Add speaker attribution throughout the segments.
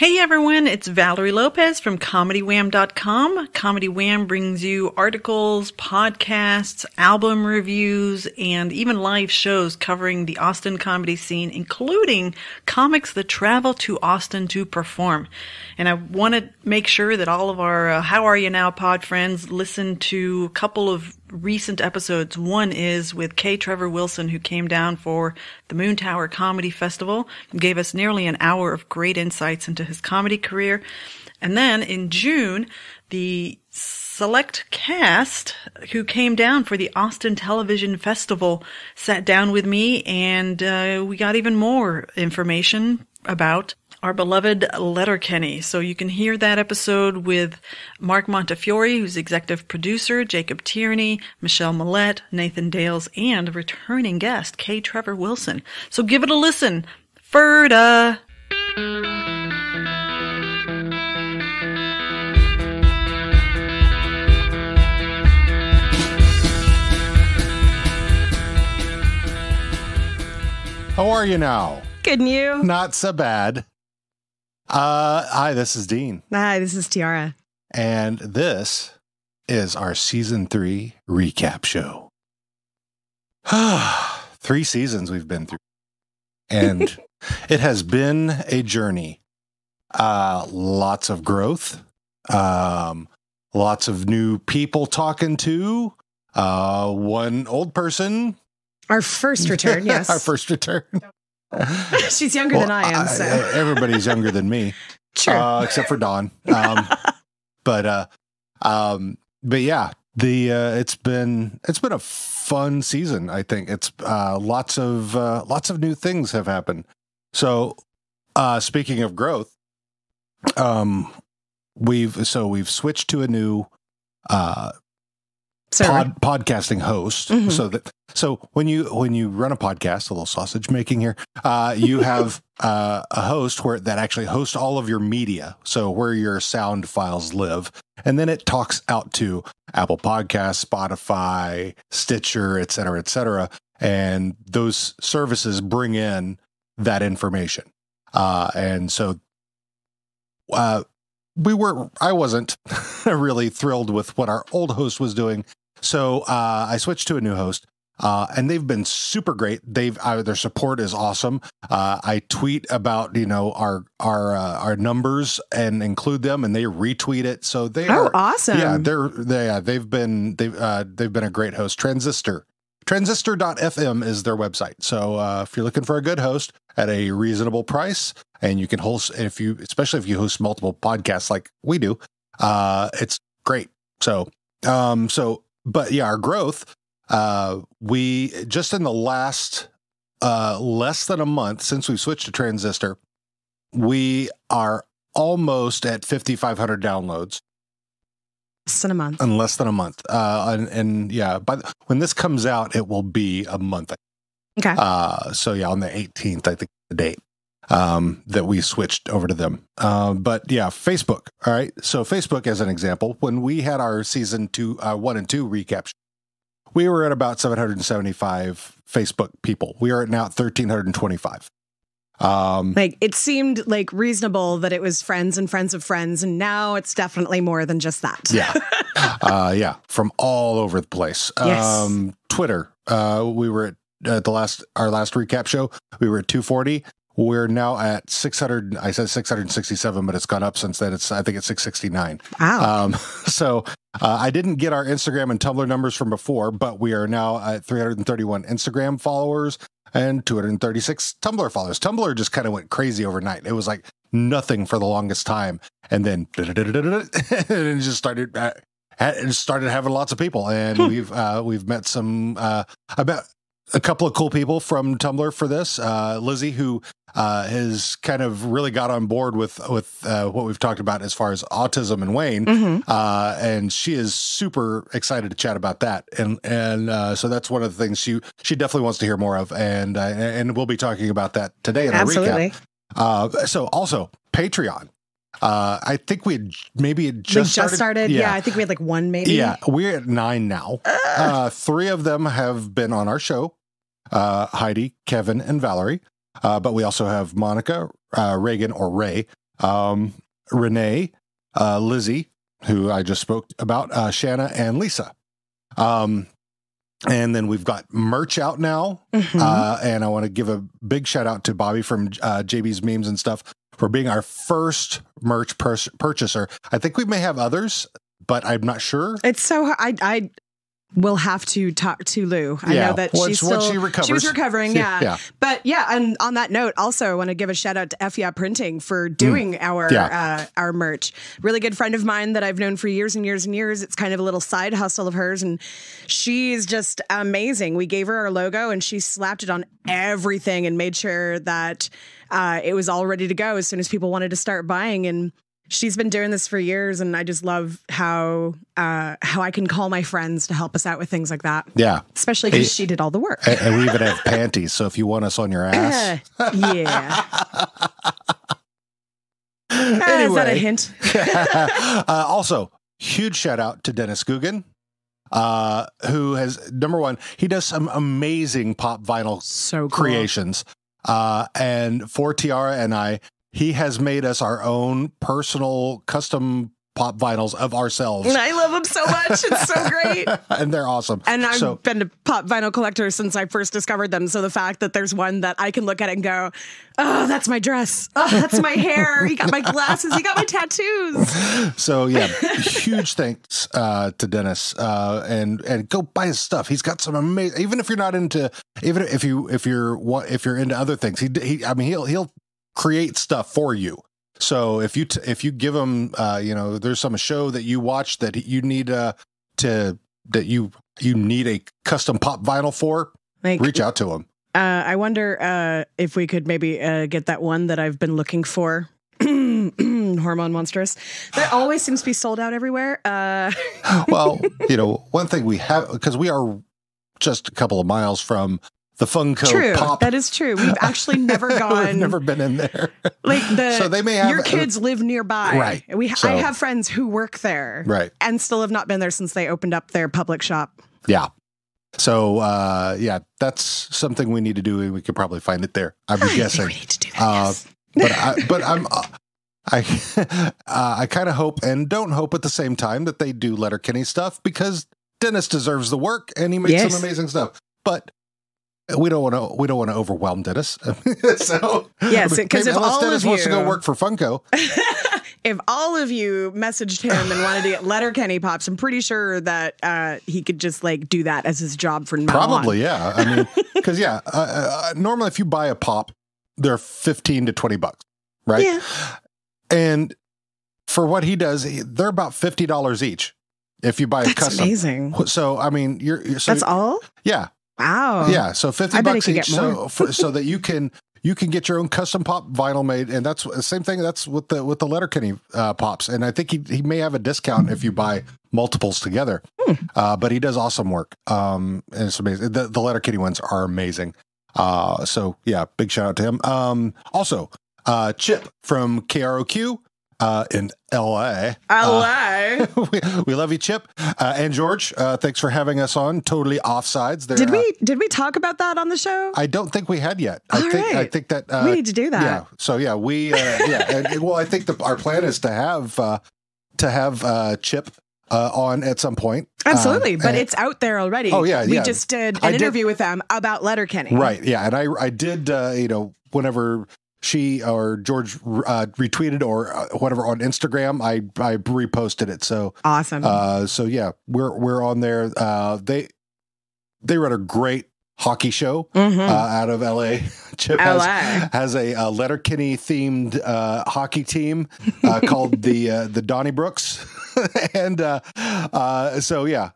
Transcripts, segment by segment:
Speaker 1: Hey everyone, it's Valerie Lopez from ComedyWham.com. Comedy Wham brings you articles, podcasts, album reviews, and even live shows covering the Austin comedy scene, including comics that travel to Austin to perform. And I want to make sure that all of our How Are You Now pod friends listen to a couple of recent episodes. One is with K. Trevor Wilson, who came down for the Moon Tower Comedy Festival and gave us nearly an hour of great insights into his comedy career. And then in June, the select cast who came down for the Austin Television Festival sat down with me, and we got even more information about our beloved Letterkenny. So you can hear that episode with Mark Montefiore, who's executive producer, Jacob Tierney, Michelle Millette, Nathan Dales, and returning guest, K. Trevor Wilson. So give it a listen. Ferda!
Speaker 2: How are you now?
Speaker 3: Good, and you?
Speaker 2: Not so bad. Hi, this is Dean.
Speaker 3: Hi, this is Tiara.
Speaker 2: And this is our season 3 recap show. 3 seasons we've been through. And it has been a journey. Lots of growth. Lots of new people talking to. One old person.
Speaker 3: Our first return, yes.
Speaker 2: Our first return.
Speaker 3: She's younger than I am, so.
Speaker 2: Everybody's younger than me.
Speaker 3: Sure.
Speaker 2: Except for Dawn. But yeah, it's been a fun season. I think it's lots of new things have happened. So speaking of growth, we've switched to a new podcasting host. Mm-hmm. So when you run a podcast, a little sausage making here, you have a host that actually hosts all of your media. So where your sound files live, and then it talks out to Apple Podcasts, Spotify, Stitcher, et cetera, and those services bring in that information. And so I wasn't really thrilled with what our old host was doing. So I switched to a new host, and they've been super great. Their support is awesome. I tweet about our numbers and include them, and they retweet it. So they are
Speaker 3: awesome.
Speaker 2: Yeah, they've been a great host. Transistor.fm is their website. So if you're looking for a good host at a reasonable price, and you can host, especially if you host multiple podcasts like we do, it's great. But yeah, our growth, we just in the last less than a month since we switched to Transistor, we are almost at 5,500 downloads.
Speaker 3: In
Speaker 2: less than a month. And yeah, when this comes out, it will be a month.
Speaker 3: Okay.
Speaker 2: So yeah, on the 18th, I think the date that we switched over to them. But yeah, Facebook. All right. So Facebook, as an example, when we had our season 1 and 2 recap, we were at about 775 Facebook people. We are now at 1,325.
Speaker 3: It seemed like reasonable that it was friends and friends of friends, and now it's definitely more than just that.
Speaker 2: Yeah. Yeah. From all over the place.
Speaker 3: Yes.
Speaker 2: Twitter. We were at our last recap show. We were at 240. We're now at 600. I said 667, but it's gone up since then. I think it's 669.
Speaker 3: Wow.
Speaker 2: So I didn't get our Instagram and Tumblr numbers from before, but we are now at 331 Instagram followers and 236 Tumblr followers. Tumblr just kind of went crazy overnight. It was like nothing for the longest time, and then it just started having lots of people, and we've met some. I met a couple of cool people from Tumblr for this. Lizzie, who has kind of really got on board with what we've talked about as far as autism and Wayne, and she is super excited to chat about that. And so that's one of the things she definitely wants to hear more of, and we'll be talking about that today in our recap. So also Patreon. I think we just started.
Speaker 3: Yeah, I think we had like one maybe.
Speaker 2: Yeah, we're at 9 now. 3 of them have been on our show. Heidi, Kevin, and Valerie. But we also have Monica, Reagan, or Ray, Renee, Lizzie, who I just spoke about, Shanna, and Lisa. And then we've got merch out now. And I want to give a big shout out to Bobby from JB's Memes and Stuff for being our first merch purchaser. I think we may have others, but I'm not sure.
Speaker 3: It's so I will have to talk to Lou. I know that
Speaker 2: once she recovers.
Speaker 3: She was recovering, yeah. But yeah, and on that note, also I want to give a shout out to FYA Printing for doing our merch. Really good friend of mine that I've known for years and years and years. It's kind of a little side hustle of hers, and she's just amazing. We gave her our logo, and she slapped it on everything and made sure that it was all ready to go as soon as people wanted to start buying. And she's been doing this for years, and I just love how I can call my friends to help us out with things like that.
Speaker 2: Yeah.
Speaker 3: Especially because she did all the work.
Speaker 2: And we even have panties, so if you want us on your ass.
Speaker 3: Yeah. Anyway. Is that a hint?
Speaker 2: Also, huge shout out to Dennis Coogan, who has, number one, he does some amazing pop vinyl creations. And for Tiara and I, he has made us our own personal custom pop vinyls of ourselves.
Speaker 3: And I love them so much. It's so great.
Speaker 2: And they're awesome.
Speaker 3: And I've been a pop vinyl collector since I first discovered them. So the fact that there's one that I can look at it and go, oh, that's my dress. Oh, that's my hair. He got my glasses. He got my tattoos.
Speaker 2: So yeah, huge thanks to Dennis. And go buy his stuff. He's got some amazing, even if you're not into, even if you're into other things, he'll create stuff for you. So if you give him, there's some show that you watch that you need you need a custom pop vinyl for, reach out to him.
Speaker 3: I wonder if we could maybe get that one that I've been looking for. Hormone Monstrous. That always seems to be sold out everywhere.
Speaker 2: Well, one thing we have, because we are just a couple of miles from the Funko Pop.
Speaker 3: That is true. We've actually never gone.
Speaker 2: We've never been in there.
Speaker 3: So they may have your kids live nearby.
Speaker 2: Right.
Speaker 3: I have friends who work there.
Speaker 2: Right.
Speaker 3: And still have not been there since they opened up their public shop.
Speaker 2: Yeah. So that's something we need to do, and we could probably find it there. I'm guessing.
Speaker 3: We need to do that. Yes.
Speaker 2: I kind of hope and don't hope at the same time that they do Letterkenny stuff, because Dennis deserves the work and he makes some amazing stuff. But we don't want to overwhelm Dennis. So
Speaker 3: yes, because if all
Speaker 2: Dennis
Speaker 3: of
Speaker 2: wants to go work for Funko,
Speaker 3: if all of you messaged him and wanted to get Letterkenny pops, I'm pretty sure that he could just do that as his job from now on.
Speaker 2: Probably, yeah. I mean, because normally if you buy a pop, they're $15 to $20, right?
Speaker 3: Yeah.
Speaker 2: And for what he does, they're about $50 each if you buy a custom. That's
Speaker 3: amazing.
Speaker 2: So I mean,
Speaker 3: that's all?
Speaker 2: Yeah.
Speaker 3: Wow.
Speaker 2: Yeah. So $50 each. So that you can get your own custom pop vinyl made, and that's the same thing. That's with the Letterkenny pops, and I think he may have a discount if you buy multiples together. But he does awesome work. And it's amazing. The Letterkenny ones are amazing. So yeah, big shout out to him. Also, Chip from KROQ in LA. We love you, Chip. And George, thanks for having us on. Totally Offsides.
Speaker 3: Did we talk about that on the show?
Speaker 2: I don't think we had yet. I think that
Speaker 3: we need to do that.
Speaker 2: Yeah. So yeah, I think our plan is to have Chip on at some point.
Speaker 3: Absolutely, but it's out there already.
Speaker 2: Oh yeah,
Speaker 3: we just did an interview with them about Letterkenny.
Speaker 2: Right. Yeah, and I did. Whenever she or George retweeted or whatever on Instagram, I reposted it. So
Speaker 3: awesome.
Speaker 2: So yeah, we're on there. They run a great hockey show out of LA. Chip has a Letterkenny themed hockey team called the Donnybrooks. And so yeah,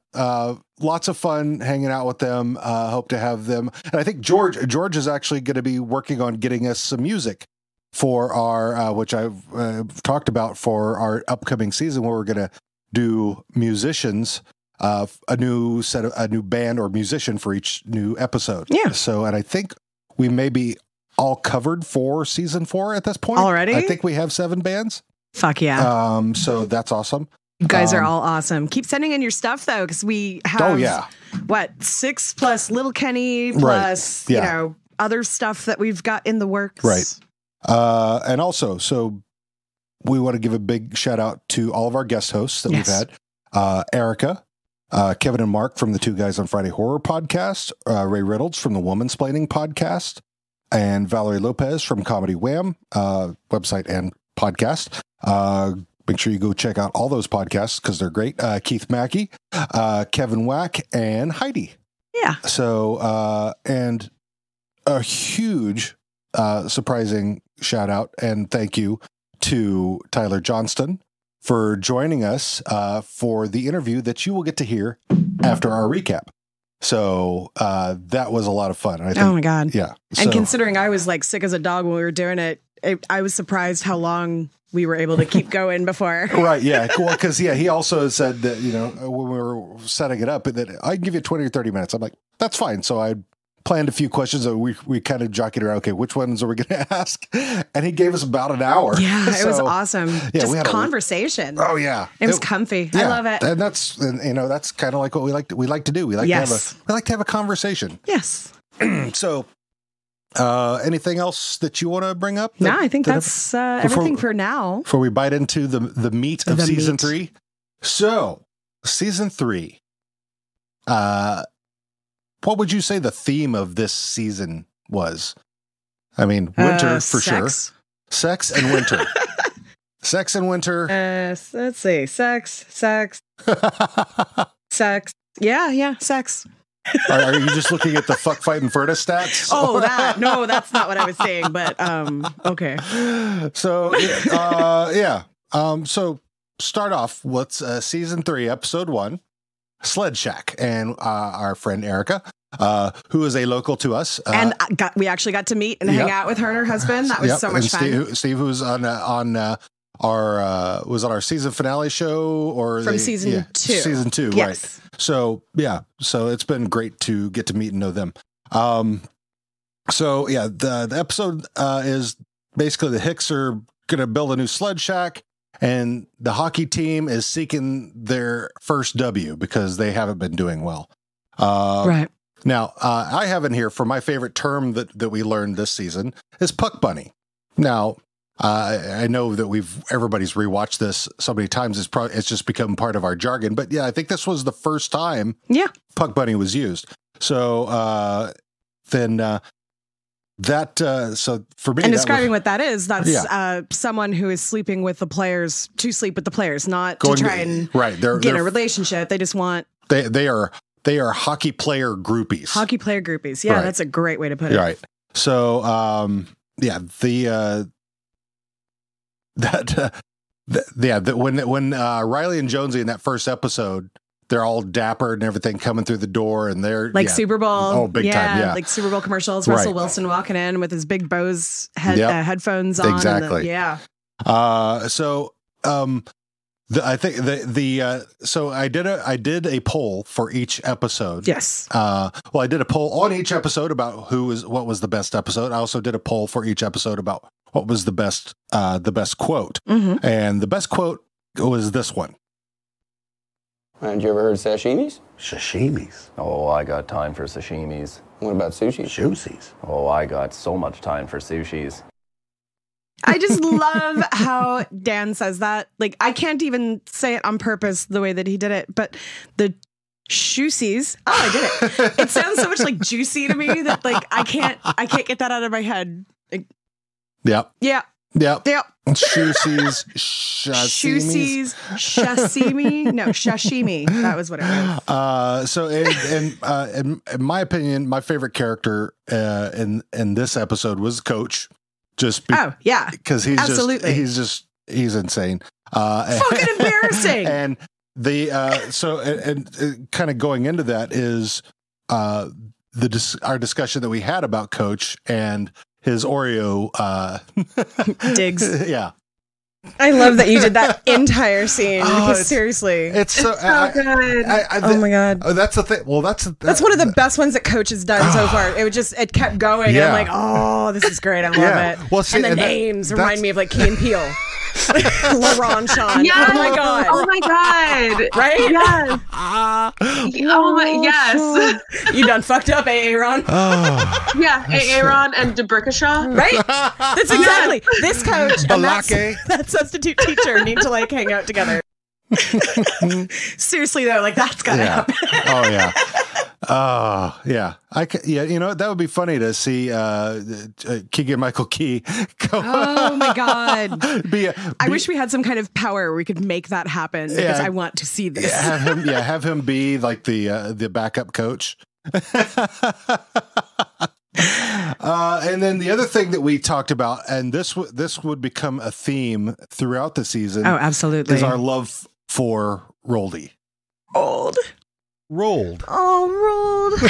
Speaker 2: lots of fun hanging out with them. Hope to have them. And I think George is actually going to be working on getting us some music for our which I've talked about for our upcoming season, where we're going to do musicians, a new band or musician for each new episode.
Speaker 3: Yeah.
Speaker 2: So, and I think we may be all covered for season 4 at this point
Speaker 3: already.
Speaker 2: I think we have 7 bands.
Speaker 3: Fuck yeah.
Speaker 2: So that's awesome.
Speaker 3: You guys are all awesome. Keep sending in your stuff though, because we have 6 plus Little Kenny plus other stuff that we've got in the works.
Speaker 2: Right. And also, so we want to give a big shout out to all of our guest hosts that we've had. Erica, Kevin and Mark from the Two Guys on Friday Horror podcast, Ray Reynolds from the Womansplaining podcast, and Valerie Lopez from Comedy Wham website and podcast. Make sure you go check out all those podcasts because they're great. Keith Mackey, Kevin Wack, and Heidi.
Speaker 3: Yeah.
Speaker 2: So, and a huge surprising shout out and thank you to Tyler Johnston for joining us for the interview that you will get to hear after our recap. So that was a lot of fun. I think,
Speaker 3: oh my God.
Speaker 2: Yeah.
Speaker 3: And considering I was like sick as a dog when we were doing it, I was surprised how long we were able to keep going before.
Speaker 2: Right. Yeah. Well, because he also said that, when we were setting it up that I can give you 20 or 30 minutes. I'm like, that's fine. So I planned a few questions that we kind of jockeyed around. Okay, which ones are we going to ask? And he gave us about an hour.
Speaker 3: Yeah, it was awesome.
Speaker 2: Yeah,
Speaker 3: just conversation.
Speaker 2: Oh yeah,
Speaker 3: it was comfy.
Speaker 2: Yeah,
Speaker 3: I love it.
Speaker 2: And that's kind of like what we like to do. We like to have a conversation.
Speaker 3: Yes.
Speaker 2: So, anything else that you want to bring up?
Speaker 3: No, I think that's everything for now.
Speaker 2: Before we bite into the meat of season 3. So, season 3. What would you say the theme of this season was? I mean, winter for sure. Sex and winter. Sex and winter.
Speaker 3: Let's see. Sex. Sex. Yeah, sex.
Speaker 2: Are you just looking at the fuck, fight, and furnace stats?
Speaker 3: Oh, that. No, that's not what I was saying, but okay.
Speaker 2: So, so start off with season 3, episode 1. Sled Shack, and our friend Erica, who is a local to us,
Speaker 3: and we actually got to meet and hang out with her and her husband. That was so much fun.
Speaker 2: Steve, who's on our season finale show, or
Speaker 3: from season 2.
Speaker 2: Season 2, yes. Right? So so it's been great to get to meet and know them. The episode is basically the Hicks are going to build a new sled shack. And the hockey team is seeking their first W because they haven't been doing well.
Speaker 3: Right.
Speaker 2: Now, I have in here for my favorite term that we learned this season is puck bunny. Now, I know that everybody's rewatched this so many times. It's just become part of our jargon. But yeah, I think this was the first time puck bunny was used. So so for me,
Speaker 3: and describing what that is, that's someone who is sleeping with the players to sleep with the players, not to try and get a relationship. They just want
Speaker 2: they are hockey player groupies.
Speaker 3: Hockey player groupies. Yeah, that's a great way to put it.
Speaker 2: Right. So when Riley and Jonesy in that first episode, they're all dapper and everything coming through the door, and they're
Speaker 3: like Super Bowl.
Speaker 2: Oh, big time. Yeah.
Speaker 3: Like Super Bowl commercials. Russell Wilson walking in with his big Bose headphones on.
Speaker 2: Exactly.
Speaker 3: I
Speaker 2: think so I did a poll for each episode.
Speaker 3: Yes.
Speaker 2: I did a poll on each episode about what was the best episode. I also did a poll for each episode about what was the best quote.
Speaker 3: Mm-hmm.
Speaker 2: And the best quote was this one.
Speaker 4: Had you ever heard of sashimis?
Speaker 5: Sashimis? Oh, I got time for sashimis.
Speaker 4: What about sushi?
Speaker 5: Juicies. Oh, I got so much time for sushis.
Speaker 3: I just love how Dan says that. Like, I can't even say it on purpose the way that he did it, but the shoosies. Oh, I did it. It sounds so much like juicy to me that like I can't get that out of my head. Like,
Speaker 2: Yep.
Speaker 3: Shoosies,
Speaker 2: sashimi.
Speaker 3: No, sashimi. That was what it was.
Speaker 2: So in my opinion, my favorite character in this episode was Coach. Because he's insane.
Speaker 3: Fucking embarrassing.
Speaker 2: And kind of going into that is our discussion that we had about Coach and his Oreo
Speaker 3: digs.
Speaker 2: Yeah.
Speaker 3: I love that you did that entire scene. Because seriously,
Speaker 2: it's so
Speaker 3: good. Oh my God.
Speaker 2: That's the thing. Well, that's
Speaker 3: one of the best ones that Coach has done so far. It kept going. Yeah. And I'm like, oh, this is great. I love it.
Speaker 2: Well, see,
Speaker 3: and the names remind me of like Key and Peele. Laurent Sean.
Speaker 6: Yes.
Speaker 3: Oh my god.
Speaker 6: Oh my god.
Speaker 3: Right?
Speaker 6: Yes. Oh my yes.
Speaker 3: You done fucked up, Aaron.
Speaker 2: Oh,
Speaker 6: Yeah, Aaron and Debrickashaw.
Speaker 3: Right? That's exactly. This coach and
Speaker 2: Balake.
Speaker 3: that substitute teacher need to like hang out together. Seriously though, like that's gotta happen.
Speaker 2: Oh yeah. Yeah. Yeah, you know, that would be funny to see Keegan Michael Key go.
Speaker 3: Oh my god.
Speaker 2: I
Speaker 3: wish we had some kind of power where we could make that happen because I want to see this.
Speaker 2: Have him be like the backup coach. And then the other thing that we talked about, and this would become a theme throughout the season.
Speaker 3: Oh, absolutely.
Speaker 2: Is our love for Roldy. Rolled.
Speaker 3: Oh, Rolled.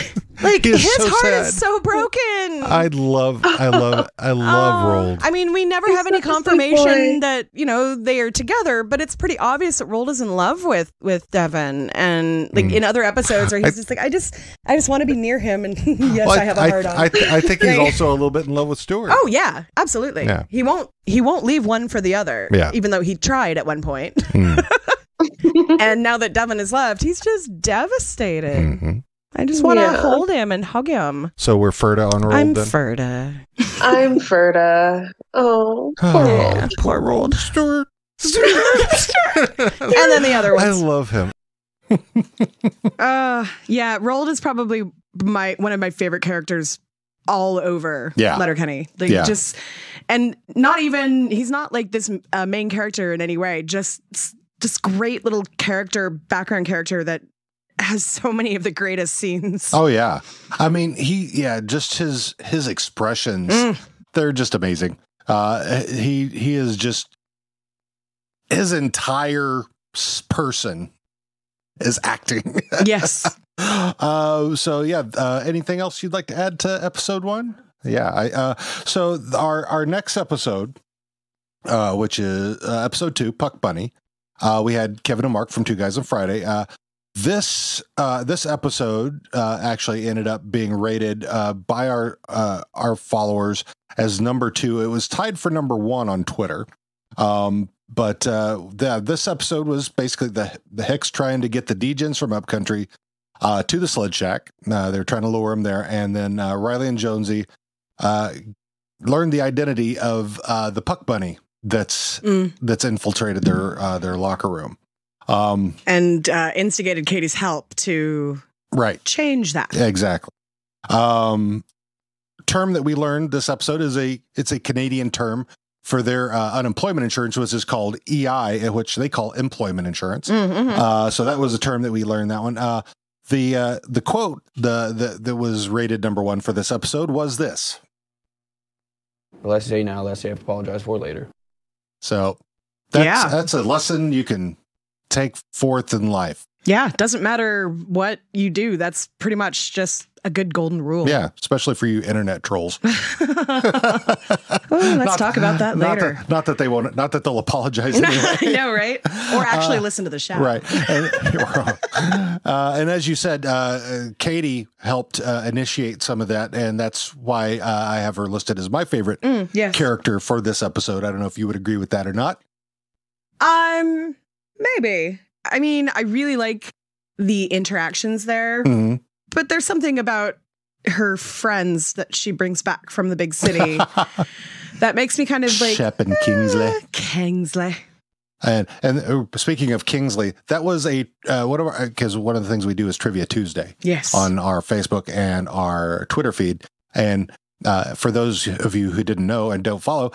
Speaker 3: Like
Speaker 2: He is
Speaker 3: his
Speaker 2: so
Speaker 3: heart
Speaker 2: sad.
Speaker 3: is so broken.
Speaker 2: I love Rolled.
Speaker 3: I mean, we never have any confirmation that, you know, they are together, but it's pretty obvious that Rolled is in love with Devin. And like in other episodes where he's just like, I just want to be near him. And yes, I have a heart on.
Speaker 2: I think he's also a little bit in love with Stuart.
Speaker 3: Oh yeah, absolutely.
Speaker 2: Yeah.
Speaker 3: He won't leave one for the other.
Speaker 2: Yeah.
Speaker 3: Even though he tried at one point. And now that Devin is left, he's just devastated.
Speaker 2: Mm-hmm.
Speaker 3: I just want to hold him and hug him.
Speaker 2: So we're Ferda on Rolled.
Speaker 3: I'm
Speaker 2: then?
Speaker 3: Ferda.
Speaker 6: I'm Ferda. Oh, poor Rolled.
Speaker 3: Poor Rolled.
Speaker 2: Stuart.
Speaker 3: And then the other ones.
Speaker 2: I love him.
Speaker 3: Yeah, Rolled is probably one of my favorite characters all over Letterkenny. Like just, and not even, he's not like this main character in any way, just great little background character that has so many of the greatest scenes.
Speaker 2: Oh yeah. I mean, just his expressions, they're just amazing. He is just, his entire person is acting.
Speaker 3: Yes.
Speaker 2: So yeah, anything else you'd like to add to episode 1? Yeah. So our next episode, which is episode 2, Puck Bunny. We had Kevin and Mark from Two Guys on Friday. This episode actually ended up being rated by our followers as number 2. It was tied for number 1 on Twitter. But this episode was basically the Hicks trying to get the Degens from Upcountry to the Sled Shack. They're trying to lure them there, and then Riley and Jonesy learned the identity of the Puck Bunny that's infiltrated their locker room,
Speaker 3: and instigated Katie's help to change that.
Speaker 2: Exactly. Term that we learned this episode is it's a Canadian term for their unemployment insurance, which is called EI, which they call employment insurance. So that was a term that we learned that one. The quote that was rated number 1 for this episode was this:
Speaker 4: Less say now, less say I have to apologize for later.
Speaker 2: So that's a lesson you can take forth in life.
Speaker 3: Yeah, doesn't matter what you do. That's pretty much just a good golden rule.
Speaker 2: Yeah, especially for you internet trolls.
Speaker 3: Let's talk about that later.
Speaker 2: Not that they'll apologize anyway.
Speaker 3: I know, right? Or actually listen to the show.
Speaker 2: Right. And as you said, Katie helped initiate some of that, and that's why I have her listed as my favorite character for this episode. I don't know if you would agree with that or not.
Speaker 3: Maybe. I mean, I really like the interactions there, but there's something about her friends that she brings back from the big city that makes me kind of like
Speaker 2: Shep and Kingsley.
Speaker 3: Kingsley.
Speaker 2: And speaking of Kingsley, that was because one of the things we do is Trivia Tuesday.
Speaker 3: Yes.
Speaker 2: On our Facebook and our Twitter feed. And for those of you who didn't know and don't follow,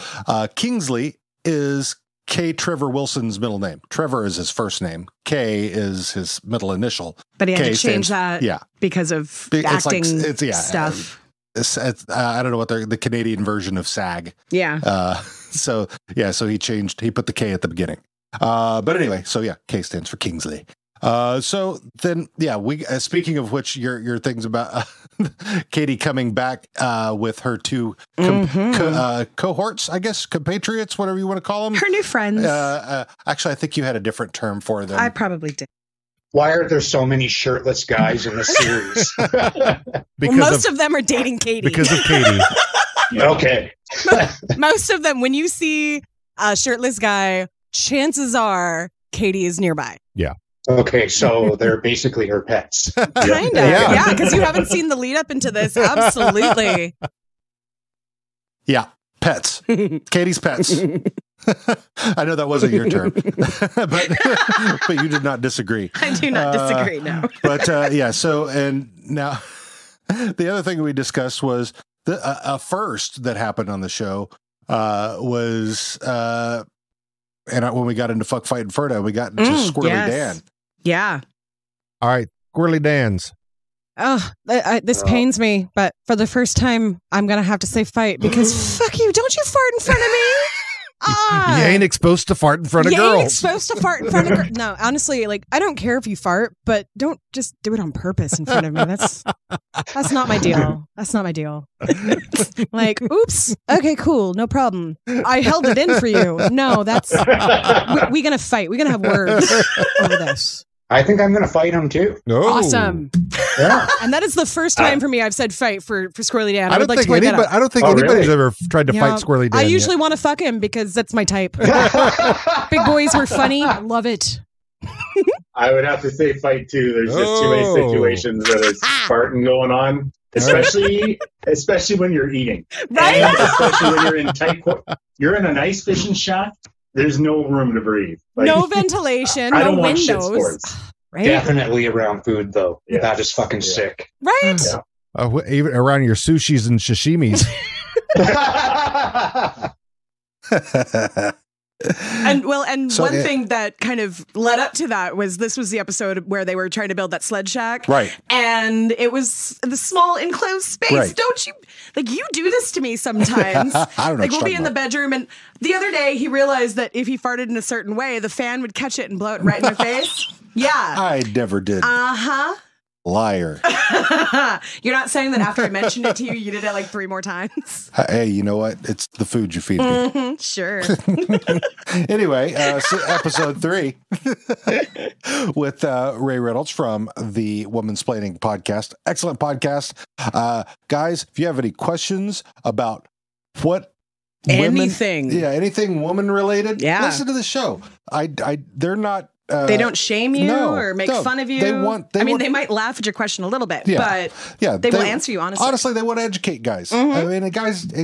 Speaker 2: Kingsley is K. Trevor Wilson's middle name. Trevor is his first name. K is his middle initial.
Speaker 3: But he had to change that because of acting stuff.
Speaker 2: I don't know what the Canadian version of SAG.
Speaker 3: Yeah.
Speaker 2: So he put the K at the beginning. But anyway, K stands for Kingsley. So then, we speaking of which, your things about Katie coming back with her two cohorts, I guess, compatriots, whatever you want to call them.
Speaker 3: Her new friends.
Speaker 2: Actually, I think you had a different term for them.
Speaker 3: I probably did.
Speaker 7: Why are there so many shirtless guys in the series?
Speaker 3: Most of them are dating Katie.
Speaker 2: Because of Katie.
Speaker 7: Okay.
Speaker 3: Most of them, when you see a shirtless guy, chances are Katie is nearby.
Speaker 8: Yeah.
Speaker 7: Okay, so they're basically her pets.
Speaker 3: Kind of. Yeah, because you haven't seen the lead up into this. Absolutely.
Speaker 2: Yeah. Pets. Katie's pets. I know that wasn't your term, but you did not disagree.
Speaker 3: I do not disagree, no.
Speaker 2: But yeah, so, and now the other thing we discussed was a first that happened on the show was, and when we got into Fuck, Fight, and Ferda, we got into Squirrely Dan.
Speaker 3: Yeah.
Speaker 8: All right. Squirrely Dan's.
Speaker 3: Oh, this pains me, but for the first time, I'm going to have to say fight because fuck you. Don't you fart in front of me.
Speaker 8: You ain't supposed to fart in front of girls.
Speaker 3: You ain't supposed to fart in front of girls. No, honestly, like, I don't care if you fart, but don't just do it on purpose in front of me. That's not my deal. That's not my deal. Like, oops. Okay, cool. No problem. I held it in for you. No, that's... We're going to fight. We're going to have words over this.
Speaker 7: I think I'm going to fight him too.
Speaker 8: Oh.
Speaker 3: Awesome.
Speaker 7: Yeah.
Speaker 3: And that is the first time for me I've said fight for Squirrely Dan.
Speaker 8: I don't think anybody's ever tried to fight Squirrely Dan.
Speaker 3: I usually want to fuck him because that's my type. Big boys were funny. I love it.
Speaker 7: I would have to say fight too. There's just too many situations where there's farting going on, especially when you're eating.
Speaker 3: Right?
Speaker 7: And especially when you're in you're in an ice fishing shack. There's no room to breathe. Like,
Speaker 3: no ventilation,
Speaker 7: I
Speaker 3: no
Speaker 7: don't want shit
Speaker 3: windows.
Speaker 7: sports.
Speaker 3: Right?
Speaker 7: Definitely around food, though. Yeah. That is fucking sick.
Speaker 3: Right?
Speaker 7: Yeah.
Speaker 8: Even around your sushis and sashimis.
Speaker 3: And one thing that kind of led up to that was this was the episode where they were trying to build that sled shack.
Speaker 2: Right.
Speaker 3: And it was the small enclosed space.
Speaker 2: Right.
Speaker 3: Don't you, like, you do this to me sometimes.
Speaker 2: I don't know.
Speaker 3: Like, we'll be in the bedroom, and the other day he realized that if he farted in a certain way, the fan would catch it and blow it right in my face. Yeah.
Speaker 2: I never did.
Speaker 3: Uh-huh.
Speaker 2: Liar.
Speaker 3: You're not saying that after I mentioned it to you, you did it like 3 more times?
Speaker 2: Hey, you know what? It's the food you feed me.
Speaker 3: Mm-hmm, sure.
Speaker 2: Anyway, so episode 3 with Ray Reynolds from the Womansplaining podcast. Excellent podcast. Guys, if you have any questions about what
Speaker 3: anything
Speaker 2: woman related,
Speaker 3: yeah,
Speaker 2: listen to the show. They're not.
Speaker 3: They don't shame you or make fun of you.
Speaker 2: They
Speaker 3: might laugh at your question a little bit, but they will answer you honestly.
Speaker 2: Honestly, they want to educate guys.
Speaker 3: Mm-hmm.
Speaker 2: I mean,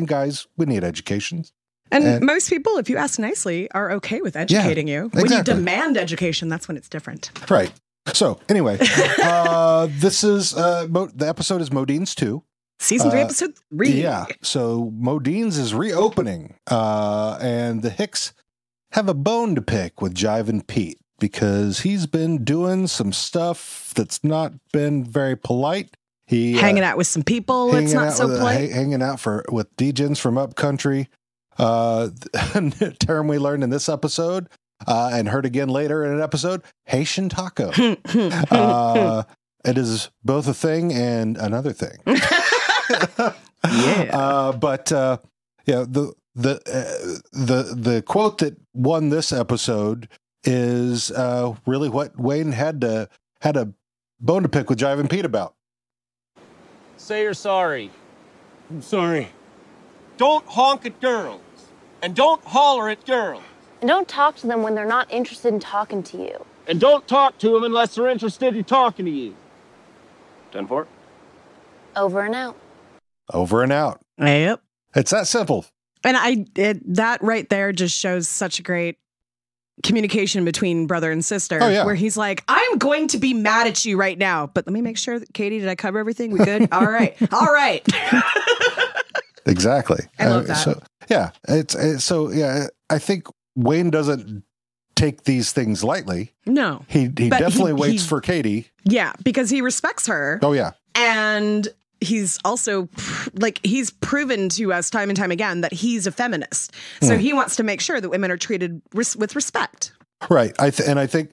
Speaker 2: guys, we need education.
Speaker 3: And most people, if you ask nicely, are okay with educating you. When you demand education, that's when it's different.
Speaker 2: Right. So anyway, this is the episode is Modine's 2.
Speaker 3: Season 3, episode 3.
Speaker 2: Yeah. So Modine's is reopening, and the Hicks have a bone to pick with Jive and Pete, because he's been doing some stuff that's not been very polite. He
Speaker 3: hanging out with some people that's not so polite.
Speaker 2: Hanging out with D-Gens from upcountry. Term we learned in this episode and heard again later in an episode, Haitian taco. It is both a thing and another thing.
Speaker 3: Yeah.
Speaker 2: The quote that won this episode is really what Wayne had a bone to pick with Jive and Pete about.
Speaker 9: Say you're sorry. I'm sorry. Don't honk at girls. And don't holler at girls.
Speaker 10: And don't talk to them when they're not interested in talking to you.
Speaker 9: And don't talk to them unless they're interested in talking to you. 10-4.
Speaker 10: Over and out.
Speaker 2: Over and out.
Speaker 3: Yep.
Speaker 2: It's that simple.
Speaker 3: And that right there just shows such a great communication between brother and sister, where he's like, I'm going to be mad at you right now, but let me make sure that, Katie, did I cover everything? We good? All right.
Speaker 2: Exactly.
Speaker 3: I love that.
Speaker 2: I think Wayne doesn't take these things lightly.
Speaker 3: No.
Speaker 2: He definitely waits for Katie.
Speaker 3: Yeah, because he respects her.
Speaker 2: Oh, yeah.
Speaker 3: And he's also, he's proven to us time and time again that he's a feminist. So he wants to make sure that women are treated with respect.
Speaker 2: Right. I think,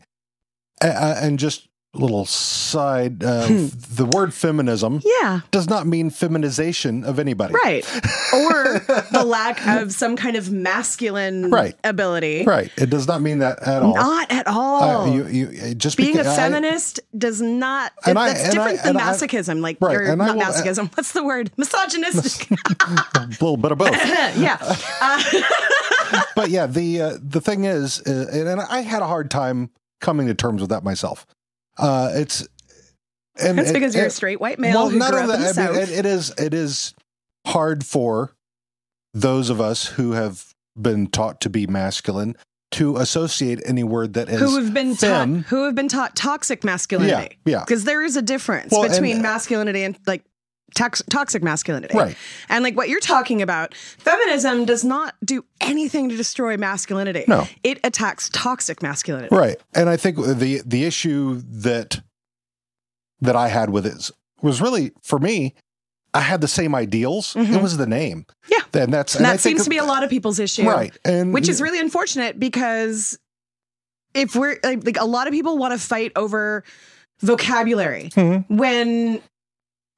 Speaker 2: and just a little side, the word feminism does not mean feminization of anybody.
Speaker 3: Right. Or the lack of some kind of masculine ability.
Speaker 2: Right. It does not mean that at all.
Speaker 3: Not at all.
Speaker 2: Just
Speaker 3: being a feminist does not, that's different than masochism. Not masochism. What's the word? Misogynistic.
Speaker 2: A little bit of both.
Speaker 3: Yeah.
Speaker 2: But yeah, the thing is, and I had a hard time coming to terms with that myself. It's
Speaker 3: because you're a straight white male who grew up in the South.
Speaker 2: It is hard for those of us who have been taught to be masculine to associate any word that is
Speaker 3: who have been taught toxic masculinity.
Speaker 2: Yeah.
Speaker 3: Because there is a difference between masculinity and like toxic masculinity.
Speaker 2: Right.
Speaker 3: And like what you're talking about, feminism does not do anything to destroy masculinity.
Speaker 2: No.
Speaker 3: It attacks toxic masculinity.
Speaker 2: Right. And I think the issue that I had with it was really, for me, I had the same ideals. Mm-hmm. It was the name.
Speaker 3: Yeah.
Speaker 2: And that
Speaker 3: seems to be a lot of people's issue.
Speaker 2: Right. And
Speaker 3: which is really unfortunate, because if we're like a lot of people want to fight over vocabulary when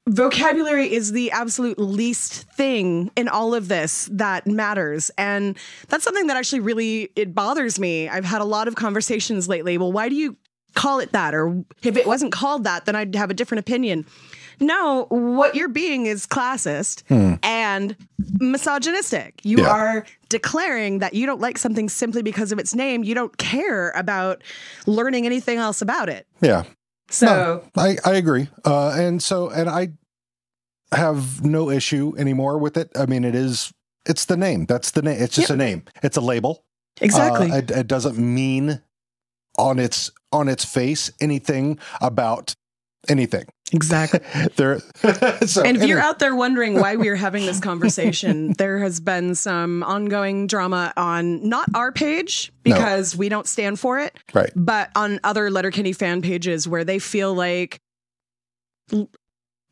Speaker 3: vocabulary is the absolute least thing in all of this that matters. And that's something that actually it bothers me. I've had a lot of conversations lately. Well, why do you call it that? Or if it wasn't called that, then I'd have a different opinion. No, what you're being is classist and misogynistic. You are declaring that you don't like something simply because of its name. You don't care about learning anything else about it.
Speaker 2: Yeah.
Speaker 3: So
Speaker 2: I agree. And I have no issue anymore with it. I mean, it's the name. That's the name. It's just a name. It's a label.
Speaker 3: Exactly.
Speaker 2: It doesn't mean on its face anything about anything.
Speaker 3: Exactly.
Speaker 2: And
Speaker 3: if you're out there wondering why we're having this conversation, there has been some ongoing drama on not our page, because we don't stand for it,
Speaker 2: right?
Speaker 3: But on other Letterkenny fan pages where they feel like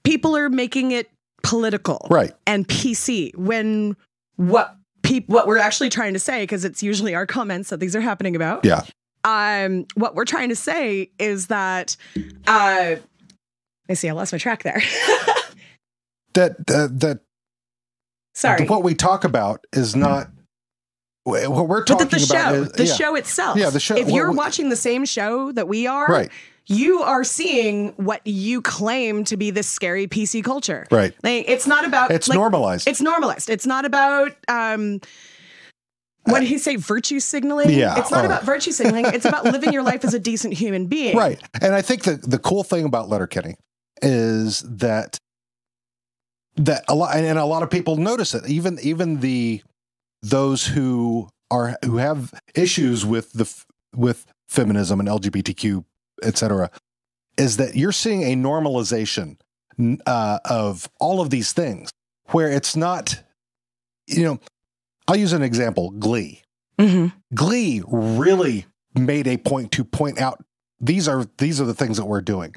Speaker 3: people are making it political,
Speaker 2: right,
Speaker 3: and PC, when what we're actually trying to say, because it's usually our comments that these are happening about.
Speaker 2: Yeah.
Speaker 3: What we're trying to say is that I see, I lost my track there. Sorry.
Speaker 2: What we talk about is not what we're talking about.
Speaker 3: The show itself.
Speaker 2: Yeah, the show.
Speaker 3: If you're watching the same show that we are,
Speaker 2: right,
Speaker 3: you are seeing what you claim to be this scary PC culture.
Speaker 2: Right.
Speaker 3: Like, it's not about.
Speaker 2: It's normalized.
Speaker 3: It's normalized. It's not about. What did he say? Virtue signaling?
Speaker 2: Yeah.
Speaker 3: It's not about virtue signaling. It's about living your life as a decent human being.
Speaker 2: Right. And I think the cool thing about Letterkenny is that a lot of people notice it. Even those who have issues with feminism and LGBTQ, etc., is that you're seeing a normalization of all of these things, where it's not, I'll use an example, Glee.
Speaker 3: Mm-hmm.
Speaker 2: Glee really made a point to point out these are the things that we're doing.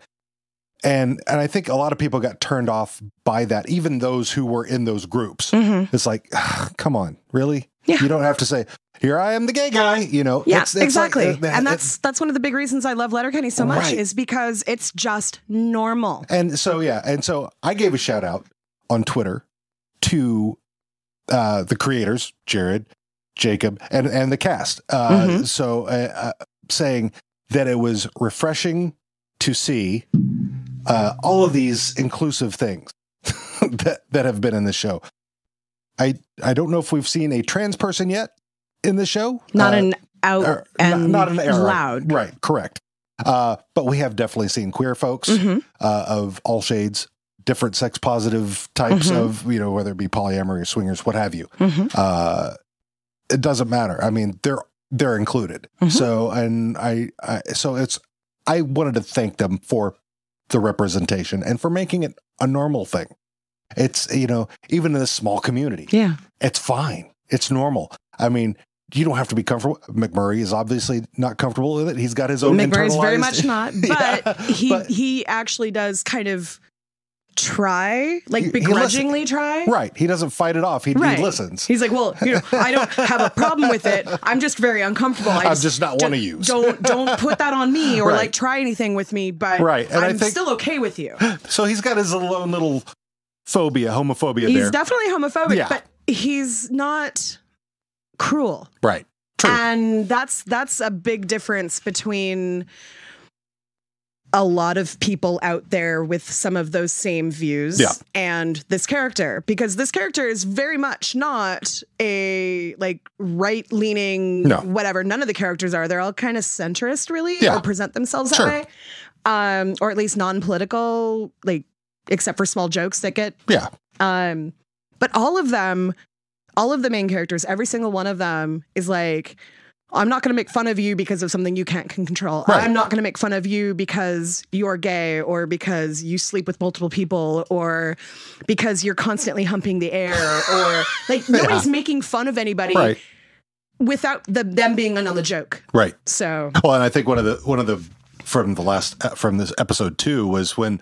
Speaker 2: And I think a lot of people got turned off by that, even those who were in those groups.
Speaker 3: Mm-hmm.
Speaker 2: It's like, come on, really?
Speaker 3: Yeah.
Speaker 2: You don't have to say, here I am, the gay guy,
Speaker 3: Yeah,
Speaker 2: it's
Speaker 3: exactly.
Speaker 2: Like,
Speaker 3: and that's one of the big reasons I love Letterkenny so much,
Speaker 2: right,
Speaker 3: is because it's just normal.
Speaker 2: And so I gave a shout out on Twitter to the creators, Jared, Jacob, and the cast. Saying that it was refreshing to see all of these inclusive things that have been in the show. I don't know if we've seen a trans person yet in the show.
Speaker 3: Not an out and
Speaker 2: not an era.
Speaker 3: Loud.
Speaker 2: Right, correct. But we have definitely seen queer folks of all shades, different sex positive types of, whether it be polyamory or swingers, what have you. It doesn't matter. I mean, they're included. So, and I wanted to thank them for the representation and for making it a normal thing. It's, even in this small community, it's fine. It's normal. I mean, you don't have to be comfortable. McMurray is obviously not comfortable with it. He's got his own
Speaker 3: McMurray's
Speaker 2: internalized...
Speaker 3: very much not, but he actually does kind of try, like begrudgingly try.
Speaker 2: Right. He doesn't fight it off. He listens.
Speaker 3: He's like, well, I don't have a problem with it. I'm just very uncomfortable. I'm
Speaker 2: just not one of you.
Speaker 3: Don't put that on me or like try anything with me, but
Speaker 2: and
Speaker 3: I'm still okay with you.
Speaker 2: So he's got his own little homophobia there.
Speaker 3: He's definitely homophobic, but he's not cruel.
Speaker 2: Right. True.
Speaker 3: And that's a big difference between a lot of people out there with some of those same views and this character, because this character is very much not a like right-leaning whatever. None of the characters are. They're all kind of centrist, really, or present themselves that way. Or at least non-political, like except for small jokes that get but all of the main characters, every single one of them is like, I'm not going to make fun of you because of something you can't control. Right. I'm not going to make fun of you because you're gay or because you sleep with multiple people or because you're constantly humping the air or like nobody's making fun of anybody without them being in on the joke.
Speaker 2: Right.
Speaker 3: So,
Speaker 2: well, and I think one of the from this episode 2 was when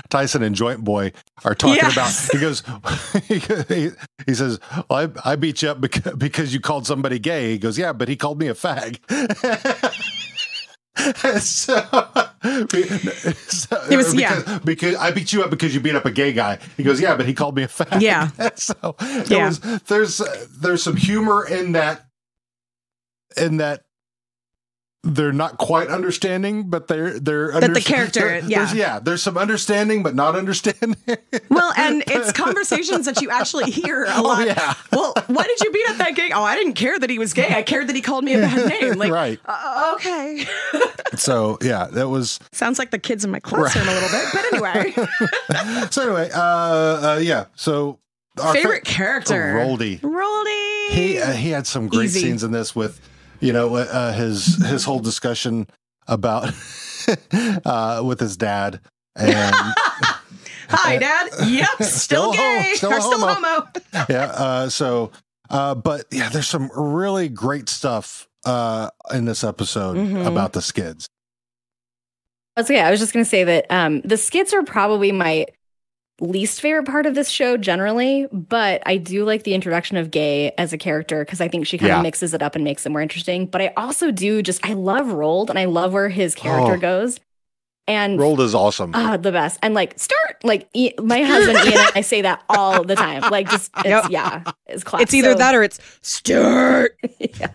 Speaker 2: Tyson and Joint Boy are talking about, he goes, he says, well, I beat you up because you called somebody gay. He goes, yeah, but he called me a fag. Because I beat you up because you beat up a gay guy. He goes, yeah, but he called me a fag.
Speaker 3: Yeah.
Speaker 2: So there's some humor in that they're not quite understanding, but they're
Speaker 3: that the character,
Speaker 2: there's some understanding, but not understanding.
Speaker 3: Well, and it's conversations that you actually hear a lot. Yeah. Well, why did you beat up that gay? Oh, I didn't care that he was gay. I cared that he called me a bad name. Like,
Speaker 2: right.
Speaker 3: Okay.
Speaker 2: So yeah, that was
Speaker 3: sounds like the kids in my classroom a little bit, but anyway.
Speaker 2: So our
Speaker 3: favorite character,
Speaker 2: Roldy. He had some great scenes in this with. His whole discussion about with his dad and
Speaker 3: hi dad, yep, still gay, still homo.
Speaker 2: But there's some really great stuff in this episode about the skids.
Speaker 11: I was just going to say that the skits are probably my least favorite part of this show generally, but I do like the introduction of Gay as a character because I think she kind of mixes it up and makes it more interesting. But I also I love Rold and I love where his character goes. And
Speaker 2: Rold is awesome.
Speaker 11: The best. And like start like my husband Ian and I say that all the time. Like just it's classic.
Speaker 3: It's either that or it's start.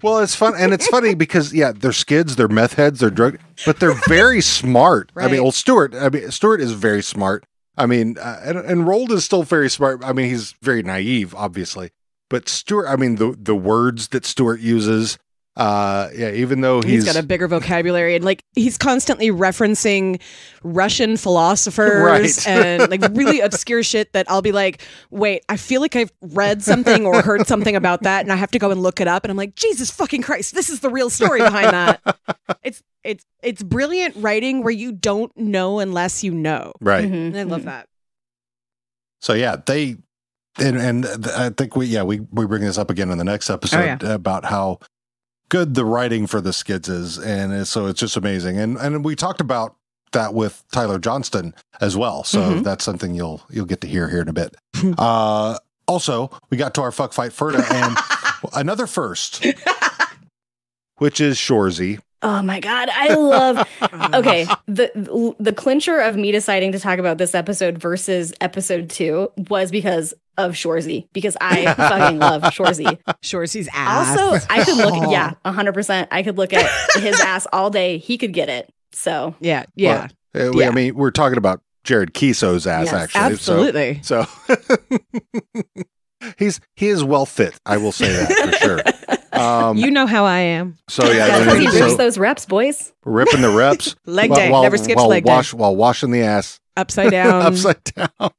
Speaker 2: Well, it's fun and it's funny because they're skids, they're meth heads, they're drug, but they're very smart. Right. I mean, Stuart is very smart. I mean, and Rold is still very smart. I mean, he's very naive, obviously. But Stuart, I mean, the words that Stuart uses, even though he's
Speaker 3: got a bigger vocabulary and like he's constantly referencing Russian philosophers and like really obscure shit that I'll be like, wait, I feel like I've read something or heard something about that, and I have to go and look it up. And I'm like, Jesus fucking Christ, this is the real story behind that. It's brilliant writing where you don't know unless you know.
Speaker 2: Right.
Speaker 3: And I love that.
Speaker 2: So they and I think we bring this up again in the next episode about how good the writing for the skids is, and so it's just amazing. And we talked about that with Tyler Johnston as well. So that's something you'll get to hear here in a bit. Also, we got to our Fuck Fight Ferda and another first, which is Shorzy.
Speaker 11: Oh my God, I love. Okay, the clincher of me deciding to talk about this episode versus episode 2 was because of Shorzy, because I fucking love Shorzy.
Speaker 3: Shorzy's ass.
Speaker 11: Also, I could look, 100%. I could look at his ass all day. He could get it. So
Speaker 3: yeah.
Speaker 2: I mean, we're talking about Jared Kiso's ass, actually.
Speaker 3: Absolutely.
Speaker 2: So he is well fit. I will say that for sure.
Speaker 3: You know how I am.
Speaker 2: So he
Speaker 11: rips those reps, boys.
Speaker 2: Ripping the reps.
Speaker 3: Leg day. Never skips leg day.
Speaker 2: While washing the ass.
Speaker 3: Upside down.
Speaker 2: Upside down.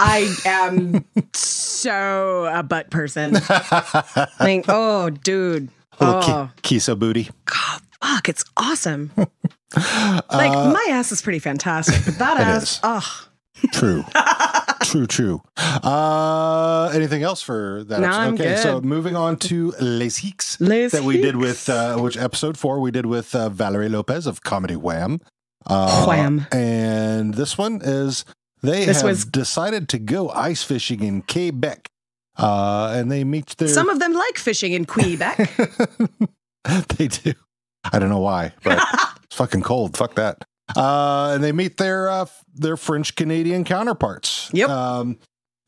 Speaker 3: I am so a butt person. Like, oh, dude.
Speaker 2: Kiso booty.
Speaker 3: God, fuck, it's awesome. Like, my ass is pretty fantastic, but that ass,
Speaker 2: True. True. Anything else for that episode?
Speaker 3: I'm good.
Speaker 2: So moving on to Les Geeks that we did with, which episode 4 we did with Valerie Lopez of Comedy Wham.
Speaker 3: Wham.
Speaker 2: And this one is, they have decided to go ice fishing in Quebec. And they meet their...
Speaker 3: Some of them like fishing in Quebec.
Speaker 2: They do. I don't know why, but it's fucking cold. Fuck that. And they meet their French Canadian counterparts.
Speaker 3: Yep.
Speaker 2: Term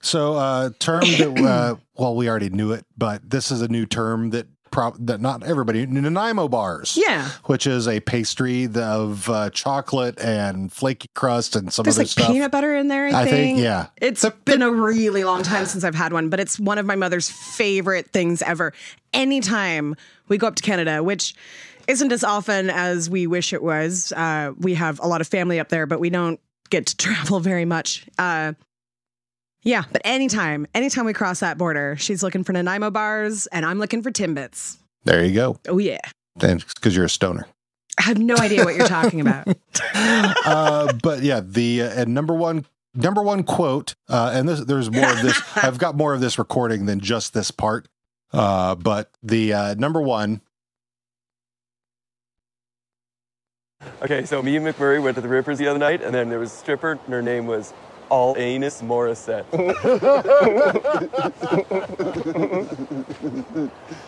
Speaker 2: that we already knew it, but this is a new term that not everybody, Nanaimo bars.
Speaker 3: Yeah.
Speaker 2: Which is a pastry of chocolate and flaky crust and some
Speaker 3: There's
Speaker 2: other
Speaker 3: like
Speaker 2: stuff.
Speaker 3: peanut butter in there, I think.
Speaker 2: Yeah.
Speaker 3: It's been a really long time since I've had one, but it's one of my mother's favorite things ever. Anytime we go up to Canada, which isn't as often as we wish it was. We have a lot of family up there, but we don't get to travel very much. Yeah, but anytime we cross that border, she's looking for Nanaimo bars and I'm looking for Timbits.
Speaker 2: There you go.
Speaker 3: Oh, yeah.
Speaker 2: Because you're a stoner.
Speaker 3: I have no idea what you're talking about.
Speaker 2: But yeah, the number one quote, and there's more of this. I've got more of this recording than just this part. But the number one.
Speaker 12: Okay, so me and McMurray went to the Rippers the other night, and then there was a stripper, and her name was Tanis Morissette.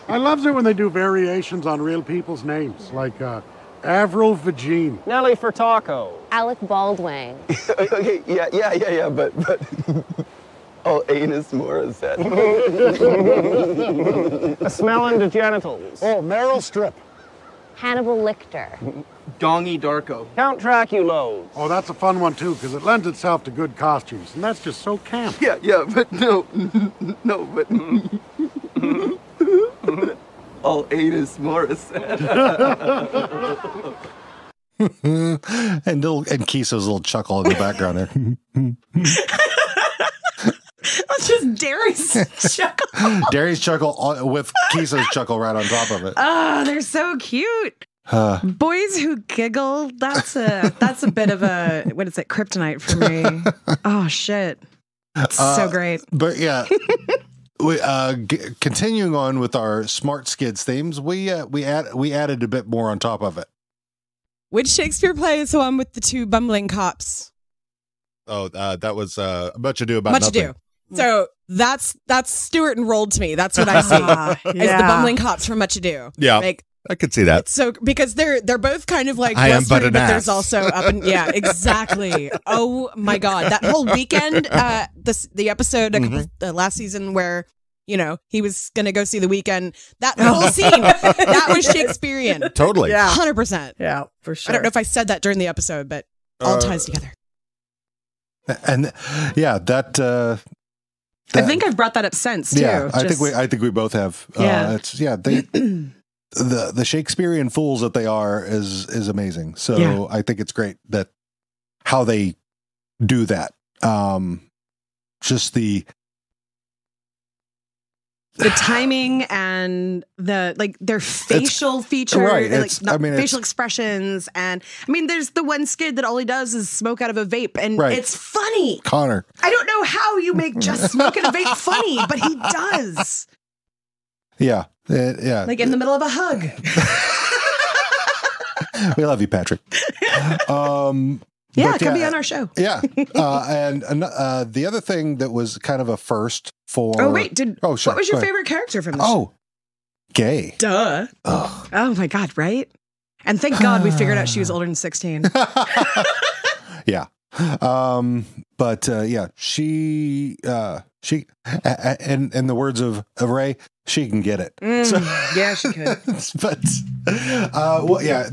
Speaker 13: I love it when they do variations on real people's names, like Avril Vagine.
Speaker 9: Nelly Furtado.
Speaker 10: Alec Baldwin.
Speaker 12: Okay, yeah, but Tanis Morissette.
Speaker 9: Smelling the genitals.
Speaker 13: Oh, Meryl Streep.
Speaker 10: Hannibal Lecter.
Speaker 9: Donnie Darko. Count Dracula.
Speaker 13: Oh, that's a fun one, too, because it lends itself to good costumes, and that's just so camp.
Speaker 12: Yeah, but no, but... Tanis Morissette.
Speaker 2: and Kiso's little chuckle in the background there.
Speaker 3: That's just Derry's chuckle.
Speaker 2: Derry's chuckle with Kiso's chuckle right on top of it.
Speaker 3: Oh, they're so cute. Boys who giggle, that's a bit of a, what is it, kryptonite for me. Oh, shit. It's so great.
Speaker 2: But yeah, we continuing on with our Smart Skids themes, we added a bit more on top of it.
Speaker 3: Which Shakespeare play is the one with the two bumbling cops?
Speaker 8: Oh, that was Much Ado About
Speaker 3: Much
Speaker 8: Nothing.
Speaker 3: Ado. So that's Stewart and Rolled to me. That's what I see as the bumbling cops from Much Ado.
Speaker 8: Yeah,
Speaker 3: like,
Speaker 8: I could see that.
Speaker 3: So because they're both kind of like
Speaker 8: I am but
Speaker 3: blustery,
Speaker 8: an
Speaker 3: but
Speaker 8: ass.
Speaker 3: there's also up and yeah, exactly. Oh my god, that whole weekend, the episode last season where he was gonna go see The Weeknd. That whole scene, that was Shakespearean.
Speaker 8: Totally,
Speaker 3: yeah, 100%.
Speaker 1: Yeah, for sure.
Speaker 3: I don't know if I said that during the episode, but all ties together.
Speaker 2: And yeah, that.
Speaker 3: I think I've brought that up since too.
Speaker 2: Yeah, I think we both have.
Speaker 3: Yeah,
Speaker 2: the Shakespearean fools that they are is amazing. So I think it's great that how they do that. Just the
Speaker 3: timing and their facial features,
Speaker 2: right?
Speaker 3: Facial expressions, and there's the one skid that all he does is smoke out of a vape, and it's funny.
Speaker 2: Connor,
Speaker 3: I don't know how you make just smoking a vape funny, but he does.
Speaker 2: Yeah, yeah.
Speaker 3: Like in the middle of a hug.
Speaker 2: We love you, Patrick.
Speaker 3: Yeah, come be on our show.
Speaker 2: Yeah. And the other thing that was kind of a first for...
Speaker 3: Oh, wait.
Speaker 2: Sure.
Speaker 3: What was your favorite character from the show?
Speaker 2: Gay.
Speaker 3: Duh. Oh, my God, right? And thank God we figured out she was older than 16.
Speaker 2: Yeah. But yeah, she in the words of Ray, she can get it.
Speaker 3: Yeah, she could.
Speaker 2: But well, yeah,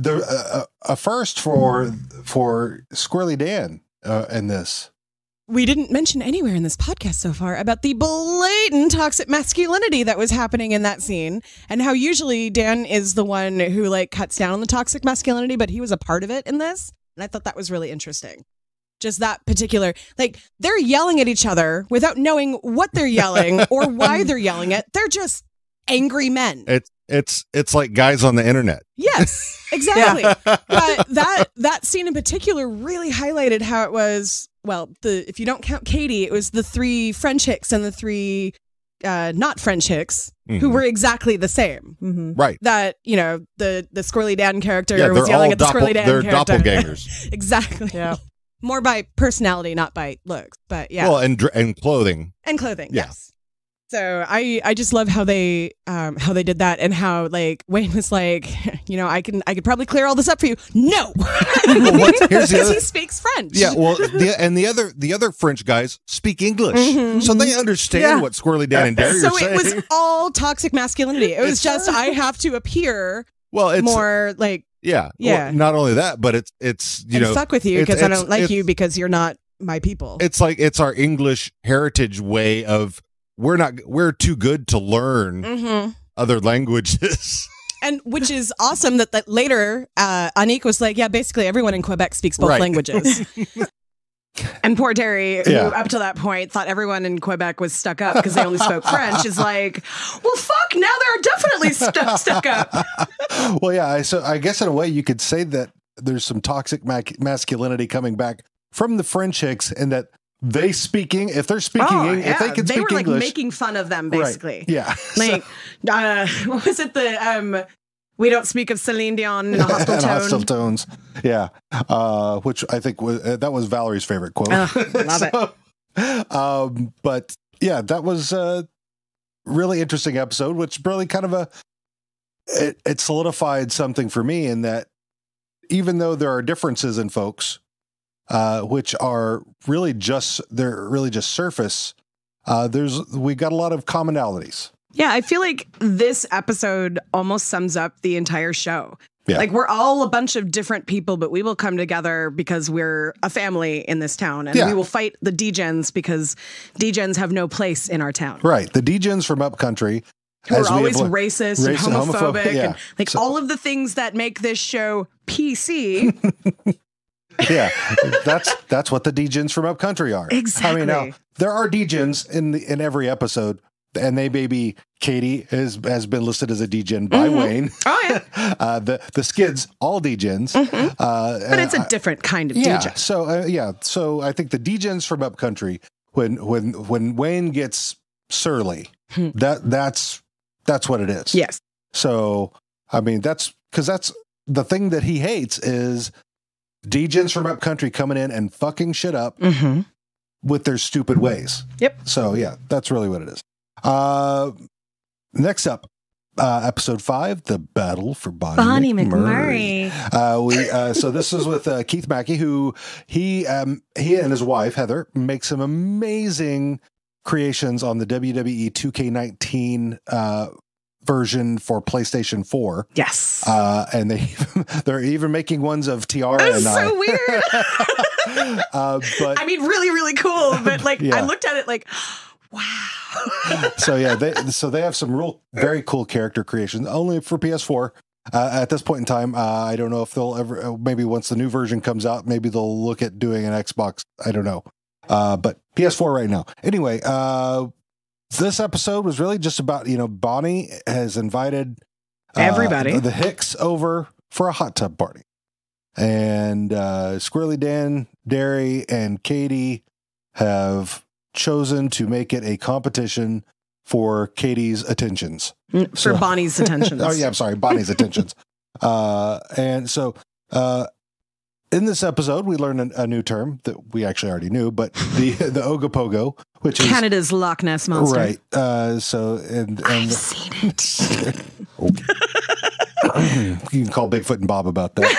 Speaker 2: a first for Squirrely Dan in this.
Speaker 3: We didn't mention anywhere in this podcast so far about the blatant toxic masculinity that was happening in that scene, and how usually Dan is the one who cuts down on the toxic masculinity, but he was a part of it in this, and I thought that was really interesting. Just that particular, they're yelling at each other without knowing what they're yelling or why they're yelling it. They're just angry men.
Speaker 8: It's like guys on the internet.
Speaker 3: Yes, exactly. But that scene in particular really highlighted how it was. Well, if you don't count Katie, it was the three French hicks and the three not French hicks who were exactly the same. Mm-hmm.
Speaker 8: Right.
Speaker 3: That, the Squirrely Dan character was yelling at the Squirrely Dan character.
Speaker 8: They're doppelgangers.
Speaker 3: Exactly. Yeah. More by personality, not by looks. But yeah.
Speaker 8: Well, and clothing.
Speaker 3: And clothing, yes. So I just love how they did that, and how like Wayne was like, you know, I could probably clear all this up for you. No, because he speaks French.
Speaker 8: Yeah, well, the other French guys speak English, so they understand what Squirrely Dan and Derry are saying.
Speaker 3: So it was all toxic masculinity. It was just I have to appear it's more like
Speaker 8: yeah. Well, not only that, but it's you know,
Speaker 3: fuck with you because I don't like you because you're not my people.
Speaker 8: It's like it's our English heritage way of. We're too good to learn other languages.
Speaker 3: And which is awesome that later Anik was like, yeah, basically everyone in Quebec speaks both languages. And poor Terry, who up to that point thought everyone in Quebec was stuck up because they only spoke French, is like, well, fuck, now they're definitely stuck up.
Speaker 2: Well, yeah, so I guess in a way you could say that there's some toxic masculinity coming back from the French chicks, and that they speaking, if they're speaking, if they can speak English. They were like making fun of them, basically. Right. Yeah.
Speaker 3: Like, what was it? We don't speak of Celine Dion in a hostile tone.
Speaker 2: Hostile tones. Yeah. Which I think that was Valerie's favorite quote.
Speaker 3: Love it.
Speaker 2: But yeah, that was a really interesting episode, which really kind of it solidified something for me in that even though there are differences in folks, which are really just surface. We got a lot of commonalities.
Speaker 3: Yeah, I feel like this episode almost sums up the entire show.
Speaker 2: Yeah.
Speaker 3: Like we're all a bunch of different people, but we will come together because we're a family in this town, and we will fight the D-gens because D-gens have no place in our town.
Speaker 2: Right, the D-gens from Upcountry.
Speaker 3: Who are always racist and homophobic, and like all of the things that make this show PC.
Speaker 2: Yeah, that's what the D-gens from Upcountry are.
Speaker 3: Exactly.
Speaker 2: I mean, now there are D-gens in every episode, and maybe Katie has been listed as a D-gen by Wayne.
Speaker 3: Oh yeah.
Speaker 2: The skids, all D-gens,
Speaker 3: but it's a different kind of D-gen.
Speaker 2: So I think the D-gens from Upcountry, when Wayne gets surly, that's what it is.
Speaker 3: Yes.
Speaker 2: So I mean, that's the thing that he hates is D-gens from Upcountry coming in and fucking shit up with their stupid ways.
Speaker 3: Yep.
Speaker 2: So yeah, that's really what it is. Next up, episode 5, the battle for Bonnie McMurray. So this is with Keith Mackey, who he and his wife Heather make some amazing creations on the WWE 2K19 version for PlayStation 4.
Speaker 3: Yes.
Speaker 2: And they're even making ones of Tiara.
Speaker 3: That's
Speaker 2: and
Speaker 3: so weird.
Speaker 2: But
Speaker 3: I mean, really, really cool. But like, I looked at it like, wow.
Speaker 2: So yeah, they have some very cool character creations only for PS4 at this point in time. I don't know if they'll ever, maybe once the new version comes out, maybe they'll look at doing an Xbox. I don't know. But PS4 right now. Anyway, this episode was really just about, Bonnie has invited
Speaker 3: everybody,
Speaker 2: the Hicks, over for a hot tub party. And Squirrely Dan, Derry, and Katie have chosen to make it a competition for Katie's attentions.
Speaker 3: For Bonnie's attentions.
Speaker 2: Oh, yeah, I'm sorry, Bonnie's attentions. And so in this episode, we learned a new term that we actually already knew, but the Ogopogo, which is
Speaker 3: Canada's Loch Ness Monster.
Speaker 2: Right. I've
Speaker 3: seen it.
Speaker 2: You can call Bigfoot and Bob about that.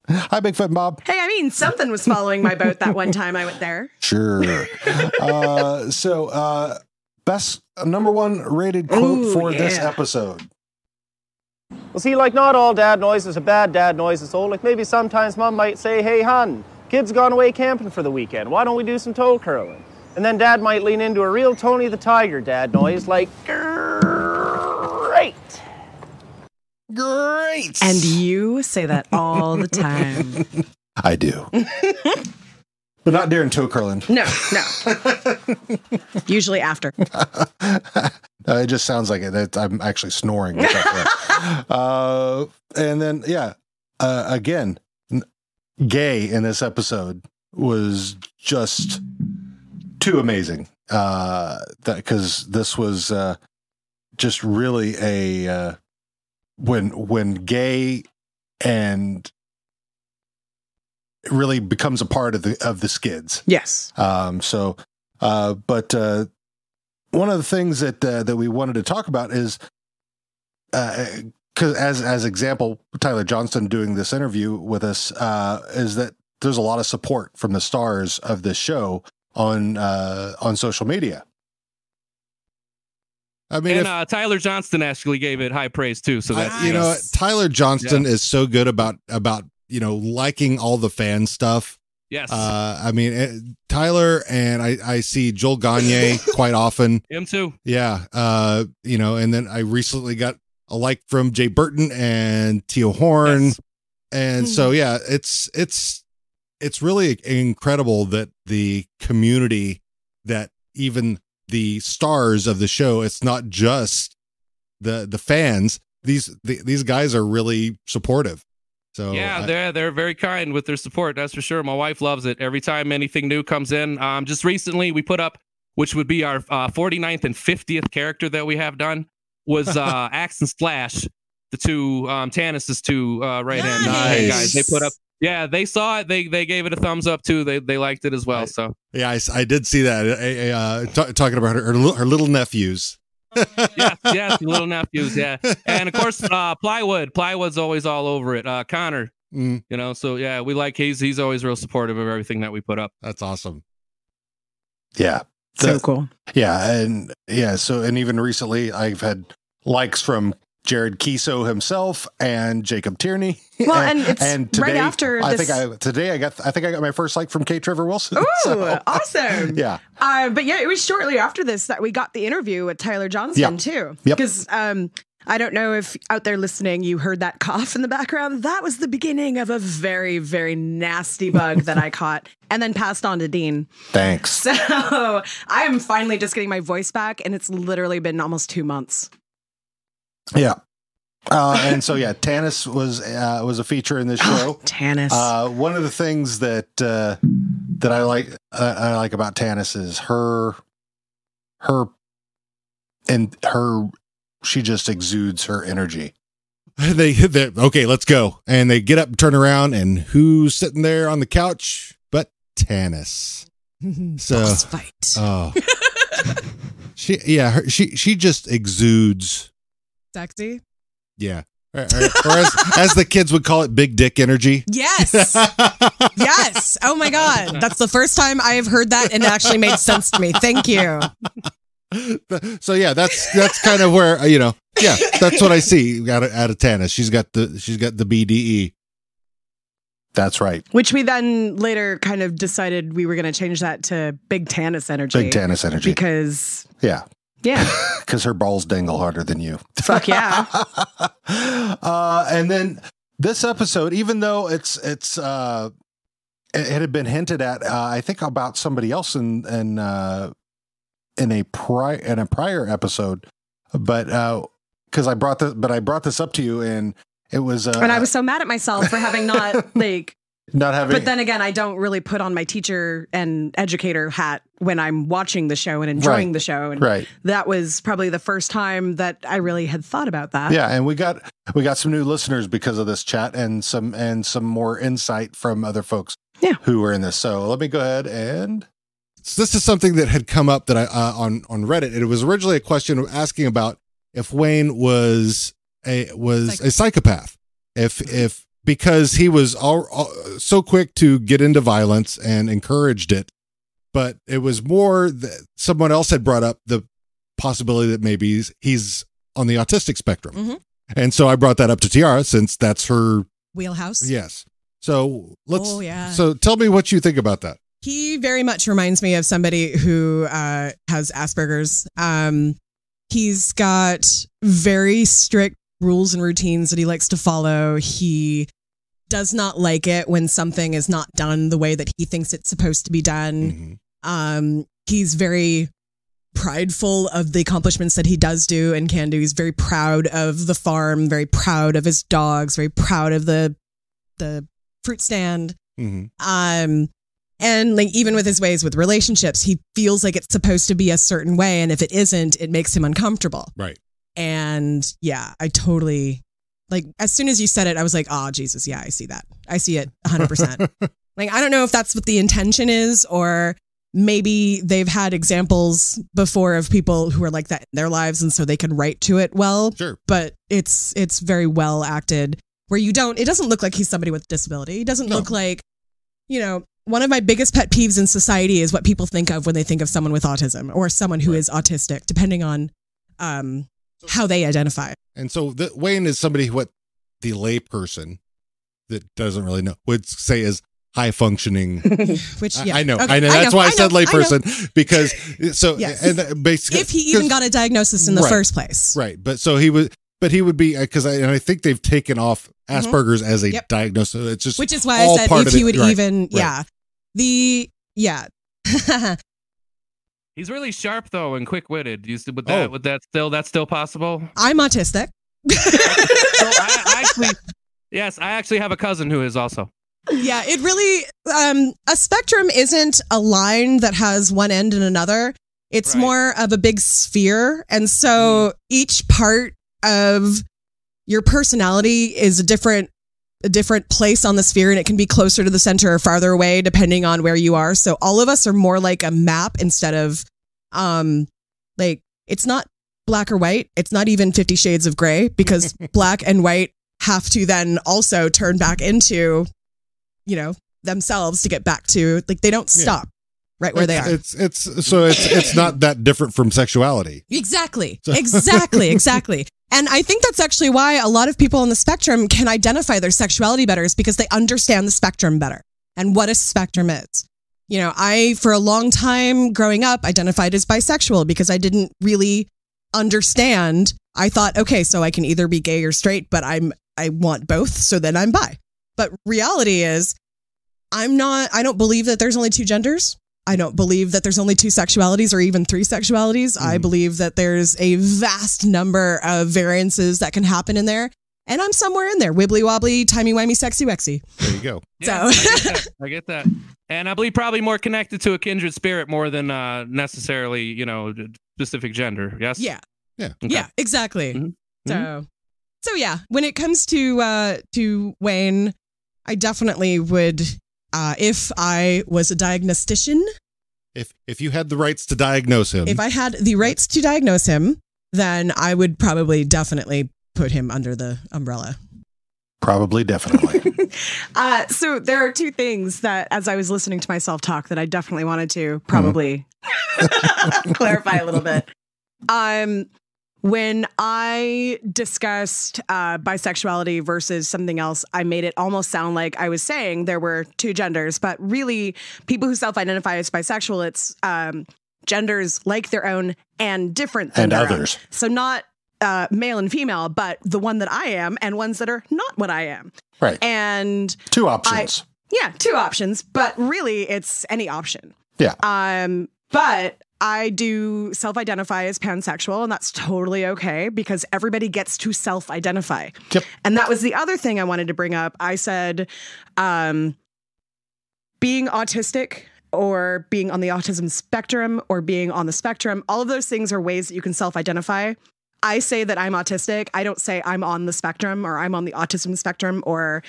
Speaker 2: Hi, Bigfoot and Bob.
Speaker 3: Hey, I mean, something was following my boat that one time I went there.
Speaker 2: Sure. Best number 1 rated quote for this episode.
Speaker 14: Well, see, like not all dad noise is a bad dad noise. So, like maybe sometimes mom might say, hey, hon, kid's gone away camping for the weekend. Why don't we do some toe curling? And then dad might lean into a real Tony the Tiger dad noise like, great.
Speaker 2: Great.
Speaker 3: And you say that all the time.
Speaker 2: I do. But not during toe curling.
Speaker 3: No. Usually after.
Speaker 2: It just sounds like it. I'm actually snoring. And then, again, Gay in this episode was just too amazing. Because this was just really a when Gay and it really becomes a part of the skids.
Speaker 3: Yes.
Speaker 2: But one of the things that we wanted to talk about is, because as example, Tyler Johnston doing this interview with us, is that there's a lot of support from the stars of this show on social media.
Speaker 15: I mean, and Tyler Johnston actually gave it high praise too. So that's
Speaker 8: you know, Tyler Johnston is so good about liking all the fan stuff.
Speaker 15: Yes.
Speaker 8: I mean, Tyler, and I see Joel Gagne quite often.
Speaker 15: Him too.
Speaker 8: Yeah. And then I recently got a like from Jay Burton and Teo Horn. Yes. And so, yeah, it's really incredible that the community, that even the stars of the show, it's not just the fans. These guys are really supportive. So
Speaker 15: yeah, they're very kind with their support. That's for sure. My wife loves it. Every time anything new comes in. Just recently we put up, which would be our 49th and 50th character that we have done, was Axe and Slash, the two Tanis' two right hand guys. They put up. Yeah, they saw it. They gave it a thumbs up too. They liked it as well. So
Speaker 8: yeah, I did see that. Talking about her little nephews.
Speaker 15: yes, the little nephews, yeah, and of course, Plywood's always all over it. Connor, so yeah, we like he's always real supportive of everything that we put up.
Speaker 8: That's awesome.
Speaker 2: Yeah,
Speaker 3: so cool.
Speaker 2: Yeah, and even recently, I've had likes from Jared Kiso himself and Jacob Tierney.
Speaker 3: Well, and today, right after
Speaker 2: I think I got my first like from Kate Trevor Wilson.
Speaker 3: Oh, awesome!
Speaker 2: Yeah,
Speaker 3: but yeah, it was shortly after this that we got the interview with Tyler Johnston too. Because I don't know if out there listening you heard that cough in the background. That was the beginning of a very, very nasty bug that I caught and then passed on to Dean.
Speaker 2: Thanks.
Speaker 3: So I am finally just getting my voice back, and it's literally been almost 2 months.
Speaker 2: Yeah. And so, yeah, Tanis was a feature in this show.
Speaker 3: Tanis.
Speaker 2: One of the things that I like about Tanis is her she just exudes her energy.
Speaker 8: They okay, let's go. And they get up, turn around, and who's sitting there on the couch but Tanis? So
Speaker 3: boss fight.
Speaker 8: Oh. She just exudes
Speaker 16: sexy.
Speaker 8: Yeah. Or as the kids would call it, big dick energy.
Speaker 16: Yes. Yes. Oh my God. That's the first time I have heard that and it actually made sense to me. Thank you.
Speaker 8: So yeah, that's kind of where, that's what I see out of Tanis. She's got the BDE.
Speaker 2: That's right.
Speaker 3: Which we then later kind of decided we were going to change that to Big Tanis energy.
Speaker 2: Big Tanis energy.
Speaker 3: Because
Speaker 2: yeah. Because her balls dangle harder than you.
Speaker 3: Fuck yeah.
Speaker 2: And then this episode, even though it had been hinted at, I think about somebody else in a prior episode, but because I brought this up to you, and it was
Speaker 3: and I was so mad at myself for having not
Speaker 2: having.
Speaker 3: But then again, I don't really put on my teacher and educator hat when I'm watching the show and enjoying the show. And that was probably the first time that I really had thought about that.
Speaker 2: Yeah, and we got some new listeners because of this chat, and some more insight from other folks who were in this. So let me go ahead and.
Speaker 8: So this is something that had come up that I on Reddit. It was originally a question asking about if Wayne was a psychopath, if because he was so quick to get into violence and encouraged it, but it was more that someone else had brought up the possibility that maybe he's on the autistic spectrum, and so I brought that up to Tiara since that's her
Speaker 16: wheelhouse.
Speaker 8: Yes. So So tell me what you think about that.
Speaker 16: He very much reminds me of somebody who has Asperger's. He's got very strict rules and routines that he likes to follow. He does not like it when something is not done the way that he thinks it's supposed to be done. He's very prideful of the accomplishments that he does do and can do. He's very proud of the farm, very proud of his dogs, very proud of the fruit stand. And like even with his ways with relationships, he feels like it's supposed to be a certain way, and if it isn't, it makes him uncomfortable.
Speaker 8: Right.
Speaker 16: And yeah, I totally as soon as you said it, I was like, oh Jesus, yeah, I see that. I see it 100%. Like I don't know if that's what the intention is, or maybe they've had examples before of people who are like that in their lives, and so they can write to it well.
Speaker 8: Sure.
Speaker 16: But it's very well acted, where it doesn't look like he's somebody with a disability. He doesn't look like, one of my biggest pet peeves in society is what people think of when they think of someone with autism or someone who is autistic, depending on how they identify.
Speaker 8: And so Wayne is somebody what the lay person that doesn't really know would say is high functioning.
Speaker 16: Which
Speaker 8: I know. That's why I said layperson, because
Speaker 16: yes.
Speaker 8: and basically,
Speaker 16: if he even got a diagnosis in the first place,
Speaker 8: right? But he would be, because I think they've taken off Asperger's as a diagnosis. It's just,
Speaker 16: which is why I said if he would even,
Speaker 15: He's really sharp though and quick witted. Would that still possible?
Speaker 16: I'm autistic.
Speaker 15: I actually have a cousin who is also.
Speaker 16: Yeah, it really, a spectrum isn't a line that has one end and another. It's more of a big sphere. And so each part of your personality is a different place on the sphere, and it can be closer to the center or farther away depending on where you are. So all of us are more like a map instead of, it's not black or white. It's not even 50 Shades of Gray, because black and white have to then also turn back into, themselves to get back to, they don't stop right where they are.
Speaker 8: It's not that different from sexuality.
Speaker 16: Exactly. And I think that's actually why a lot of people on the spectrum can identify their sexuality better, is because they understand the spectrum better and what a spectrum is. I, for a long time growing up, identified as bisexual because I didn't really understand. I thought, okay, so I can either be gay or straight, but I want both, so then I'm bi. But reality is, I don't believe that there's only two genders. I don't believe that there's only two sexualities or even three sexualities. I believe that there's a vast number of variances that can happen in there. And I'm somewhere in there. Wibbly wobbly, timey wimey, sexy wexy.
Speaker 8: There you go.
Speaker 15: Yeah, I get that. And I believe probably more connected to a kindred spirit more than necessarily, specific gender. Yes?
Speaker 16: Yeah.
Speaker 8: Yeah.
Speaker 16: Okay. Yeah, exactly. Mm-hmm. So yeah, when it comes to Wayne, I definitely would, if I was a diagnostician.
Speaker 8: If you had the rights to diagnose him.
Speaker 16: If I had the rights to diagnose him, then I would probably definitely put him under the umbrella.
Speaker 2: Probably, definitely.
Speaker 3: So there are two things that, as I was listening to myself talk, that I definitely wanted to probably clarify a little bit. When I discussed bisexuality versus something else, I made it almost sound like I was saying there were two genders, but really people who self-identify as bisexual, it's genders like their own and different than their
Speaker 2: others.
Speaker 3: Own. So not male and female, but the one that I am and ones that are not what I am.
Speaker 2: Right.
Speaker 3: And
Speaker 2: two options.
Speaker 3: Two options, but really it's any option.
Speaker 2: Yeah.
Speaker 3: But I do self-identify as pansexual, and that's totally okay because everybody gets to self-identify.
Speaker 2: Yep.
Speaker 3: And that was the other thing I wanted to bring up. I said, being autistic or being on the autism spectrum or being on the spectrum, all of those things are ways that you can self-identify. I say that I'm autistic. I don't say I'm on the spectrum or I'm on the autism spectrum, or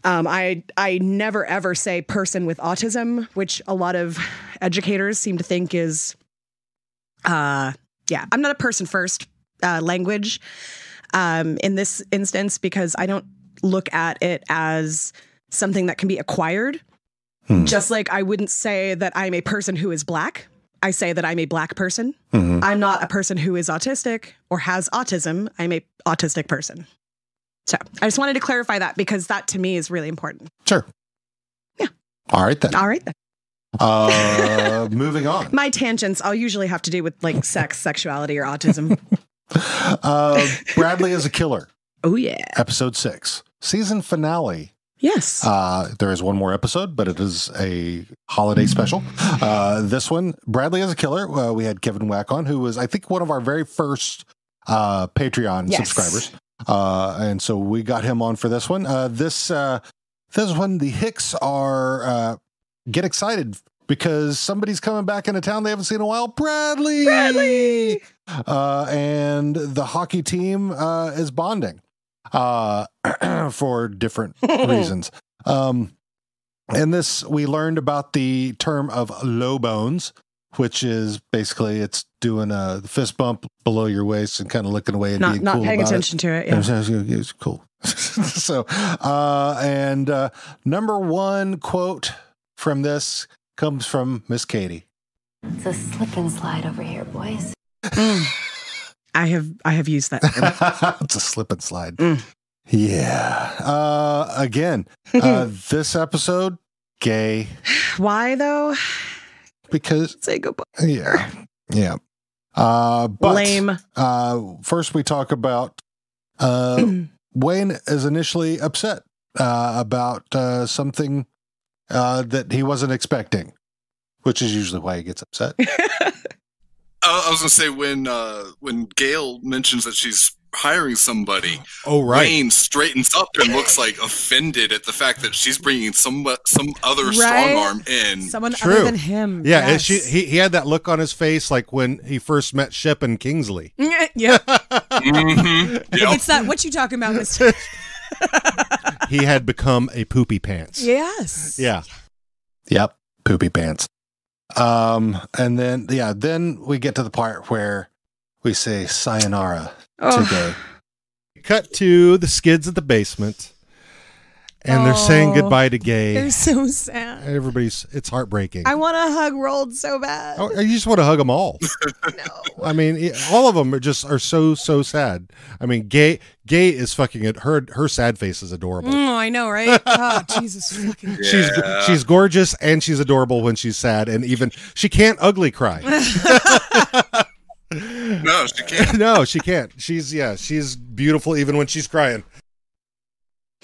Speaker 3: I never ever say person with autism, which a lot of educators seem to think is, I'm not a person first language in this instance, because I don't look at it as something that can be acquired. Just like I wouldn't say that I'm a person who is black. I say that I'm a black person.
Speaker 2: Mm-hmm.
Speaker 3: I'm not a person who is autistic or has autism. I'm a autistic person. So I just wanted to clarify that because that to me is really important.
Speaker 2: Sure.
Speaker 3: Yeah.
Speaker 2: All right then. Moving on.
Speaker 3: My tangents, I'll usually have to do with like sex, sexuality, or autism.
Speaker 2: Bradley is a Killer.
Speaker 3: Oh yeah.
Speaker 2: Episode 6. Season finale.
Speaker 3: Yes.
Speaker 2: There is one more episode, but it is a holiday special. This one, Bradley is a Killer. We had Kevin Wack on, who was, I think, one of our very first Patreon subscribers. And so we got him on for this one. This one, the Hicks are get excited because somebody's coming back into town they haven't seen in a while. Bradley! And the hockey team is bonding. For different reasons. In this, we learned about the term of low bones, which is basically it's doing a fist bump below your waist and kind of looking away and being
Speaker 3: not
Speaker 2: cool
Speaker 3: paying
Speaker 2: about
Speaker 3: attention to it.
Speaker 2: Yeah. It's cool. So, number one quote from this comes from Miss Katie.
Speaker 17: It's a slip and slide over here, boys.
Speaker 3: I have used that.
Speaker 2: It's a slip and slide. Yeah. Again, this episode, gay.
Speaker 3: Why though?
Speaker 2: Because
Speaker 3: say goodbye.
Speaker 2: Yeah. Yeah. But
Speaker 3: lame.
Speaker 2: First we talk about Wayne is initially upset about something that he wasn't expecting, which is usually why he gets upset.
Speaker 18: I was gonna say when Gail mentions that she's hiring somebody,
Speaker 8: oh right,
Speaker 18: Wayne straightens up and looks like offended at the fact that she's bringing some other strong arm in,
Speaker 16: someone other than him.
Speaker 8: Yeah,
Speaker 16: yes.
Speaker 8: and he had that look on his face like when he first met Shep and Kingsley.
Speaker 16: Yeah,
Speaker 18: Yep.
Speaker 16: It's that. What you talking about, Mister?
Speaker 8: He had become a poopy pants.
Speaker 16: Yes.
Speaker 8: Yeah.
Speaker 2: Yep. Poopy pants. And then we get to the part where we say sayonara to Gay.
Speaker 8: Cut to the skids at the basement, and they're saying goodbye to Gay.
Speaker 16: They're so sad.
Speaker 8: It's heartbreaking.
Speaker 16: I want to hug Roald so bad.
Speaker 8: Oh, you just want to hug them all. No. I mean, all of them are so sad. I mean, Gay is fucking it. Her sad face is adorable.
Speaker 16: I know, right? Oh, Jesus fucking.
Speaker 18: Yeah.
Speaker 8: She's gorgeous and she's adorable when she's sad, and even she can't ugly cry.
Speaker 18: No, she can't.
Speaker 8: No, she can't. She's beautiful even when she's crying.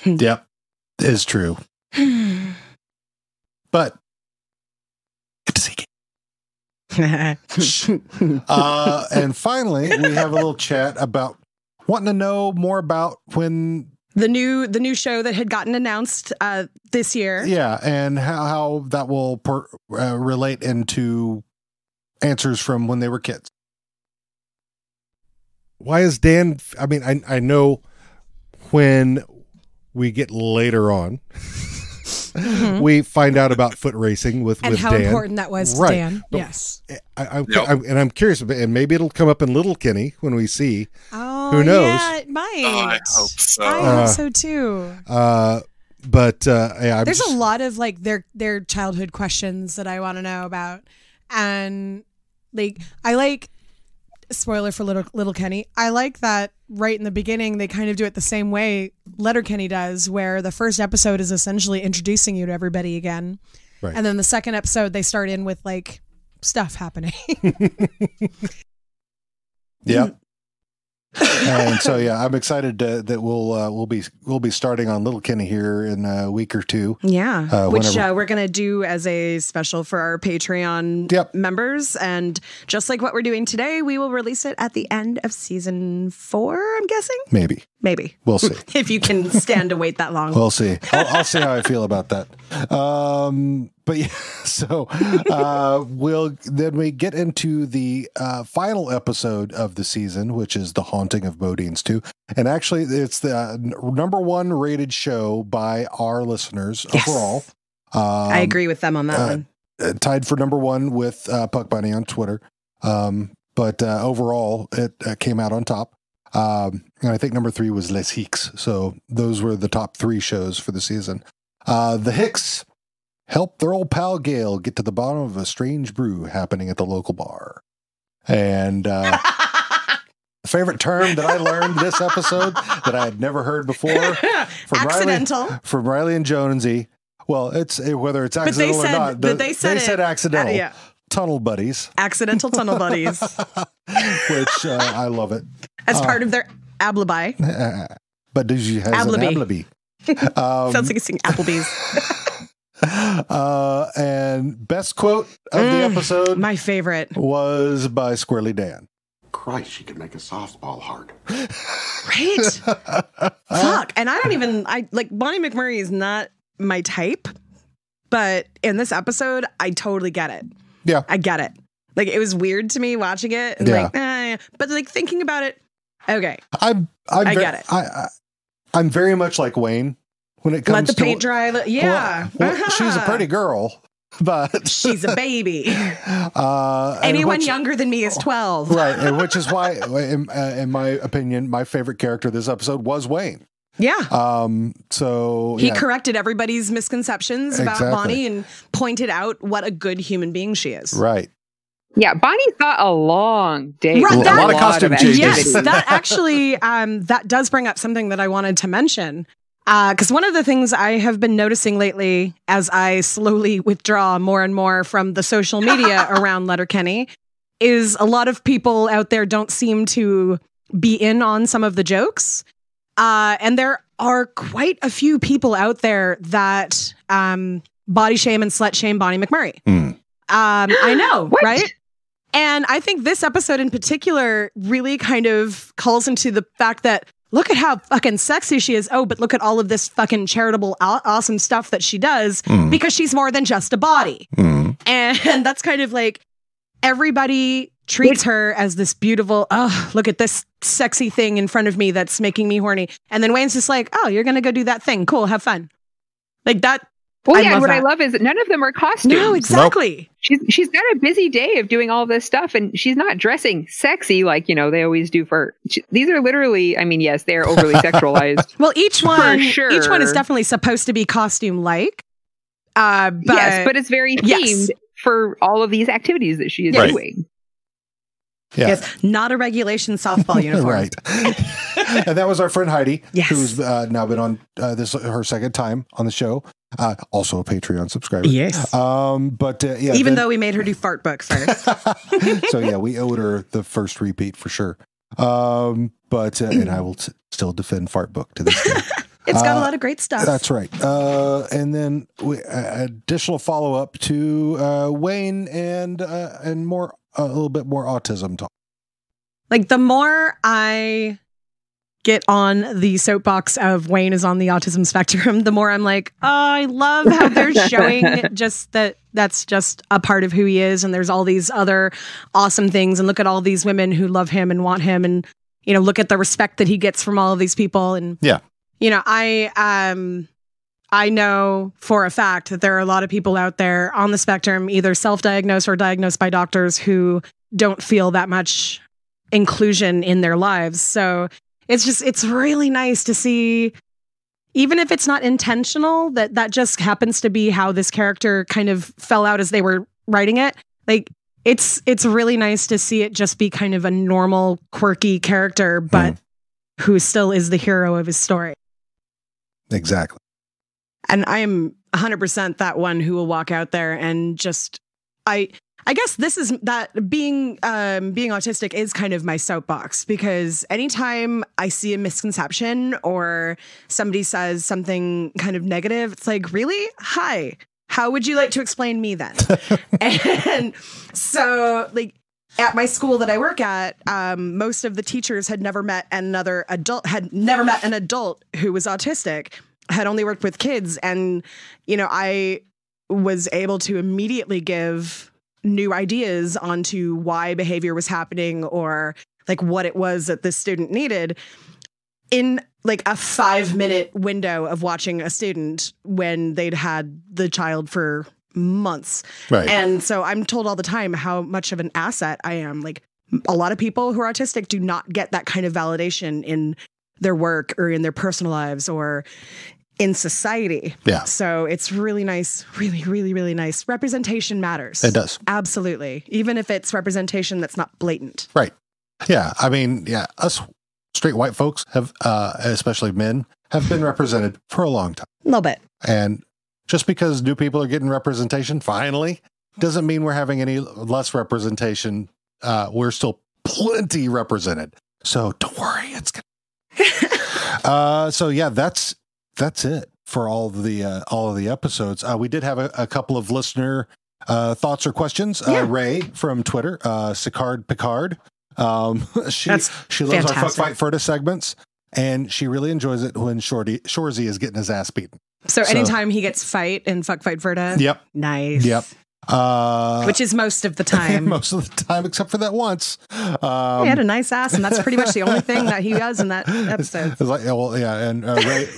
Speaker 2: Yep, is true. But good to see you. And finally, we have a little chat about wanting to know more about when
Speaker 3: the new show that had gotten announced this year.
Speaker 2: Yeah, and how that will relate into answers from when they were kids.
Speaker 8: Why is Dan? I mean, I know when we get later on, we find out about foot racing with
Speaker 16: how
Speaker 8: Dan.
Speaker 16: Important that was to Dan. But yes,
Speaker 8: I'm curious, and maybe it'll come up in Letterkenny when we see.
Speaker 16: Oh,
Speaker 8: who knows?
Speaker 16: Yeah, it might.
Speaker 18: I hope so.
Speaker 16: I hope so too.
Speaker 8: There's
Speaker 16: a lot of like their childhood questions that I want to know about, and like I like. Spoiler for Letterkenny. I like that right in the beginning they kind of do it the same way Letterkenny does, where the first episode is essentially introducing you to everybody again, right. And then the second episode they start in with like stuff happening.
Speaker 2: Yeah. And so I'm excited that we'll be starting on Letterkenny here in a week or two.
Speaker 3: Yeah, which we're gonna do as a special for our Patreon members, and just like what we're doing today, we will release it at the end of season 4. I'm guessing. Maybe
Speaker 2: we'll see
Speaker 3: if you can stand to wait that long.
Speaker 2: We'll see. I'll see how I feel about that. But yeah, so we get into the final episode of the season, which is The Haunting of Bodine's 2. And actually, it's the number 1 rated show by our listeners overall.
Speaker 3: I agree with them on that one.
Speaker 2: Tied for number 1 with Puck Bunny on Twitter. But overall, it came out on top. And I think number 3 was Les Hicks. So those were the top 3 shows for the season. The Hicks help their old pal Gail get to the bottom of a strange brew happening at the local bar. And the favorite term that I learned this episode that I had never heard before from Riley and Jonesy. Well, it's whether it's accidental or not. They said accidental.
Speaker 3: Yeah.
Speaker 2: Tunnel buddies.
Speaker 3: Accidental tunnel buddies.
Speaker 2: Which I love it.
Speaker 3: As part of their Ablaby.
Speaker 2: But did you have an Ablaby?
Speaker 3: Sounds like a sing Applebee's.
Speaker 2: And best quote of the episode,
Speaker 3: my favorite,
Speaker 2: was by Squirrely Dan.
Speaker 13: Christ, she could make a softball hard.
Speaker 3: Right? Fuck. And I like Bonnie McMurray is not my type, but in this episode, I totally get it.
Speaker 2: Yeah.
Speaker 3: I get it. Like, it was weird to me watching it. And but like thinking about it, okay.
Speaker 2: I
Speaker 3: get it.
Speaker 2: I'm very much like Wayne, when it comes
Speaker 3: let the paint dry. Yeah.
Speaker 2: Well, she's a pretty girl, but
Speaker 3: she's a baby. Anyone younger than me is 12.
Speaker 2: Right. And which is why, in my opinion, my favorite character this episode was Wayne.
Speaker 3: Yeah.
Speaker 2: So
Speaker 3: he corrected everybody's misconceptions about Bonnie and pointed out what a good human being she is.
Speaker 2: Right.
Speaker 19: Yeah, Bonnie's got a long day.
Speaker 3: Right,
Speaker 19: a lot of costume changes.
Speaker 3: Yes, that actually that does bring up something that I wanted to mention. Because one of the things I have been noticing lately, as I slowly withdraw more and more from the social media around Letterkenny, is a lot of people out there don't seem to be in on some of the jokes. And there are quite a few people out there that body shame and slut shame Bonnie McMurray. I know, right? And I think this episode in particular really kind of calls into the fact that look at how fucking sexy she is. Oh, but look at all of this fucking charitable, awesome stuff that she does because she's more than just a body. And that's kind of like everybody treats her as this beautiful, oh, look at this sexy thing in front of me that's making me horny. And then Wayne's just like, oh, you're going to go do that thing. Cool. Have fun. Like that.
Speaker 19: Well, yeah, what I love is that none of them are costumes.
Speaker 3: No, exactly.
Speaker 19: Nope. She's got a busy day of doing all this stuff, and she's not dressing sexy like, they always do these are literally, I mean, yes, they're overly sexualized.
Speaker 3: Well, each one is definitely supposed to be costume-like.
Speaker 19: Yes, but it's very themed for all of these activities that she is doing.
Speaker 2: Yeah.
Speaker 3: Yes, not a regulation softball uniform.
Speaker 2: Right. And that was our friend Heidi, who's now been on her second time on the show. Also a Patreon subscriber.
Speaker 3: Yes.
Speaker 2: But
Speaker 3: even though we made her do fart book first.
Speaker 2: So yeah, we owed her the first repeat for sure. But and I will still defend fart book to this day.
Speaker 3: It's got a lot of great stuff.
Speaker 2: That's right. And then additional follow up to Wayne and more a little bit more autism talk.
Speaker 3: Like the more I get on the soapbox of Wayne is on the autism spectrum, the more I'm like, oh, I love how they're showing just that's just a part of who he is. And there's all these other awesome things. And look at all these women who love him and want him. And, look at the respect that he gets from all of these people. And, I know for a fact that there are a lot of people out there on the spectrum, either self-diagnosed or diagnosed by doctors, who don't feel that much inclusion in their lives. So it's really nice to see, even if it's not intentional, that just happens to be how this character kind of fell out as they were writing it. Like it's really nice to see it just be kind of a normal, quirky character, but who still is the hero of his story.
Speaker 2: Exactly.
Speaker 3: And I am 100% that one who will walk out there and just, I guess this is that being autistic is kind of my soapbox, because anytime I see a misconception or somebody says something kind of negative, it's like, really? Hi, how would you like to explain me then? And so like at my school that I work at, most of the teachers had never met an adult who was autistic, had only worked with kids. And, I was able to immediately give new ideas onto why behavior was happening or like what it was that this student needed in like a 5-minute window of watching a student when they'd had the child for months.
Speaker 2: Right.
Speaker 3: And so I'm told all the time how much of an asset I am. Like a lot of people who are autistic do not get that kind of validation in their work or in their personal lives or in society.
Speaker 2: Yeah.
Speaker 3: So it's really nice, really, really, really nice. Representation matters.
Speaker 2: It does.
Speaker 3: Absolutely. Even if it's representation that's not blatant.
Speaker 2: Right. Yeah. I mean, us straight white folks have, especially men, have been represented for a long time.
Speaker 3: A little bit.
Speaker 2: And just because new people are getting representation finally doesn't mean we're having any less representation. We're still plenty represented. So don't worry. It's good. So yeah, that's it for all of the episodes. We did have a couple of listener thoughts or questions. Ray from Twitter, Sicard Picard. She loves our Fuck Fight Ferda segments, and she really enjoys it when Shorzy is getting his ass beaten.
Speaker 3: So anytime he gets fight in Fuck Fight Ferda.
Speaker 2: Yep.
Speaker 3: Nice.
Speaker 2: Yep.
Speaker 3: Which is most of the time.
Speaker 2: Most of the time, except for that once.
Speaker 3: He had a nice ass, and that's pretty much the only thing that he does in that episode.
Speaker 2: It's like, well, yeah, and Ray,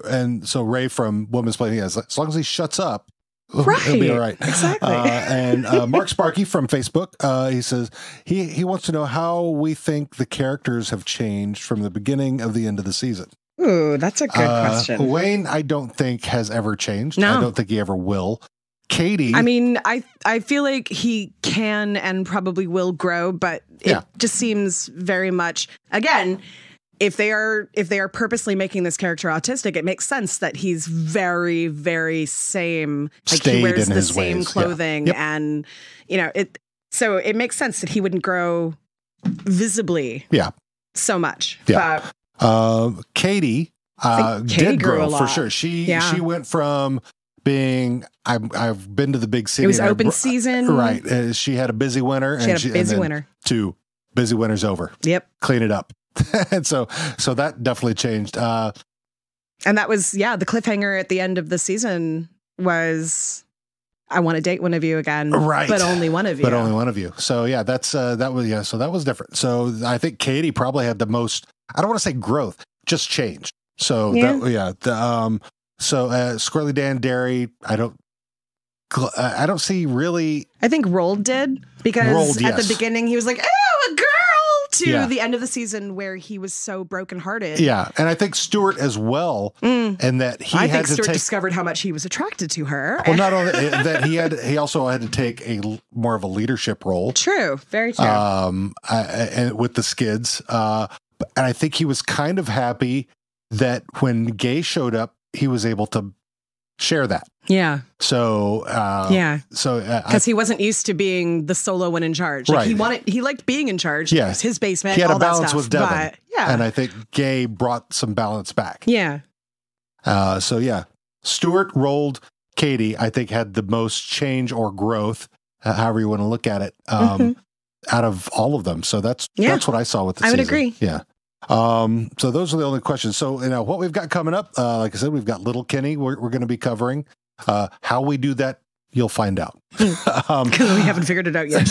Speaker 2: and so Ray from Women's Play, as long as he shuts up, it'll be all right.
Speaker 3: Exactly.
Speaker 2: And Mark Sparky from Facebook, he says he wants to know how we think the characters have changed from the beginning of the end of the season.
Speaker 3: Ooh, that's a good question.
Speaker 2: Wayne, I don't think has ever changed.
Speaker 3: No.
Speaker 2: I don't think he ever will. Katie,
Speaker 3: I mean, I feel like he can and probably will grow, but it just seems very much, again, if they are purposely making this character autistic, it makes sense that he's very, very same. Like
Speaker 2: Stayed
Speaker 3: he wears
Speaker 2: in
Speaker 3: the
Speaker 2: his
Speaker 3: same
Speaker 2: ways.
Speaker 3: clothing,
Speaker 2: Yep.
Speaker 3: and so it makes sense that he wouldn't grow visibly.
Speaker 2: Yeah.
Speaker 3: So much.
Speaker 2: Yeah. Katie
Speaker 3: Katie
Speaker 2: did
Speaker 3: grew
Speaker 2: grow
Speaker 3: a
Speaker 2: for
Speaker 3: lot.
Speaker 2: sure. She
Speaker 3: Yeah.
Speaker 2: went from being I've been to the big city.
Speaker 3: It was
Speaker 2: and
Speaker 3: open season.
Speaker 2: Right. She had a busy winter.
Speaker 3: She had a busy
Speaker 2: and then
Speaker 3: winter.
Speaker 2: To busy winter's over.
Speaker 3: Yep.
Speaker 2: Clean it up. And so that definitely changed.
Speaker 3: And that was, the cliffhanger at the end of the season was, I want to date one of you again.
Speaker 2: Right.
Speaker 3: But only one of you.
Speaker 2: But only one of you. So yeah, so that was different. So I think Katie probably had the most, I don't want to say growth, just change. So so Squirrely Dan Derry, I don't see really.
Speaker 3: I think Rold did, because at the beginning he was like, "Oh, a girl," to the end of the season where he was so brokenhearted.
Speaker 2: Yeah, and I think Stuart as well, and that
Speaker 3: I think Stuart discovered how much he was attracted to her.
Speaker 2: Well, not only that, he also had to take more of a leadership role.
Speaker 3: True, very true.
Speaker 2: And with the skids, and I think he was kind of happy that when Gay showed up, he was able to share that.
Speaker 3: Yeah.
Speaker 2: So
Speaker 3: because he wasn't used to being the solo one in charge. Like he liked being in charge.
Speaker 2: Yeah.
Speaker 3: It was his basement.
Speaker 2: He had
Speaker 3: all
Speaker 2: a balance
Speaker 3: that stuff,
Speaker 2: with Devin.
Speaker 3: but, yeah.
Speaker 2: And I think Gay brought some balance back.
Speaker 3: Yeah.
Speaker 2: Stuart, Rolled, Katie, I think had the most change or growth, however you want to look at it, out of all of them. So that's what I saw with the season.
Speaker 3: I would agree.
Speaker 2: Yeah. So those are the only questions. So, what we've got coming up, like I said, we've got Letterkenny we're going to be covering. How we do that, you'll find out.
Speaker 3: Because we haven't figured it out yet.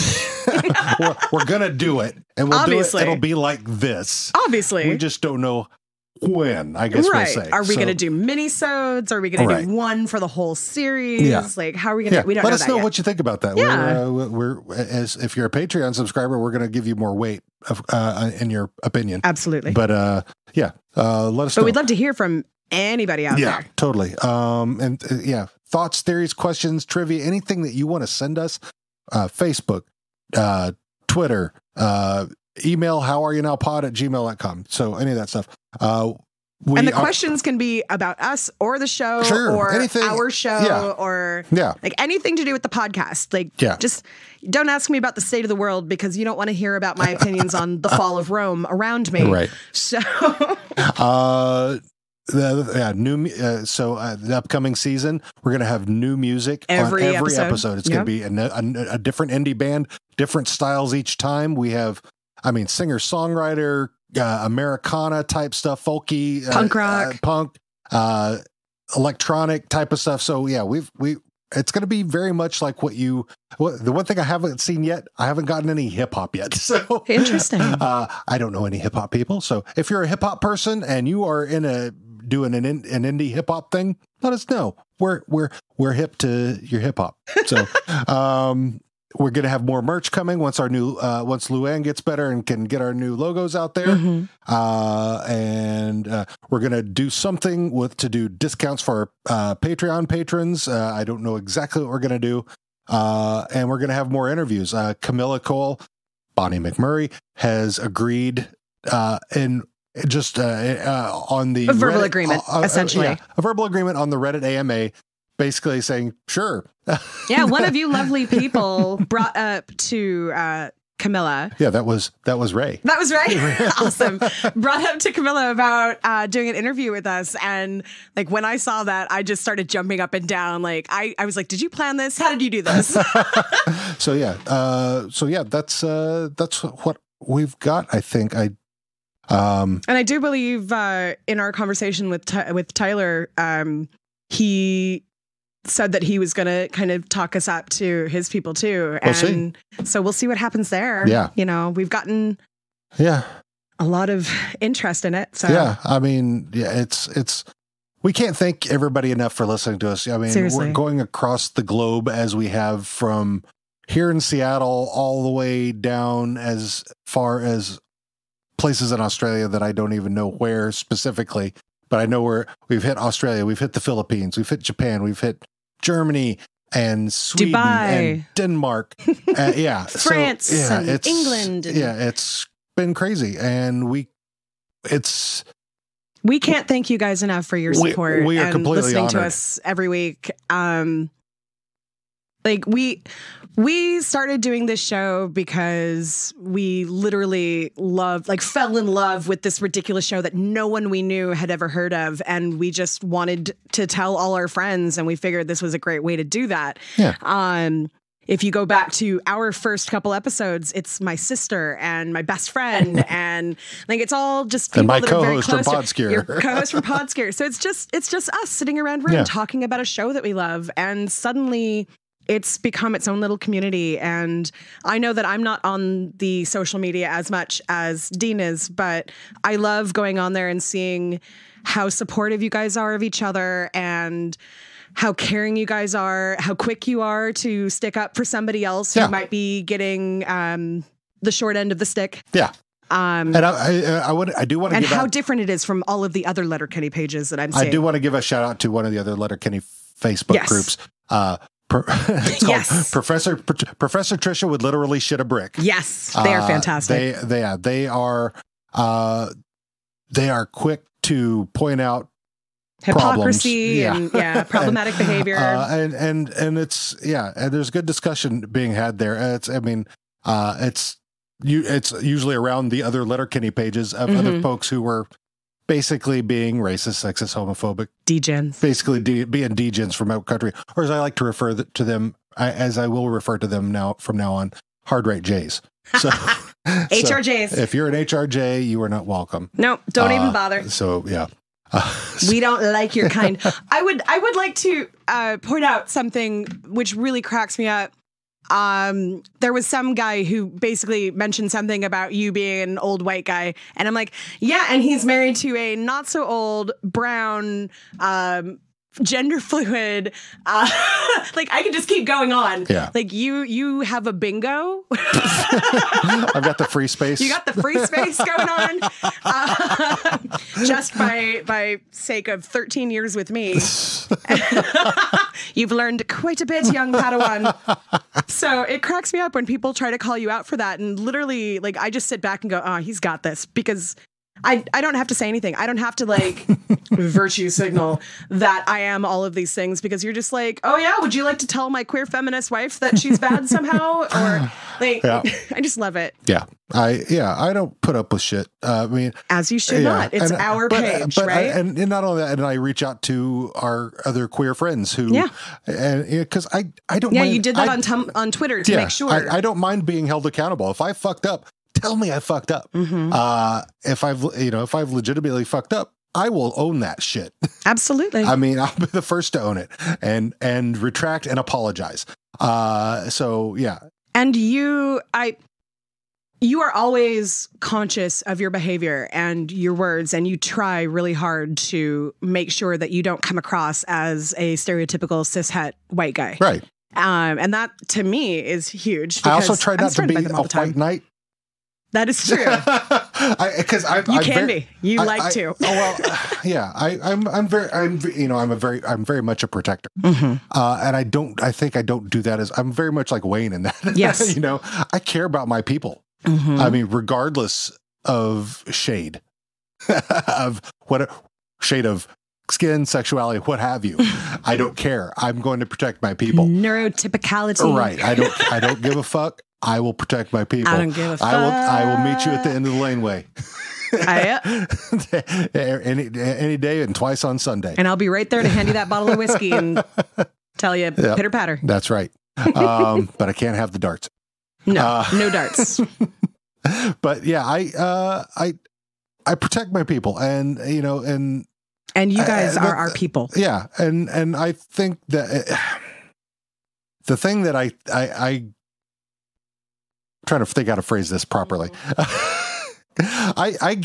Speaker 2: we're going to do it, and we'll
Speaker 3: Obviously.
Speaker 2: do it. It'll be like this.
Speaker 3: Obviously.
Speaker 2: We just don't know when, I guess we'll say.
Speaker 3: Are we going to do mini-sodes? Are we going to do one for the whole series?
Speaker 2: Yeah.
Speaker 3: Like, how are we going to, we don't
Speaker 2: Let
Speaker 3: know
Speaker 2: us
Speaker 3: that
Speaker 2: know
Speaker 3: yet.
Speaker 2: what you think about that.
Speaker 3: Yeah.
Speaker 2: If you're a Patreon subscriber, we're going to give you more weight in your opinion.
Speaker 3: Absolutely.
Speaker 2: But let us know.
Speaker 3: But we'd love to hear from anybody out there.
Speaker 2: Yeah, totally. Thoughts, theories, questions, trivia, anything that you want to send us, Facebook, Twitter, email, howareyounowpod@gmail.com. So any of that stuff.
Speaker 3: And the questions can be about us or the show or
Speaker 2: anything.
Speaker 3: our show or like anything to do with the podcast. Like, just don't ask me about the state of the world because you don't want to hear about my opinions on the fall of Rome around me.
Speaker 2: Right.
Speaker 3: So,
Speaker 2: the upcoming season, we're going to have new music
Speaker 3: every
Speaker 2: on every
Speaker 3: episode.
Speaker 2: episode. It's going to be a different indie band, different styles each time. We have, singer-songwriter, Americana type stuff, folky,
Speaker 3: punk rock,
Speaker 2: punk, electronic type of stuff. So it's going to be very much like the one thing I haven't seen yet, I haven't gotten any hip hop yet. So
Speaker 3: interesting.
Speaker 2: I don't know any hip hop people. So if you're a hip hop person and you are doing an indie hip hop thing, let us know. We're hip to your hip hop. So, we're going to have more merch coming once once Luann gets better and can get our new logos out there. And we're going to do something to do discounts for our Patreon patrons. I don't know exactly what we're going to do. And we're going to have more interviews. Camilla Cole, Bonnie McMurray has agreed on the
Speaker 3: verbal agreement, essentially.
Speaker 2: A verbal agreement on the Reddit AMA, basically saying, sure.
Speaker 3: Yeah, one of you lovely people brought up to Camilla.
Speaker 2: Yeah, that was Ray.
Speaker 3: That was Ray. Awesome. Brought up to Camilla about doing an interview with us. And like when I saw that, I just started jumping up and down. Like I was like, did you plan this? How did you do this?
Speaker 2: That's what we've got, I think.
Speaker 3: And I do believe in our conversation with Tyler, he said that he was going to kind of talk us up to his people too.
Speaker 2: We'll see.
Speaker 3: So we'll see what happens there.
Speaker 2: Yeah.
Speaker 3: You know, we've gotten a lot of interest in it. So
Speaker 2: yeah, I mean, it's we can't thank everybody enough for listening to us. I mean,
Speaker 3: Seriously.
Speaker 2: we're going across the globe as we have from here in Seattle all the way down as far as places in Australia that I don't even know where specifically, but I know we've hit Australia, we've hit the Philippines, we've hit Japan, we've hit Germany and Sweden
Speaker 3: Dubai.
Speaker 2: and Denmark.
Speaker 3: France and
Speaker 2: it's,
Speaker 3: England.
Speaker 2: it's been crazy. And we
Speaker 3: can't thank you guys enough for your support
Speaker 2: we are
Speaker 3: and
Speaker 2: completely
Speaker 3: listening to
Speaker 2: honored.
Speaker 3: us every week. Like we started doing this show because we literally fell in love with this ridiculous show that no one we knew had ever heard of. And we just wanted to tell all our friends, and we figured this was a great way to do that.
Speaker 2: Yeah.
Speaker 3: If you go back to our first couple episodes, it's my sister and my best friend, and like it's all just people
Speaker 2: and my
Speaker 3: that are very
Speaker 2: co-host from
Speaker 3: close to-
Speaker 2: Podscare.
Speaker 3: Your co-host from Podscare. So it's just us sitting around room talking about a show that we love, and suddenly it's become its own little community. And I know that I'm not on the social media as much as Dean is, but I love going on there and seeing how supportive you guys are of each other and how caring you guys are, how quick you are to stick up for somebody else who might be getting the short end of the stick.
Speaker 2: Yeah. And I do want to
Speaker 3: and
Speaker 2: give
Speaker 3: how
Speaker 2: out,
Speaker 3: different it is from all of the other Letterkenny pages that I'm seeing.
Speaker 2: I do want to give a shout out to one of the other Letterkenny Facebook groups. It's called Professor Trisha would literally shit a brick.
Speaker 3: Yes, they are fantastic.
Speaker 2: They are quick to point out
Speaker 3: hypocrisy
Speaker 2: problems.
Speaker 3: and problematic behavior.
Speaker 2: And it's and there's good discussion being had there. It's usually around the other Letterkenny pages of other folks who were basically being racist, sexist, homophobic.
Speaker 3: Degens.
Speaker 2: Basically being degens from out country. Or as I like to refer to them, as I will refer to them from now on, hard rate Js. So
Speaker 3: HRJs.
Speaker 2: So if you're an HRJ, you are not welcome.
Speaker 3: No, don't even bother.
Speaker 2: So yeah.
Speaker 3: We don't like your kind. I would like to point out something which really cracks me up. There was some guy who basically mentioned something about you being an old white guy, and I'm like, yeah, and he's married to a not so old brown gender fluid. Like I could just keep going on.
Speaker 2: Yeah.
Speaker 3: Like you have a bingo.
Speaker 2: I've got the free space.
Speaker 3: You got the free space going on. Just by sake of 13 years with me. You've learned quite a bit, young Padawan. So it cracks me up when people try to call you out for that. And literally, like, I just sit back and go, oh, he's got this. Because I don't have to say anything. I don't have to, like, virtue signal that I am all of these things. Because you're just like, oh, yeah, would you like to tell my queer feminist wife that she's bad somehow? Or, like, I just love it.
Speaker 2: Yeah. I don't put up with shit. I mean,
Speaker 3: as you should not. It's our page, right?
Speaker 2: And not only that, and I reach out to our other queer friends who, and because I don't.
Speaker 3: Yeah,
Speaker 2: mind,
Speaker 3: you did that on Twitter to make sure.
Speaker 2: I don't mind being held accountable. If I fucked up, tell me I fucked up. If I've legitimately fucked up, I will own that shit.
Speaker 3: Absolutely.
Speaker 2: I mean, I'll be the first to own it and retract and apologize. So yeah.
Speaker 3: And you are always conscious of your behavior and your words, and you try really hard to make sure that you don't come across as a stereotypical cishet white guy.
Speaker 2: Right.
Speaker 3: And that to me is huge.
Speaker 2: I also try not to be a white knight.
Speaker 3: That is true.
Speaker 2: Because
Speaker 3: you can be. You like to.
Speaker 2: Yeah. I'm very much a protector. And I think I don't do that I'm very much like Wayne in that.
Speaker 3: Yes.
Speaker 2: I care about my people. I mean, regardless of shade, of what shade of skin, sexuality, what have you, I don't care. I'm going to protect my people.
Speaker 3: Neurotypicality.
Speaker 2: Right. I don't give a fuck. I will protect my people.
Speaker 3: I don't give a fuck.
Speaker 2: I will meet you at the end of the laneway. Any day and twice on Sunday.
Speaker 3: And I'll be right there to hand you that bottle of whiskey and tell you pitter patter.
Speaker 2: That's right. But I can't have the darts.
Speaker 3: No, no darts.
Speaker 2: But yeah, I protect my people, and
Speaker 3: And you guys are our people.
Speaker 2: Yeah. And I think that the thing that I'm trying to think how to phrase this properly. I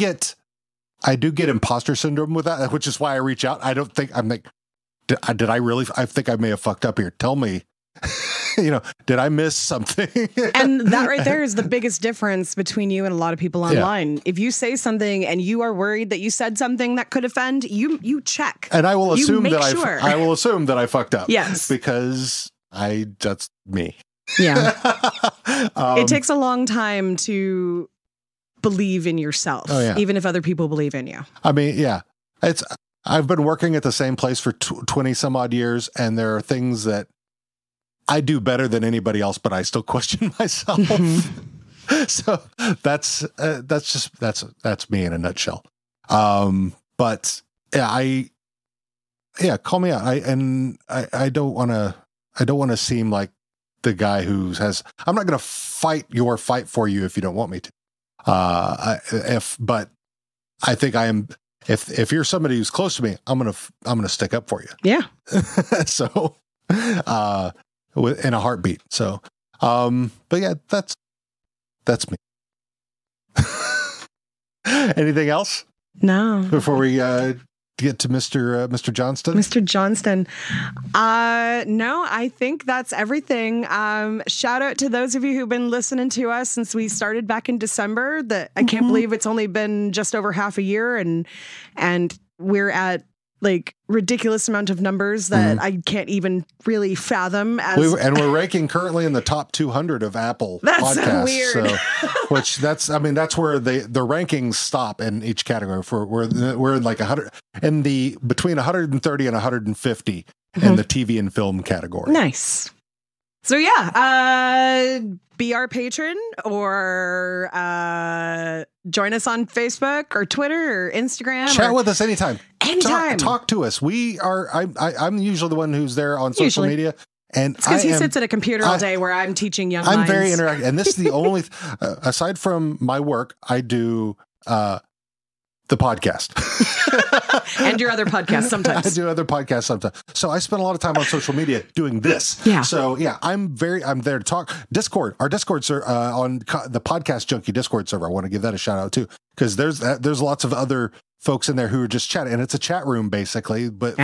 Speaker 2: do get imposter syndrome with that, which is why I reach out. I don't think I'm like, did I really? I think I may have fucked up here. Tell me, did I miss something?
Speaker 3: And that right there is the biggest difference between you and a lot of people online. Yeah. If you say something and you are worried that you said something that could offend, you check.
Speaker 2: And I will assume that I will assume that I fucked up.
Speaker 3: Yes,
Speaker 2: because that's me.
Speaker 3: Yeah. It takes a long time to believe in yourself, even if other people believe in you.
Speaker 2: I mean, yeah, I've been working at the same place for 20 some odd years, and there are things that I do better than anybody else, but I still question myself. So that's me in a nutshell. But call me out. I don't want to seem like the guy who has, I'm not going to fight your fight for you if you don't want me to. But I think I am, if you're somebody who's close to me, I'm going to stick up for you.
Speaker 3: Yeah.
Speaker 2: So, in a heartbeat. So, but yeah, that's me. Anything else?
Speaker 3: No.
Speaker 2: Before we get to Mr. Johnston?
Speaker 3: Mr. Johnston. No, I think that's everything. Shout out to those of you who've been listening to us since we started back in December. I can't believe it's only been just over half a year, and we're at like ridiculous amount of numbers that I can't even really fathom.
Speaker 2: We're ranking currently in the top 200 of Apple podcasts.
Speaker 3: So weird.
Speaker 2: So, that's where the rankings stop in each category. We're in like 100 in the between 130 and 150 in the TV and film category.
Speaker 3: Nice. So yeah, be our patron or join us on Facebook or Twitter or Instagram.
Speaker 2: Chat with us anytime.
Speaker 3: Anytime.
Speaker 2: Talk to us. We are. I'm usually the one who's there on social media, and
Speaker 3: it's because he sits at a computer all day where I'm teaching young minds.
Speaker 2: I'm very interactive, and this is the only. Aside from my work, I do the podcast.
Speaker 3: And your other podcasts sometimes.
Speaker 2: I do other podcasts sometimes. So I spend a lot of time on social media doing this.
Speaker 3: Yeah.
Speaker 2: So yeah, I'm there to talk. Discord, our Discords are on the Podcast Junkie Discord server. I want to give that a shout out too, because there's lots of other folks in there who are just chatting, and it's a chat room basically, but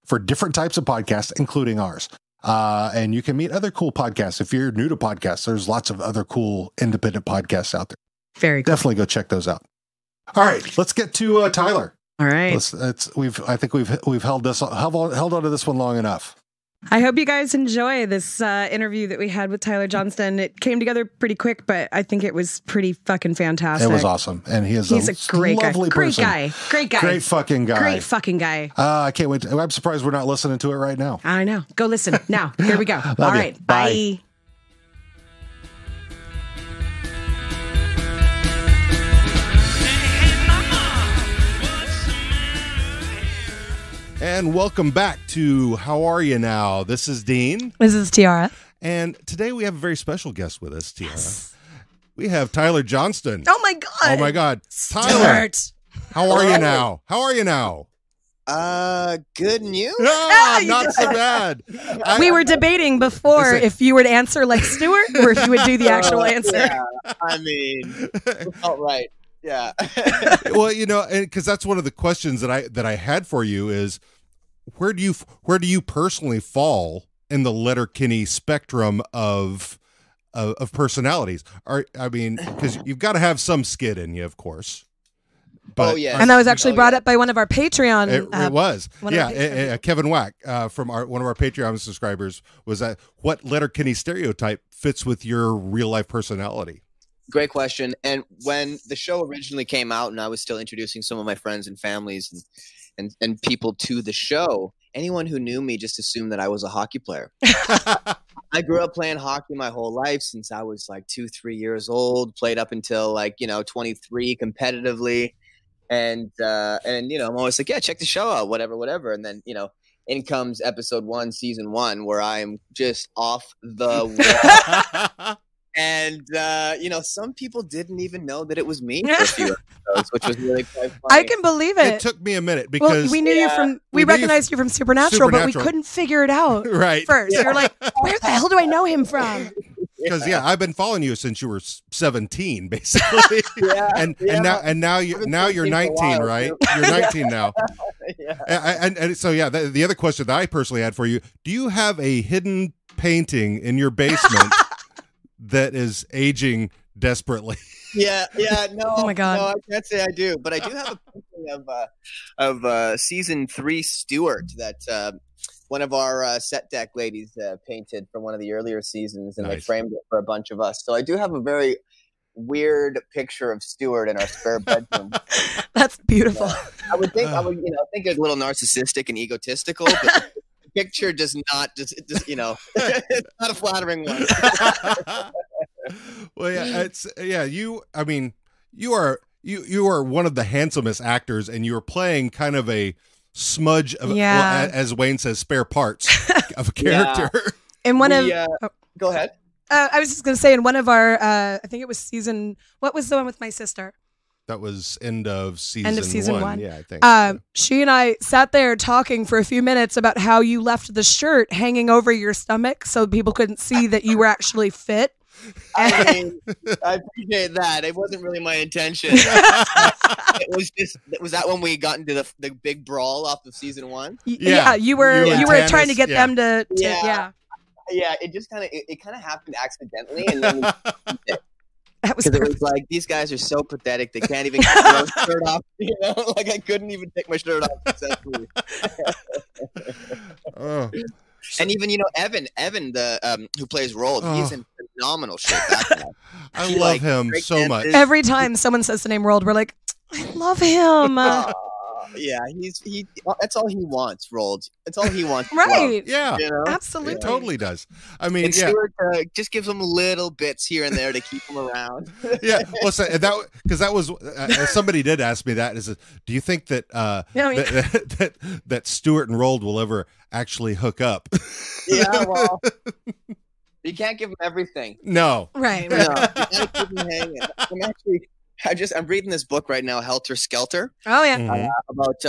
Speaker 2: for different types of podcasts, including ours. And you can meet other cool podcasts. If you're new to podcasts, there's lots of other cool independent podcasts out there.
Speaker 3: Very cool.
Speaker 2: Definitely go check those out. All right, let's get to Tyler.
Speaker 3: All right.
Speaker 2: I think we've held on to this one long enough.
Speaker 3: I hope you guys enjoy this interview that we had with Tyler Johnston. It came together pretty quick, but I think it was pretty fucking fantastic.
Speaker 2: It was awesome, and he's a
Speaker 3: great
Speaker 2: lovely
Speaker 3: guy.
Speaker 2: person.
Speaker 3: Great guy.
Speaker 2: Great fucking guy.
Speaker 3: Great fucking guy.
Speaker 2: I can't wait. I'm surprised we're not listening to it right now.
Speaker 3: I know. Go listen now. Here we go. All right. Bye.
Speaker 8: And welcome back to How Are You Now? This is Dean.
Speaker 16: This is Tiara.
Speaker 8: And today we have a very special guest with us, Tiara. Yes. We have Tyler Johnston.
Speaker 3: Oh my God.
Speaker 8: Oh my God. Tyler, how are you now? How are you now?
Speaker 20: Good and you?
Speaker 8: Not so bad.
Speaker 16: We were debating before if you were to answer like Stuart or if you would do the actual answer.
Speaker 20: Yeah, I mean, it felt right. Yeah.
Speaker 8: Well, because that's one of the questions that I had for you is where do you personally fall in the Letterkenny spectrum of personalities? Because you've got to have some skit in you, of course. But,
Speaker 16: and that was actually brought up by one of our Patreon.
Speaker 8: It was. Kevin Wack from one of our Patreon subscribers was that what Letterkenny stereotype fits with your real life personality?
Speaker 20: Great question. And when the show originally came out and I was still introducing some of my friends and families and people to the show, anyone who knew me just assumed that I was a hockey player. I grew up playing hockey my whole life since I was like 2-3 years old, played up until 23 competitively. And I'm always like, yeah, check the show out, whatever. And then, in comes episode 1, season 1, where I'm just off the wall. And some people didn't even know that it was me for a few episodes, which was really quite funny.
Speaker 3: I can believe it.
Speaker 8: It took me a minute because
Speaker 3: we knew you from we recognized you from Supernatural, but we couldn't figure it out
Speaker 8: right
Speaker 3: first. You're like, where the hell do I know him from?
Speaker 8: Because I've been following you since you were 17, basically. and now you're 19, right? You're 19 now. And so the other question that I personally had for you: do you have a hidden painting in your basement that is aging desperately?
Speaker 20: No.
Speaker 3: Oh my God.
Speaker 20: No, I can't say I do, but I do have a painting of season 3 Stuart that one of our set deck ladies painted for one of the earlier seasons, and they framed it for a bunch of us. So I do have a very weird picture of Stuart in our spare bedroom.
Speaker 3: That's beautiful.
Speaker 20: I would think think it's a little narcissistic and egotistical, but the picture does not it's not a flattering one.
Speaker 8: Well, you are one of the handsomest actors, and you're playing kind of a smudge of as Wayne says, spare parts of a character.
Speaker 3: And
Speaker 20: go ahead.
Speaker 3: I was just going to say in one of our I think it was what was the one with my sister?
Speaker 8: That was end of season one. Yeah, I think.
Speaker 3: She and I sat there talking for a few minutes about how you left the shirt hanging over your stomach so people couldn't see that you were actually fit.
Speaker 20: I appreciate that. It wasn't really my intention. Was that when we got into the big brawl off of season 1?
Speaker 3: Yeah, you were
Speaker 20: Tanis,
Speaker 3: trying to get them to
Speaker 20: it just kind of happened accidentally, and then because it was like, these guys are so pathetic, they can't even get their shirt off. Like I couldn't even take my shirt off successfully. And even Evan, the who plays Roald, he's in phenomenal shape.
Speaker 8: I love him so much.
Speaker 3: Every time someone says the name Roald, we're like, I love him.
Speaker 20: Yeah, that's all he wants, Roald. That's all he wants.
Speaker 3: Right.
Speaker 8: Yeah.
Speaker 3: Absolutely.
Speaker 8: It totally does. I mean,
Speaker 20: Stuart just gives him little bits here and there to keep him around.
Speaker 8: Yeah. Well, so that was somebody did ask me that. Do you think that that Stuart and Roald will ever actually hook up?
Speaker 20: Yeah. Well, you can't give him everything.
Speaker 8: No.
Speaker 3: Right.
Speaker 20: No. You gotta keep him hanging. I'm reading this book right now, Helter Skelter.
Speaker 3: Oh yeah,
Speaker 20: about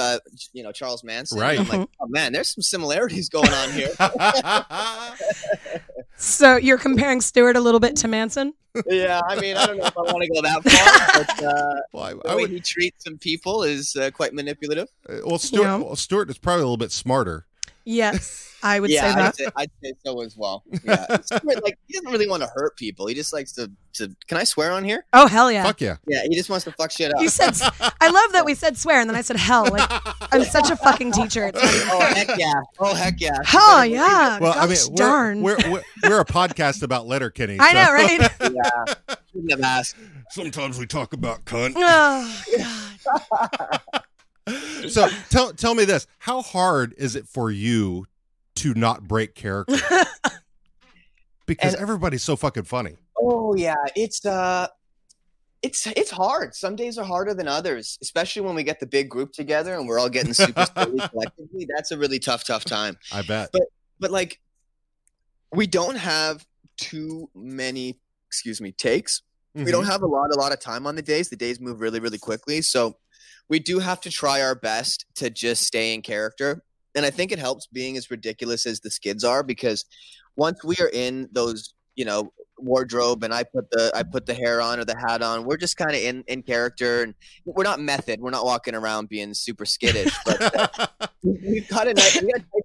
Speaker 20: Charles Manson.
Speaker 8: Right.
Speaker 20: I'm like, oh man, there's some similarities going on here.
Speaker 3: So you're comparing Stuart a little bit to Manson?
Speaker 20: Yeah, I mean, I don't know if I want to go that far, but the way he treats some people is quite manipulative.
Speaker 8: Stuart is probably a little bit smarter.
Speaker 3: Yes, I would say that.
Speaker 20: I'd say so as well. Yeah, he doesn't really want to hurt people. He just likes to. Can I swear on here?
Speaker 3: Oh hell yeah!
Speaker 8: Fuck yeah!
Speaker 20: Yeah, he just wants to fuck shit up.
Speaker 3: You said. I love that we said swear, and then I said hell. Like I'm such a fucking teacher.
Speaker 20: Oh heck yeah! Oh heck yeah!
Speaker 3: Oh yeah!
Speaker 8: Well,
Speaker 3: gosh, darn.
Speaker 8: We're a podcast about Letterkenny.
Speaker 3: I know, right?
Speaker 20: Yeah. Shouldn't have asked.
Speaker 8: Sometimes we talk about cunt.
Speaker 3: Oh god.
Speaker 8: So tell me this: how hard is it for you to not break character? Because everybody's so fucking funny.
Speaker 20: Oh yeah, it's hard. Some days are harder than others, especially when we get the big group together and we're all getting super silly collectively. That's a really tough time.
Speaker 8: I bet.
Speaker 20: But like, we don't have too many takes. Mm-hmm. We don't have a lot of time on the days. The days move really, really quickly. So we do have to try our best to just stay in character. And I think it helps being as ridiculous as the skids are, because once we are in those, wardrobe and I put the hair on or the hat on, we're just kind of in character, and we're not method. We're not walking around being super skittish, but we've got a tight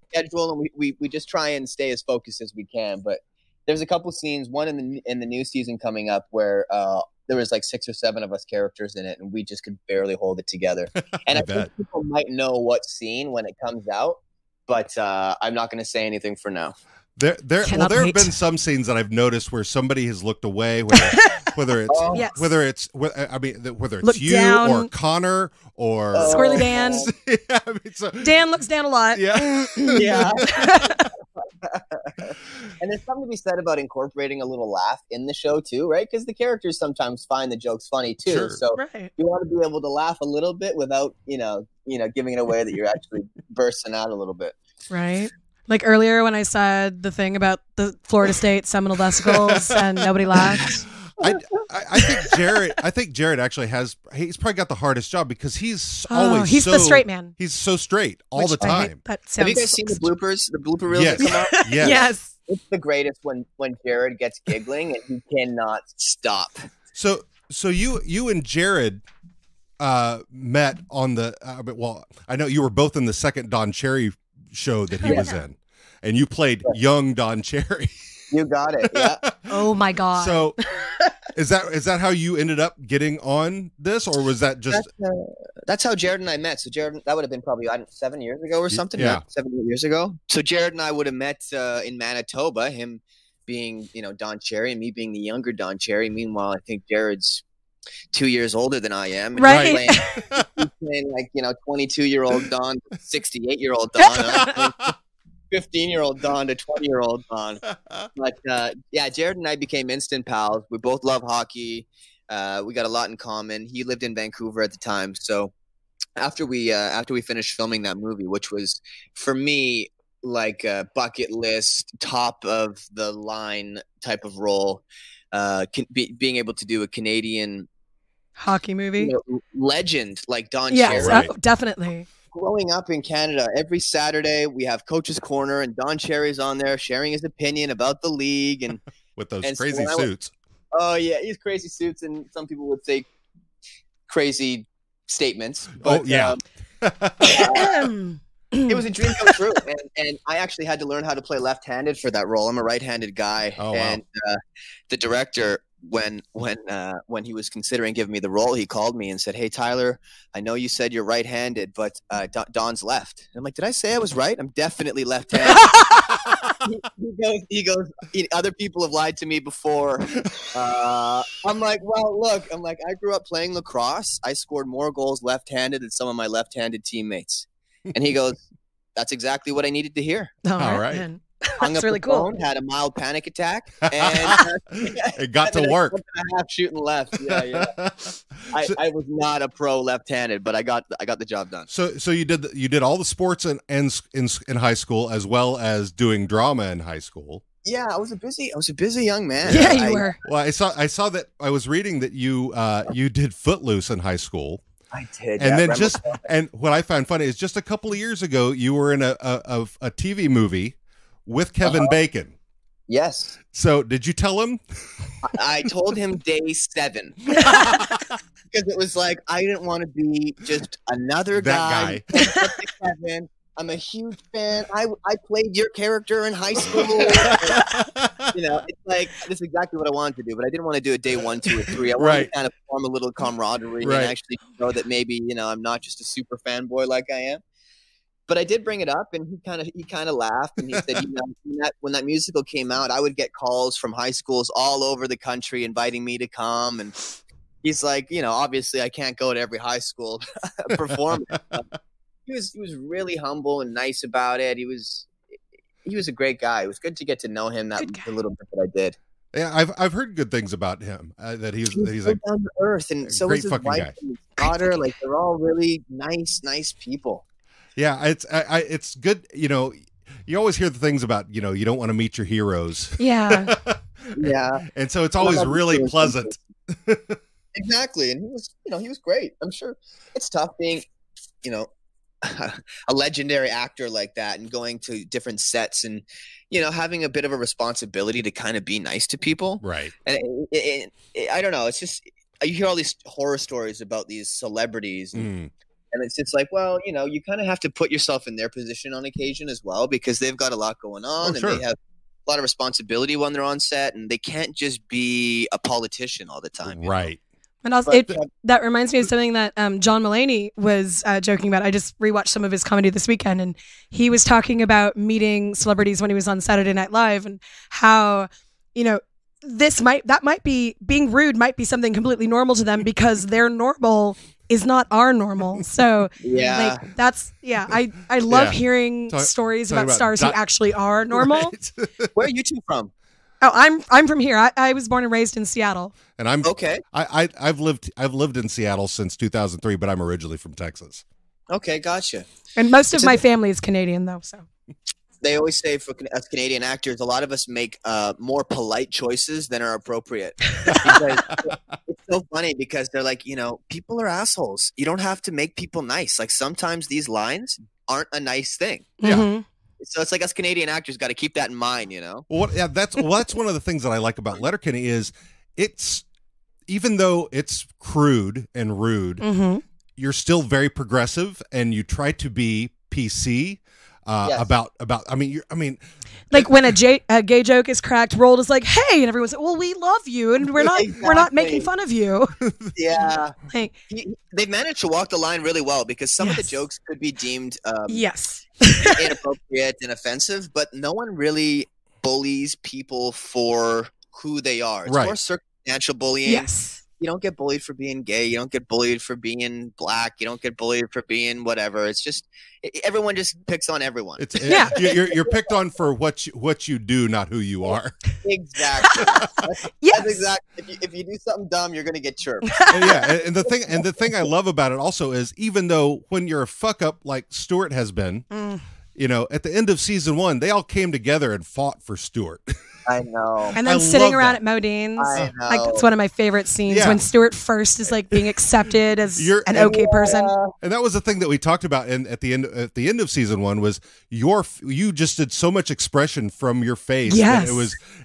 Speaker 20: schedule, and we just try and stay as focused as we can. But there's a couple scenes, one in the new season coming up, where there was like 6 or 7 of us characters in it, and we just could barely hold it together. And I think people might know what scene when it comes out, but I'm not going to say anything for now.
Speaker 8: There have been some scenes that I've noticed where somebody has looked away, whether it's you
Speaker 3: down.
Speaker 8: Or Connor or
Speaker 3: Squirrely Dan. Dan looks down a lot.
Speaker 8: Yeah.
Speaker 20: Yeah. And there's something to be said about incorporating a little laugh in the show too, right? Because the characters sometimes find the jokes funny too.
Speaker 8: Sure.
Speaker 20: So you want to be able to laugh a little bit without, giving it away that you're actually bursting out a little bit.
Speaker 3: Right.
Speaker 16: Like earlier when I said the thing about the Florida State Seminole vesicles and nobody laughed.
Speaker 8: I think Jared actually he's probably got the hardest job because he's always
Speaker 16: he's the straight man.
Speaker 8: He's so straight all the time.
Speaker 20: Have you guys seen the bloopers? The blooper reels that come out?
Speaker 8: Yes.
Speaker 20: It's the greatest when Jared gets giggling and he cannot stop.
Speaker 8: So you and Jared met on the well, I know you were both in the second Don Cherry show that he was in, and you played young Don Cherry.
Speaker 20: You got it. Yeah.
Speaker 16: Oh my God.
Speaker 8: So is that how you ended up getting on this, or was that just?
Speaker 20: That's how Jared and I met. So Jared, that would have been probably 7 years ago or something.
Speaker 8: Yeah.
Speaker 20: 7 years ago. So Jared and I would have met in Manitoba. Him being Don Cherry and me being the younger Don Cherry. Meanwhile, I think Jared's 2 years older than I am. And
Speaker 16: right.
Speaker 20: He's playing 22-year-old Don, 68-year-old Don. 15-year-old Don to 20-year-old Don. But yeah, Jared and I became instant pals. We both love hockey. We got a lot in common. He lived in Vancouver at the time. So after we finished filming that movie, which was for me like a bucket list, top of the line type of role, being able to do a Canadian
Speaker 16: hockey movie
Speaker 20: legend like Don
Speaker 16: Cherry.
Speaker 20: Cherry.
Speaker 16: Definitely.
Speaker 20: Growing up in Canada, every Saturday we have Coach's Corner, and Don Cherry's on there sharing his opinion about the league and
Speaker 8: with those crazy suits.
Speaker 20: Oh yeah, he's crazy suits, and some people would say crazy statements. But, it was a dream come true, and I actually had to learn how to play left-handed for that role. I'm a right-handed guy, and the director, when he was considering giving me the role, he called me and said, "Hey Tyler, I know you said you're right-handed, but Don's left." And I'm like, "Did I say I was right? I'm definitely left-handed." he goes, "Other people have lied to me before." I'm like, "Well, look," "I grew up playing lacrosse. I scored more goals left-handed than some of my left-handed teammates." And he goes, "That's exactly what I needed to hear."
Speaker 16: All right. Man.
Speaker 20: Hung
Speaker 16: That's
Speaker 20: up
Speaker 16: really
Speaker 20: the
Speaker 16: cool.
Speaker 20: phone, had a mild panic attack, and
Speaker 8: it got to work.
Speaker 20: Half shooting left. Yeah. I was not a pro left-handed, but I got the job done.
Speaker 8: So you did all the sports in high school as well as doing drama in high school.
Speaker 20: Yeah, I was a busy young man.
Speaker 16: Yeah, you were.
Speaker 8: Well, I saw that I was reading that you did Footloose in high school.
Speaker 20: I did.
Speaker 8: And then and what I found funny is just a couple of years ago you were in a TV movie with Kevin Bacon.
Speaker 20: Yes.
Speaker 8: So did you tell him?
Speaker 20: I told him day 7 because it was like I didn't want to be just another guy. Kevin, I'm a huge fan. I played your character in high school. It's like this is exactly what I wanted to do, but I didn't want to do it day 1, 2, or 3. I wanted to kind of form a little camaraderie and actually know that maybe I'm not just a super fanboy like I am. But I did bring it up, and he kind of laughed, and he said, when that musical came out, I would get calls from high schools all over the country inviting me to come, and he's like, obviously I can't go to every high school performance. He was really humble and nice about it. He was a great guy. It was good to get to know him the little bit that I did.
Speaker 8: Yeah, I've heard good things about him. That he's
Speaker 20: like down to earth, and so is his wife and his daughter. Like they're all really nice people.
Speaker 8: Yeah, it's good. You always hear the things about you don't want to meet your heroes.
Speaker 16: Yeah,
Speaker 20: yeah.
Speaker 8: And so it's always really pleasant.
Speaker 20: Exactly, and he was great. I'm sure it's tough being, a legendary actor like that and going to different sets and having a bit of a responsibility to kind of be nice to people.
Speaker 8: Right.
Speaker 20: And I don't know. It's just you hear all these horror stories about these celebrities. And it's just like, well, you kind of have to put yourself in their position on occasion as well because they've got a lot going on and they have a lot of responsibility when they're on set and they can't just be a politician all the time.
Speaker 8: Right.
Speaker 16: And also, that reminds me of something that John Mulaney was joking about. I just rewatched some of his comedy this weekend, and he was talking about meeting celebrities when he was on Saturday Night Live and how, that might be being rude might be something completely normal to them because their normal is not our normal. So I love hearing stories about stars who actually are normal.
Speaker 20: Right. Where are you two from?
Speaker 16: Oh, I'm from here. I was born and raised in Seattle.
Speaker 8: And I'm
Speaker 20: okay.
Speaker 8: I've lived in Seattle since 2003, but I'm originally from Texas.
Speaker 20: Okay, gotcha.
Speaker 16: And most of my family is Canadian though, so.
Speaker 20: they always say for us Canadian actors, a lot of us make more polite choices than are appropriate. Because it's so funny because they're like, people are assholes. You don't have to make people nice. Like sometimes these lines aren't a nice thing.
Speaker 8: Yeah.
Speaker 20: So it's like us Canadian actors got to keep that in mind,
Speaker 8: Well, yeah, that's one of the things that I like about Letterkenny is it's, even though it's crude and rude, you're still very progressive and you try to be PC. About
Speaker 3: like when a gay joke is cracked, Rold is like, "Hey," and everyone's like, "Well, we love you, and we're not making fun of you."
Speaker 20: Yeah, they've managed to walk the line really well because some of the jokes could be deemed inappropriate and offensive, but no one really bullies people for who they are. It's more circumstantial bullying.
Speaker 3: Yes.
Speaker 20: You don't get bullied for being gay. You don't get bullied for being black. You don't get bullied for being whatever. It's just everyone just picks on everyone.
Speaker 8: You're picked on for what you do, not who you are.
Speaker 20: Exactly. That's exactly. If you do something dumb, you're gonna get chirped.
Speaker 8: And the thing I love about it also is even though when you're a fuck up like Stuart has been, at the end of season 1, they all came together and fought for Stuart.
Speaker 20: I know.
Speaker 3: And then sitting around at Modine's, like it's one of my favorite scenes when Stuart first is like being accepted as an okay person.
Speaker 8: And that was the thing that we talked about at the end of season 1 was you just did so much expression from your face.
Speaker 3: Yes.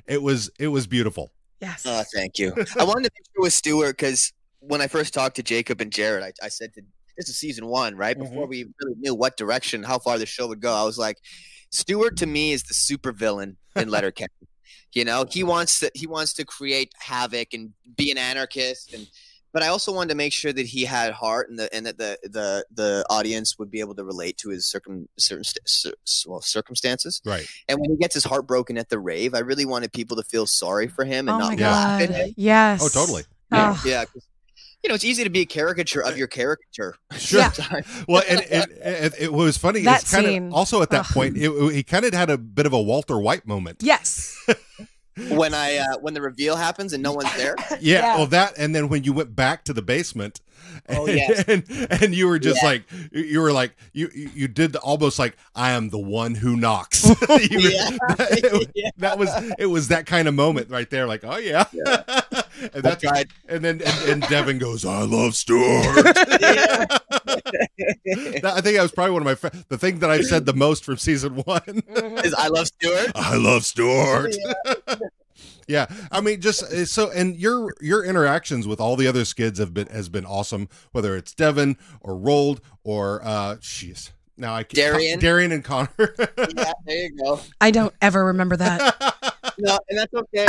Speaker 8: It was beautiful.
Speaker 3: Yes.
Speaker 20: Oh, thank you. I wanted to picture with Stuart because when I first talked to Jacob and Jared, I said this is season 1, right? Before we really knew what direction, how far the show would go, I was like, Stuart to me is the super villain in Letterkenny. He wants to create havoc and be an anarchist, but I also wanted to make sure that he had heart and that the audience would be able to relate to his circumstances.
Speaker 8: Right.
Speaker 20: And when he gets his heart broken at the rave, I really wanted people to feel sorry for him and not laugh at him.
Speaker 3: Yes.
Speaker 8: Oh, totally.
Speaker 20: Yeah. It's easy to be a caricature of your caricature.
Speaker 8: Sure. Well, and it was funny.
Speaker 3: That
Speaker 8: it's kind
Speaker 3: scene.
Speaker 8: of also at that point, he kind of had a bit of a Walter White moment.
Speaker 3: Yes.
Speaker 20: When the reveal happens and no one's there.
Speaker 8: Yeah. Well, that, and then when you went back to the basement, and you were just like, you were like, you did almost like, I am the one who knocks. It was that kind of moment right there. Like, oh yeah. And that's right. And then Devin goes, I love Stuart. I think that was probably one of the thing that I've said the most from season 1
Speaker 20: is I love Stuart.
Speaker 8: I love Stuart. Yeah, I mean, just so, and your interactions with all the other skids has been awesome. Whether it's Devin or Rold or now I can't, Darian and Connor.
Speaker 20: Yeah, there you go.
Speaker 3: I don't ever remember that.
Speaker 20: No, and that's okay.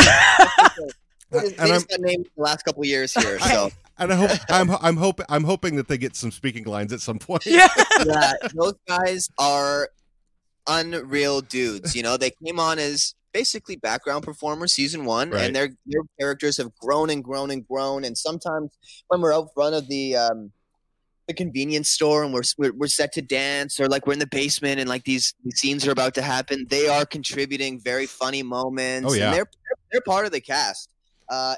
Speaker 20: They just got named the last couple of years here, so.
Speaker 8: And I'm hoping that they get some speaking lines at some point.
Speaker 20: Yeah, those guys are unreal dudes. They came on as basically background performers season 1, and their characters have grown and grown and grown. And sometimes when we're out front of the convenience store and we're set to dance, or like we're in the basement and like these scenes are about to happen, they are contributing very funny moments.
Speaker 8: Oh yeah,
Speaker 20: and they're part of the cast.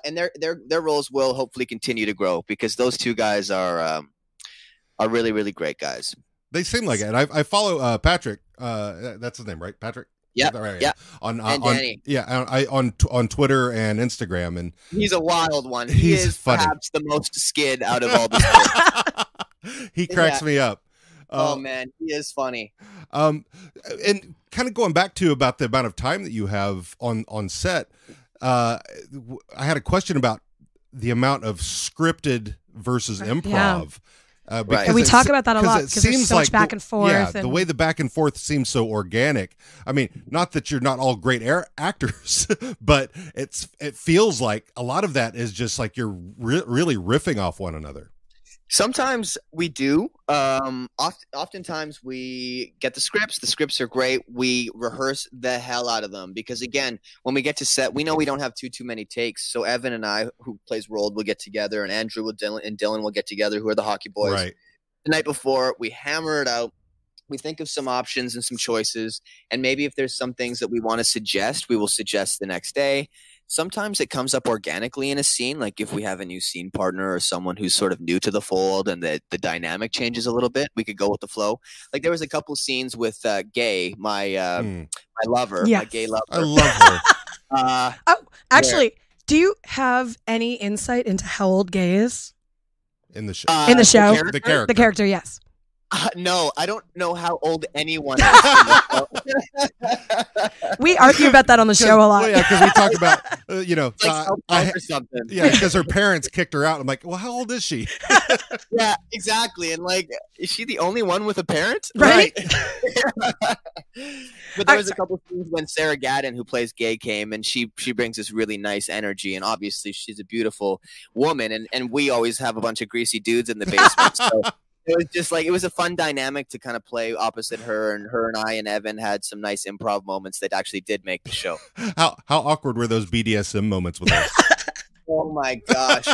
Speaker 20: And their roles will hopefully continue to grow because those two guys are really, really great guys.
Speaker 8: They seem like it. And I follow Patrick. That's his name, right? Patrick.
Speaker 20: Yeah.
Speaker 8: Right?
Speaker 20: Yeah.
Speaker 8: On Twitter and Instagram, and
Speaker 20: he's a wild one. He is funny. Perhaps the most skid out of all the skid.
Speaker 8: He cracks me up.
Speaker 20: Oh man, he is funny.
Speaker 8: And kind of going back to about the amount of time that you have on set. I had a question about the amount of scripted versus improv.
Speaker 3: And we talk about that a lot because there's so much back and forth.
Speaker 8: Yeah, the way the back and forth seems so organic. I mean, not that you're not all great actors, but it feels like a lot of that is just like you're really riffing off one another.
Speaker 20: Sometimes we do. Oftentimes we get the scripts. The scripts are great. We rehearse the hell out of them because, again, when we get to set, we know we don't have too many takes. So Evan and I, who plays Rold, will get together, and Andrew and Dylan will get together, who are the hockey boys.
Speaker 8: Right.
Speaker 20: The night before, we hammer it out. We think of some options and some choices, and maybe if there's some things that we want to suggest, we will suggest the next day. sometimes it comes up organically in a scene. Like if we have a new scene partner or someone who's sort of new to the fold and the dynamic changes a little bit, we could go with the flow. Like there was a couple scenes with Gay, my lover, my gay lover.
Speaker 8: I love her.
Speaker 3: Actually, do you have any insight into how old Gay is?
Speaker 8: In the show.
Speaker 3: In the show?
Speaker 8: The character.
Speaker 3: The character, yes.
Speaker 20: No, I don't know how old anyone is.
Speaker 3: We argue about that on the show a lot.
Speaker 8: Well, yeah, because we talk about,
Speaker 20: or something.
Speaker 8: Yeah, because her parents kicked her out. I'm like, well, how old is she?
Speaker 20: Yeah, exactly. And like, is she the only one with a parent?
Speaker 3: Right.
Speaker 20: But there was a couple scenes when Sarah Gadden, who plays Gay, came, and she brings this really nice energy, and obviously she's a beautiful woman, and we always have a bunch of greasy dudes in the basement. So it was just like, it was a fun dynamic to kind of play opposite her, and I and Evan had some nice improv moments that actually did make the show.
Speaker 8: How awkward were those BDSM moments with her?
Speaker 20: Oh my gosh.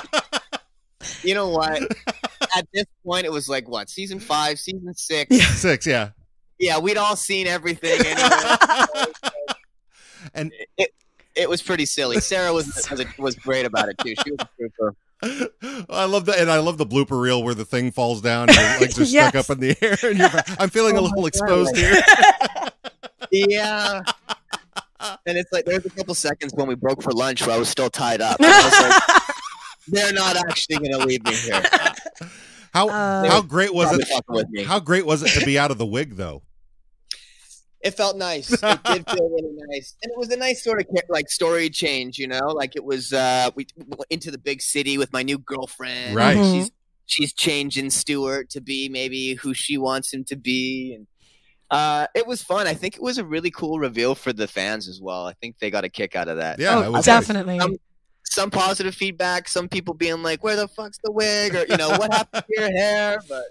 Speaker 20: You know what? At this point, it was like, what, season 5, season 6?
Speaker 8: Yeah. 6, yeah.
Speaker 20: Yeah, we'd all seen everything anyway.
Speaker 8: And
Speaker 20: it was pretty silly. Sarah was great about it too. She was a trooper.
Speaker 8: I love that, and I love the blooper reel where the thing falls down and your legs are stuck up in the air. And I'm feeling a little exposed here.
Speaker 20: Yeah. And it's like there's a couple seconds when we broke for lunch where I was still tied up. I was like, they're not actually going to leave me here.
Speaker 8: How great was it? How great was it to be out of the wig though?
Speaker 20: It felt nice. It did feel really nice, and it was a nice sort of like story change, you know. Like it was we went into the big city with my new girlfriend.
Speaker 8: Right.
Speaker 20: Mm-hmm. She's changing Stuart to be maybe who she wants him to be, and it was fun. I think it was a really cool reveal for the fans as well. I think they got a kick out of that.
Speaker 8: Yeah,
Speaker 3: definitely.
Speaker 20: Some positive feedback. Some people being like, "Where the fuck's the wig?" Or what happened to your hair? But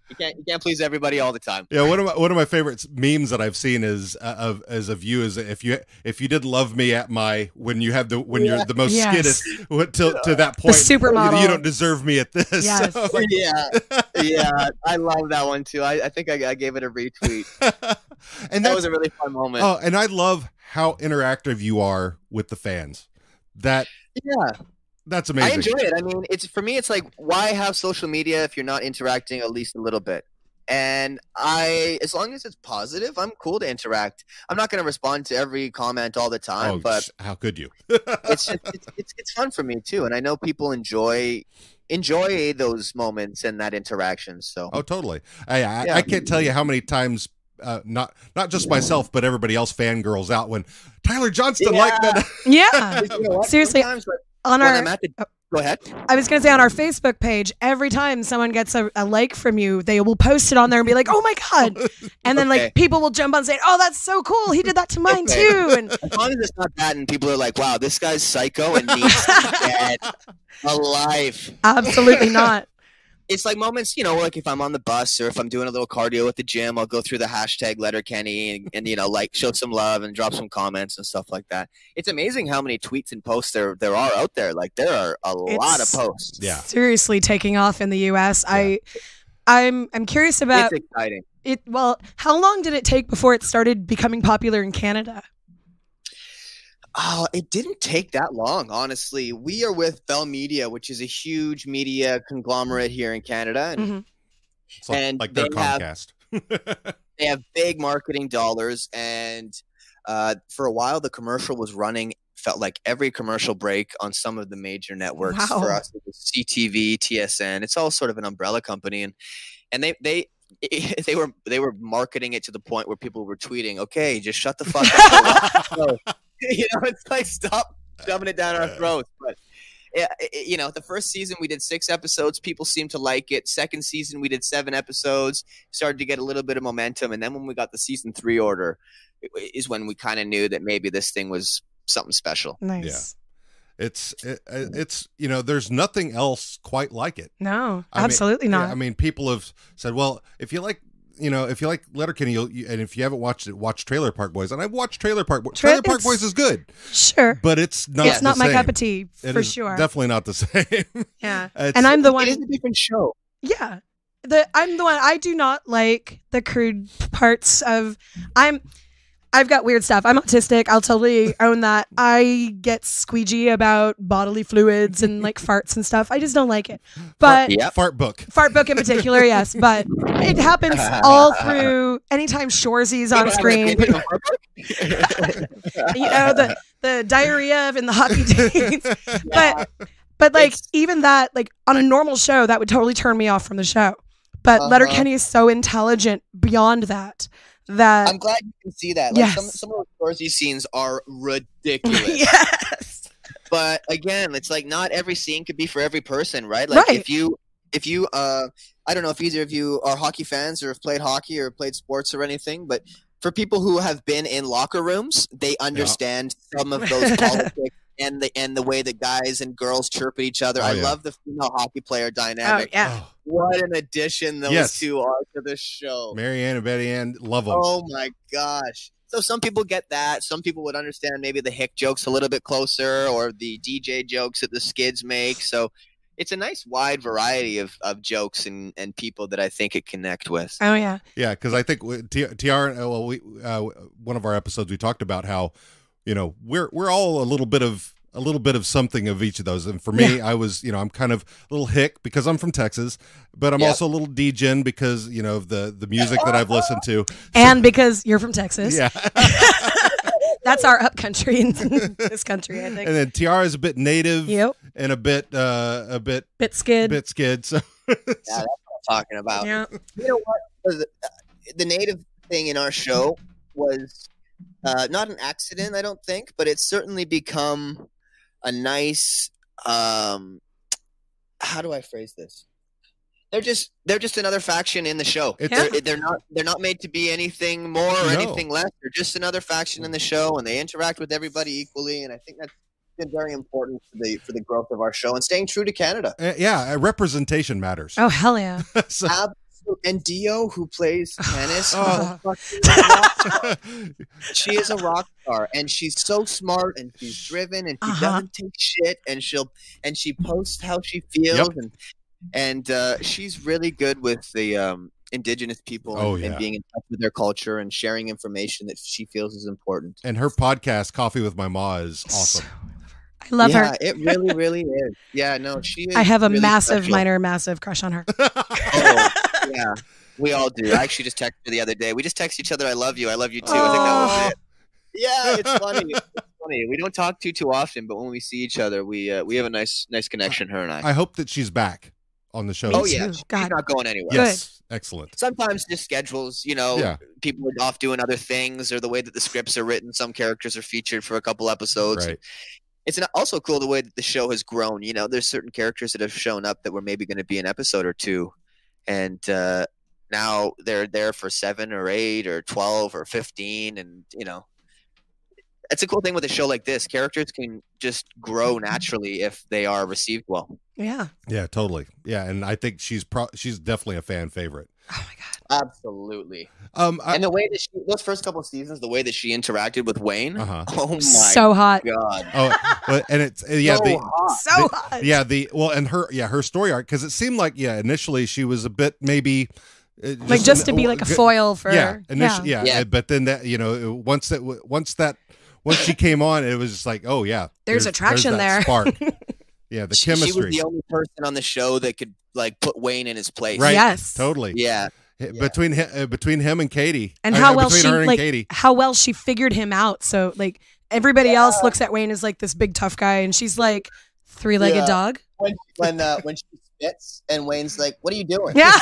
Speaker 20: you can't please everybody all the time.
Speaker 8: Yeah, one of my favorite memes that I've seen is of you is if you did love me at when you're the most skittest to that point,
Speaker 3: the supermodel.
Speaker 8: You don't deserve me at this.
Speaker 3: Yes.
Speaker 8: So,
Speaker 20: yeah, I love that one too. I think I gave it a retweet, and that was a really fun moment.
Speaker 8: Oh, and I love how interactive you are with the fans. That's amazing.
Speaker 20: I enjoy it. I mean, for me, it's like, why have social media if you're not interacting at least a little bit? And as long as it's positive, I'm cool to interact. I'm not going to respond to every comment all the time, but
Speaker 8: how could you?
Speaker 20: it's fun for me too, and I know people enjoy those moments and that interaction. So
Speaker 8: totally. I can't tell you how many times. Not just myself, but everybody else fangirls out when Tyler Johnston liked that.
Speaker 3: Yeah, seriously.
Speaker 20: Go ahead.
Speaker 3: I was going to say on our Facebook page, every time someone gets a like from you, they will post it on there and be like, "Oh my god!" And then like people will jump on and say, "Oh, that's so cool! He did that to mine too." And
Speaker 20: as long as it's not that, and people are like, "Wow, this guy's psycho and needs to be dead alive."
Speaker 3: Absolutely not.
Speaker 20: It's like moments, like if I'm on the bus or if I'm doing a little cardio at the gym, I'll go through the hashtag Letterkenny and like show some love and drop some comments and stuff like that. It's amazing how many tweets and posts there are out there. Like there are a lot of posts.
Speaker 8: Yeah,
Speaker 3: seriously taking off in the U.S. Yeah. I'm curious about.
Speaker 20: It's exciting.
Speaker 3: Well, how long did it take before it started becoming popular in Canada?
Speaker 20: Oh, it didn't take that long, honestly. We are with Bell Media, which is a huge media conglomerate here in Canada. And,
Speaker 8: like their Comcast.
Speaker 20: They have big marketing dollars. And for a while, the commercial was running, felt like every commercial break on some of the major networks.
Speaker 3: Wow.
Speaker 20: For us, it was CTV, TSN. It's all sort of an umbrella company. And they were marketing it to the point where people were tweeting, "Okay, just shut the fuck up." It's like, stop shoving it down our throats. But the first season we did 6 episodes. People seemed to like it. Second season we did 7 episodes. Started to get a little bit of momentum, and then when we got the season 3 order, is when we kind of knew that maybe this thing was something special.
Speaker 3: Nice.
Speaker 8: Yeah. It's there's nothing else quite like it.
Speaker 3: No, absolutely not.
Speaker 8: I mean, people have said, well, if you like Letterkenny, and if you haven't watched it, watch Trailer Park Boys. And I've watched Trailer Park Boys. Trailer Park Boys is good.
Speaker 3: Sure.
Speaker 8: But it's not
Speaker 3: It's not
Speaker 8: the
Speaker 3: my
Speaker 8: same.
Speaker 3: cup of tea,
Speaker 8: It
Speaker 3: for
Speaker 8: is
Speaker 3: sure.
Speaker 8: Definitely not the same.
Speaker 3: Yeah. And I'm the one.
Speaker 20: It is a different show.
Speaker 3: Yeah. I'm the one. I do not like the crude parts of. I've got weird stuff. I'm autistic. I'll totally own that. I get squeegee about bodily fluids and like farts and stuff. I just don't like it. But
Speaker 8: Fart book
Speaker 3: in particular, yes. But it happens all through anytime Shorzy's on screen. You know, the diarrhea in the hockey days. But like even that, like on a normal show, that would totally turn me off from the show. But Letterkenny is so intelligent beyond that.
Speaker 20: I'm glad you can see that. Like
Speaker 3: Yes.
Speaker 20: some of the Shorzy scenes are ridiculous.
Speaker 3: Yes.
Speaker 20: But again, it's like not every scene could be for every person, right? Like if you I don't know if either of you are hockey fans or have played hockey or played sports or anything, but for people who have been in locker rooms, they understand some of those politics and the way that guys and girls chirp at each other. I love the female hockey player dynamic. What an addition those two are to the show.
Speaker 8: Marianne and Betty Ann, love them.
Speaker 20: Oh my gosh. So some people get that. Some people would understand maybe the hick jokes a little bit closer or the DJ jokes that the skids make. So it's a nice wide variety of jokes and people that I think it connect with.
Speaker 3: Oh yeah.
Speaker 8: Yeah, because I think Tiara, well, one of our episodes we talked about how, you know, we're all a little bit of something of each of those. And for me, I was, you know, I'm kind of a little hick because I'm from Texas, but I'm also a little degen because, you know, of the music that I've listened to.
Speaker 3: And because you're from Texas.
Speaker 8: Yeah.
Speaker 3: That's our up country in this country, I think.
Speaker 8: And then Tiara's a bit native and a bit skid. So
Speaker 20: that's what I'm talking about.
Speaker 3: Yeah.
Speaker 20: You know what? The native thing in our show was not an accident, I don't think, but it's certainly become a nice how do I phrase this? They're just another faction in the show. They're not made to be anything more or anything less. They're just another faction in the show, and they interact with everybody equally. And I think that's been very important for the growth of our show and staying true to Canada.
Speaker 8: Representation matters.
Speaker 3: Oh hell yeah!
Speaker 20: And Dio, who plays Tanis, she is a rock star, and she's so smart, and she's driven, and she doesn't take shit, and she posts how she feels, and she's really good with the Indigenous people and being in touch with their culture and sharing information that she feels is important.
Speaker 8: And her podcast, Coffee with My Ma, is awesome.
Speaker 3: I love her.
Speaker 20: It really, really is. Yeah, no, she is.
Speaker 3: I have a
Speaker 20: really
Speaker 3: massive,
Speaker 20: special.
Speaker 3: massive crush on her.
Speaker 20: Yeah, we all do. I actually just texted her the other day. We just text each other, I love you too. I think that was it. Yeah, it's funny. It's funny. We don't talk too often, but when we see each other, we have a nice connection, her and I.
Speaker 8: I hope that she's back on the show.
Speaker 20: Oh yeah, she's not going anywhere.
Speaker 8: Yes, excellent.
Speaker 20: Sometimes just schedules, you know, people are off doing other things, or the way that the scripts are written, some characters are featured for a couple episodes.
Speaker 8: Right.
Speaker 20: It's also cool the way that the show has grown. You know, there's certain characters that have shown up that were maybe going to be an episode or two, and now they're there for 7 or 8 or 12 or 15, and you know, it's a cool thing with a show like this. Characters can just grow naturally if they are received well.
Speaker 3: Yeah.
Speaker 8: Yeah, totally. Yeah, and I think she's definitely a fan favorite.
Speaker 3: Oh my god.
Speaker 20: Absolutely. And the way that those first couple of seasons, the way that she interacted with Wayne, oh my
Speaker 3: so hot.
Speaker 20: God.
Speaker 8: Oh, and it's
Speaker 3: so hot.
Speaker 8: Yeah, and her story arc, because it seemed like initially she was a bit maybe
Speaker 3: just to be like a foil for
Speaker 8: but then that, you know, once she came on, it was just like, oh yeah,
Speaker 3: there's attraction there.
Speaker 8: Spark. Yeah, the chemistry.
Speaker 20: She was the only person on the show that could like put Wayne in his place.
Speaker 8: Right.
Speaker 3: Yes.
Speaker 8: Totally.
Speaker 20: Yeah.
Speaker 8: Between him and Katie,
Speaker 3: and how well she figured him out. So like everybody else looks at Wayne as like this big tough guy, and she's like 3-legged dog.
Speaker 20: When she spits, and Wayne's like, "What are you doing?"
Speaker 3: Yeah.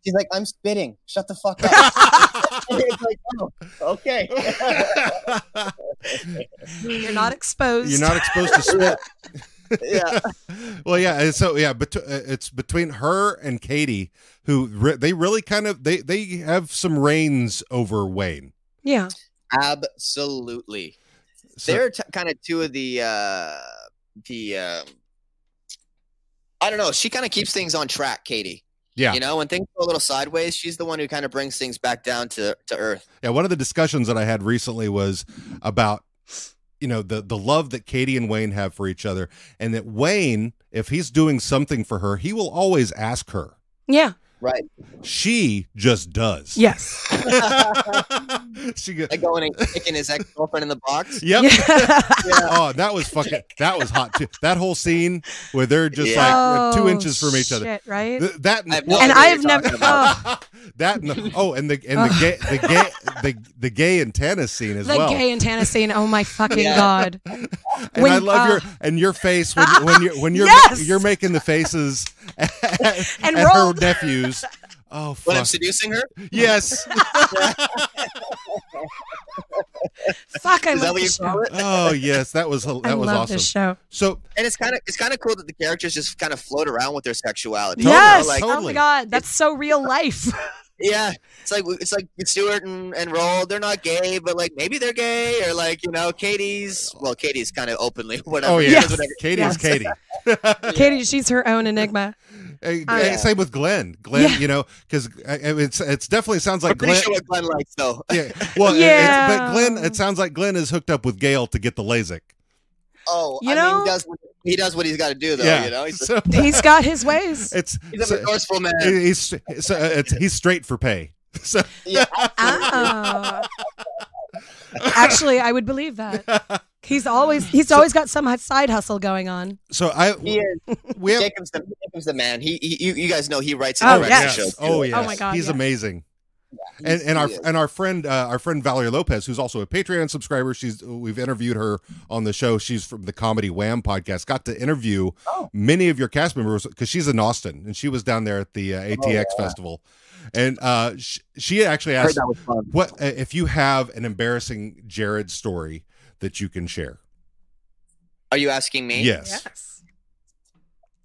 Speaker 20: She's like, "I'm spitting. Shut the fuck up." And he's like, "Oh, okay."
Speaker 3: You're not exposed.
Speaker 8: You're not exposed to spit.
Speaker 20: Yeah.
Speaker 8: Well, yeah. So yeah, but it's between her and Katie, who they really kind of they have some reins over Wayne.
Speaker 3: Yeah.
Speaker 20: Absolutely. So, they're kind of two of the I don't know. She kind of keeps things on track, Katie.
Speaker 8: Yeah.
Speaker 20: You know, when things go a little sideways, she's the one who kind of brings things back down to earth.
Speaker 8: Yeah. One of the discussions that I had recently was about, you know, the love that Katie and Wayne have for each other, and that Wayne, if he's doing something for her, he will always ask her.
Speaker 3: Yeah.
Speaker 20: Right.
Speaker 8: She just does.
Speaker 16: Yes.
Speaker 8: She go,
Speaker 20: like going and kicking his ex-girlfriend in the box.
Speaker 8: Yep.
Speaker 20: Yeah.
Speaker 8: Oh, that was hot too. That whole scene where they're just like 2 inches from each other.
Speaker 16: Shit, right?
Speaker 8: I've
Speaker 16: never.
Speaker 8: That and the gay and Tanis scene as well.
Speaker 16: The gay and Tanis scene. Oh my fucking god!
Speaker 8: And I love your face when you're you're making the faces at her nephews. Oh, fuck.
Speaker 20: When I'm seducing her?
Speaker 8: Yes.
Speaker 16: Fuck, I
Speaker 20: Is that
Speaker 16: love
Speaker 20: what you
Speaker 16: this
Speaker 20: call
Speaker 16: show.
Speaker 20: it?
Speaker 8: Oh yes, that was awesome.
Speaker 16: I love this show.
Speaker 8: So,
Speaker 20: and it's kind of cool that the characters just kind of float around with their sexuality.
Speaker 16: Yes.
Speaker 20: You know, like,
Speaker 16: Oh my god, that's so real life.
Speaker 20: Yeah, it's like Stewart and Roll. They're not gay, but like maybe they're gay, or like Katie's kind of openly whatever.
Speaker 8: Oh yeah,
Speaker 20: Yes.
Speaker 8: Katie's Katie.
Speaker 16: Katie, she's her own enigma.
Speaker 8: Same with Glenn. Glenn, because it's definitely sounds like
Speaker 20: I'm pretty
Speaker 8: Glenn.
Speaker 20: sure what Glenn likes though.
Speaker 8: Yeah, well,
Speaker 16: Yeah.
Speaker 8: but Glenn. It sounds like Glenn is hooked up with Gail to get the LASIK.
Speaker 20: Oh, I mean, he does what he's got to do though.
Speaker 8: Yeah.
Speaker 16: He's got his ways.
Speaker 20: He's a resourceful man.
Speaker 8: He's straight for pay. So.
Speaker 20: Yeah.
Speaker 16: Actually, I would believe that. He's always got some side hustle going on.
Speaker 8: So
Speaker 20: he is. Jacob's the man. You guys know he writes
Speaker 16: Oh,
Speaker 20: and directs
Speaker 16: yes.
Speaker 20: the show.
Speaker 8: Oh yeah.
Speaker 16: Oh my god.
Speaker 8: He's
Speaker 16: yeah.
Speaker 8: amazing. And our friend Valerie Lopez, who's also a Patreon subscriber, we've interviewed her on the show. She's from the Comedy Wham podcast. Got to interview many of your cast members because she's in Austin and she was down there at the ATX festival. And she actually asked, "What if you have an embarrassing Jared story that you can share?"
Speaker 20: Are you asking me?
Speaker 8: Yes.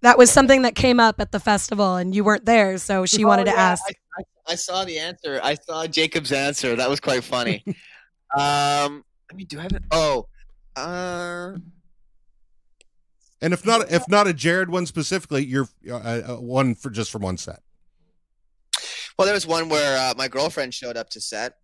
Speaker 16: That was something that came up at the festival, and you weren't there, so she wanted to ask.
Speaker 20: I saw the answer. I saw Jacob's answer. That was quite funny. I mean, do I have it? Oh.
Speaker 8: And if not a Jared one specifically, you're one for just from one set.
Speaker 20: Well, there was one where my girlfriend showed up to set,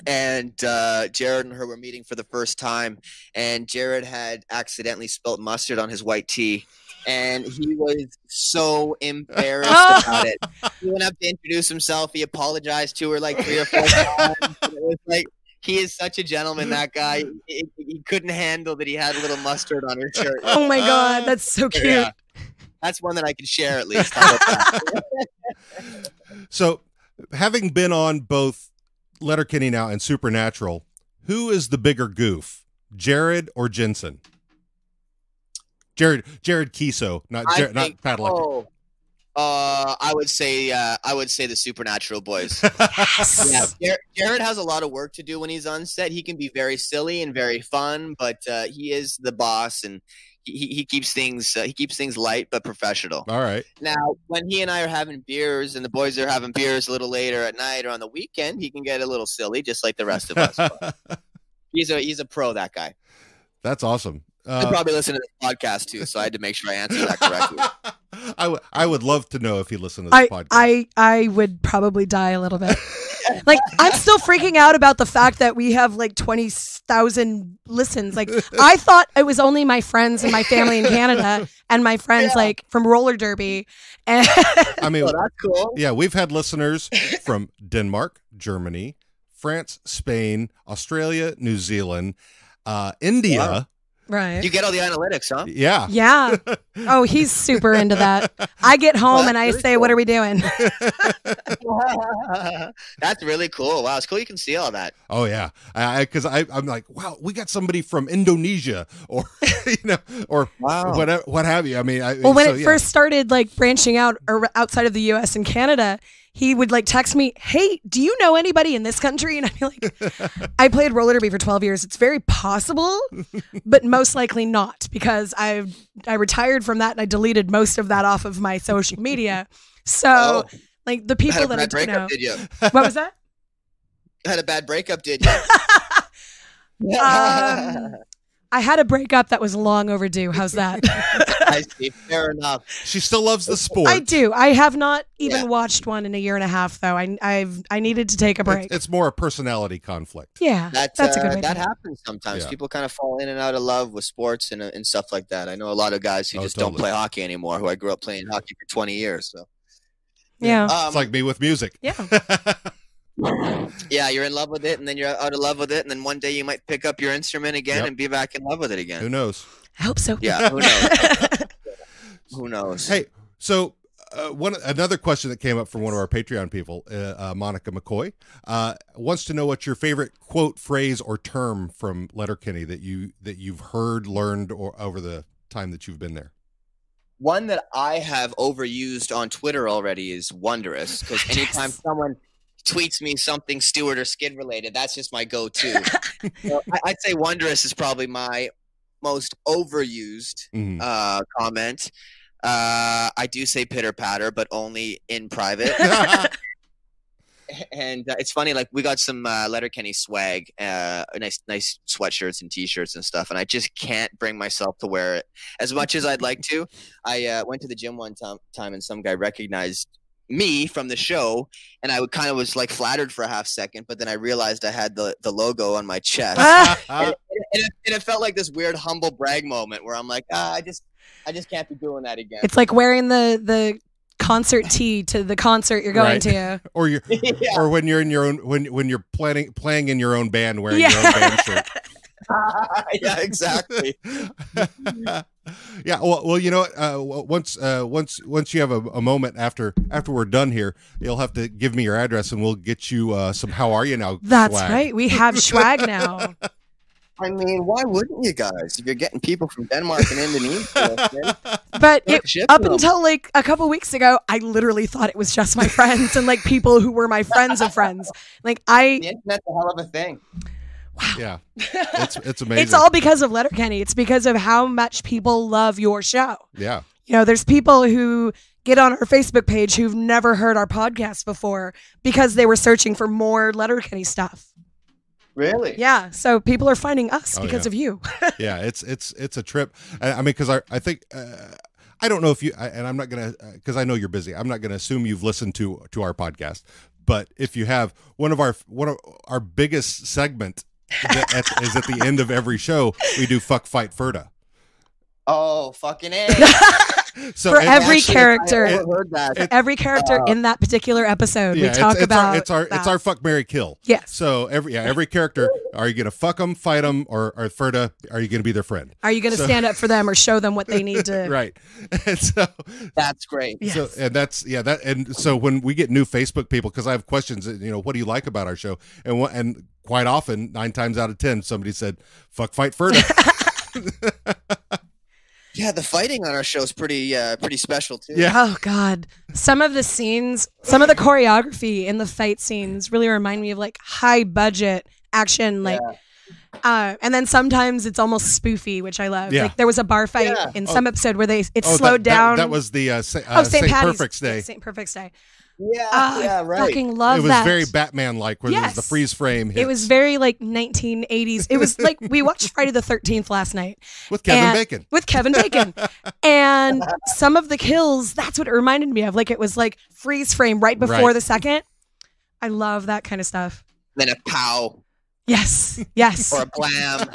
Speaker 20: and Jared and her were meeting for the first time, and Jared had accidentally spilt mustard on his white tee, and he was so embarrassed about it. He went up to introduce himself. He apologized to her like 3 or 4 times. And it was like, he is such a gentleman, that guy. He couldn't handle that he had a little mustard on his shirt.
Speaker 16: Oh my god, that's so cute.
Speaker 20: Yeah. That's one that I can share at least. How about that?
Speaker 8: So, having been on both Letterkenny now and Supernatural, who is the bigger goof, Jared or Jensen? Jared Kiso, not Pat Electric.
Speaker 20: I would say the Supernatural boys.
Speaker 16: Yes.
Speaker 20: Yeah, Jared has a lot of work to do when he's on set. He can be very silly and very fun, but he is the boss, and he keeps things light but professional.
Speaker 8: All right.
Speaker 20: Now, when he and I are having beers, and the boys are having beers a little later at night or on the weekend, he can get a little silly, just like the rest of us. He's a pro, that guy.
Speaker 8: That's awesome.
Speaker 20: He'll probably listen to this podcast too, so I had to make sure I answered that correctly.
Speaker 8: I would love to know if he listened to this podcast.
Speaker 16: I would probably die a little bit. Like, I'm still freaking out about the fact that we have like 20,000 listens. Like, I thought it was only my friends and my family in Canada and my friends like from roller derby. And
Speaker 8: I mean,
Speaker 20: that's cool.
Speaker 8: Yeah, we've had listeners from Denmark, Germany, France, Spain, Australia, New Zealand, India.
Speaker 20: Wow.
Speaker 16: Right.
Speaker 20: You get all the analytics, huh?
Speaker 8: Yeah.
Speaker 16: Yeah. Oh, he's super into that. I get home and I say, "What are we doing?"
Speaker 20: That's really cool. Wow, it's cool you can see all that.
Speaker 8: Oh yeah, because I'm like, wow, we got somebody from Indonesia, or or
Speaker 20: wow,
Speaker 8: whatever, what have you. I mean,
Speaker 16: when it first started like branching out outside of the U.S. and Canada, he would like text me, "Hey, do you know anybody in this country?" And I'd be like, "I played roller derby for 12 years. It's very possible, but most likely not, because I retired from that and I deleted most of that off of my social media." So, like the people that I do know.
Speaker 20: Did you?
Speaker 16: What was that?
Speaker 20: Had a bad breakup, did you?
Speaker 16: I had a breakup that was long overdue. How's that?
Speaker 20: I see. Fair enough.
Speaker 8: She still loves the sport.
Speaker 16: I do. I have not even watched one in a year and a half, though. I needed to take a break.
Speaker 8: It's more a personality conflict.
Speaker 16: Yeah, that's a good way.
Speaker 20: That happens sometimes.
Speaker 8: Yeah.
Speaker 20: People kind of fall in and out of love with sports and stuff like that. I know a lot of guys who just don't play hockey anymore, who I grew up playing hockey for 20 years. So.
Speaker 16: Yeah.
Speaker 8: It's like me with music.
Speaker 16: Yeah.
Speaker 20: Yeah, you're in love with it, and then you're out of love with it, and then one day you might pick up your instrument again and be back in love with it again.
Speaker 8: Who knows?
Speaker 16: I hope so.
Speaker 20: Yeah, who knows? Who knows?
Speaker 8: Hey, so another question that came up from one of our Patreon people, Monica McCoy, wants to know what your favorite quote, phrase, or term from Letterkenny that you've heard, learned, or over the time that you've been there.
Speaker 20: One that I have overused on Twitter already is wondrous, because anytime someone tweets me something Stewart or Skid related, that's just my go-to. So I'd say wondrous is probably my most overused comment. I do say pitter patter, but only in private. And it's funny, like we got some Letterkenny swag, nice sweatshirts and t-shirts and stuff, and I just can't bring myself to wear it as much as I'd like to. I went to the gym one time and some guy recognized me from the show, and I kind of was like flattered for a half second, but then I realized I had the logo on my chest. And it felt like this weird humble brag moment where I'm like, I just can't be doing that again.
Speaker 16: It's like wearing the concert tee to the concert you're going to,
Speaker 8: or you're or when you're in your own when you're playing in your own band, wearing your own band shirt.
Speaker 20: Yeah, exactly.
Speaker 8: Yeah, well, you know, once you have a moment after we're done here, you'll have to give me your address and we'll get you some "How are you now?"
Speaker 16: That's
Speaker 8: swag.
Speaker 16: right. We have swag now.
Speaker 20: I mean, why wouldn't you guys? If you're getting people from Denmark and Indonesia,
Speaker 16: but up until like a couple weeks ago, I literally thought it was just my friends and like people who were my friends of friends. Like
Speaker 20: the internet's a hell of a thing.
Speaker 16: Wow.
Speaker 8: Yeah, it's amazing.
Speaker 16: It's all because of Letterkenny. It's because of how much people love your show.
Speaker 8: Yeah.
Speaker 16: You know, there's people who get on our Facebook page who've never heard our podcast before because they were searching for more Letterkenny stuff.
Speaker 20: Really?
Speaker 16: Yeah. So people are finding us because of you.
Speaker 8: Yeah, it's a trip. I mean, because I think I don't know if you and I'm not gonna because I know you're busy. I'm not gonna assume you've listened to our podcast, but if you have, one of our biggest segment is at the end of every show. We do Fuck Fight Ferda.
Speaker 20: Oh, fucking A.
Speaker 8: So
Speaker 16: for every character,
Speaker 20: every
Speaker 16: character in that particular episode, we talk about
Speaker 8: it's our fuck, marry, kill.
Speaker 16: Yes.
Speaker 8: So every character, are you gonna fuck them, fight them, or Ferda, are you gonna be their friend?
Speaker 16: Are you gonna stand up for them or show them what they need to?
Speaker 8: Right. And so
Speaker 20: that's great.
Speaker 16: Yes.
Speaker 8: So and so when we get new Facebook people, because I have questions, you know, what do you like about our show? And quite often, 9 times out of 10, somebody said, "Fuck, fight, Ferda."
Speaker 20: Yeah, the fighting on our show is pretty special too.
Speaker 8: Yeah.
Speaker 16: Oh God, some of the scenes, some of the choreography in the fight scenes really remind me of like high budget action, like. And then sometimes it's almost spoofy, which I love.
Speaker 8: Yeah.
Speaker 16: Like there was a bar fight in some episode where it slowed down.
Speaker 8: That was the St. Perfect's Day.
Speaker 16: St. Perfect's Day.
Speaker 20: Yeah, right.
Speaker 16: Fucking love that.
Speaker 8: It was very Batman-like, where there was the freeze frame hits.
Speaker 16: It was very like 1980s. It was like we watched Friday the 13th last night
Speaker 8: with Kevin Bacon.
Speaker 16: With Kevin Bacon, and some of the kills. That's what it reminded me of. Like it was like freeze frame right before the second. I love that kind of stuff.
Speaker 20: Then a pow.
Speaker 16: Yes.
Speaker 20: Or a blam.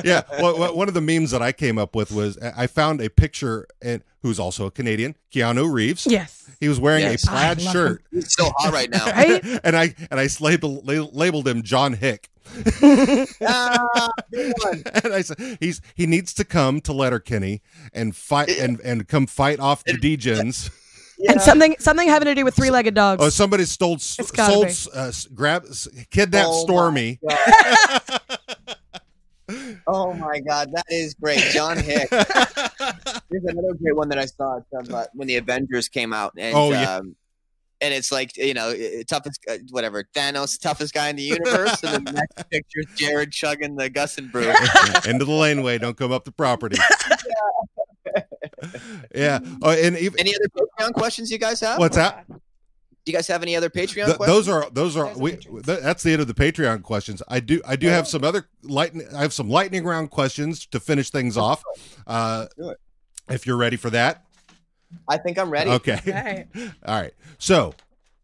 Speaker 8: Yeah. Well, one of the memes that I came up with was I found a picture, and who's also a Canadian, Keanu Reeves.
Speaker 16: Yes.
Speaker 8: He was wearing a plaid shirt.
Speaker 20: He's so hot right now.
Speaker 16: Right?
Speaker 8: and I labeled him John Hick.
Speaker 20: Good one.
Speaker 8: And I said he needs to come to Letterkenny and fight and come fight off the Degens.
Speaker 16: Yeah. And something having to do with three-legged dogs.
Speaker 8: Oh, somebody kidnapped Stormy.
Speaker 20: Oh my God, that is great, John Hick. There's another great one that I saw when the Avengers came out, and and it's like, you know, toughest Thanos, toughest guy in the universe, and the next picture is Jared chugging the Gus and Brew.
Speaker 8: Into the laneway, don't come up the property. Yeah. Oh, and any
Speaker 20: other Patreon questions you guys have?
Speaker 8: What's that?
Speaker 20: Do you guys have any other Patreon questions?
Speaker 8: Those are that's the end of the Patreon questions. I do have some other lightning round questions to finish things off. If you're ready for that.
Speaker 20: I think I'm ready.
Speaker 8: Okay. All right. So,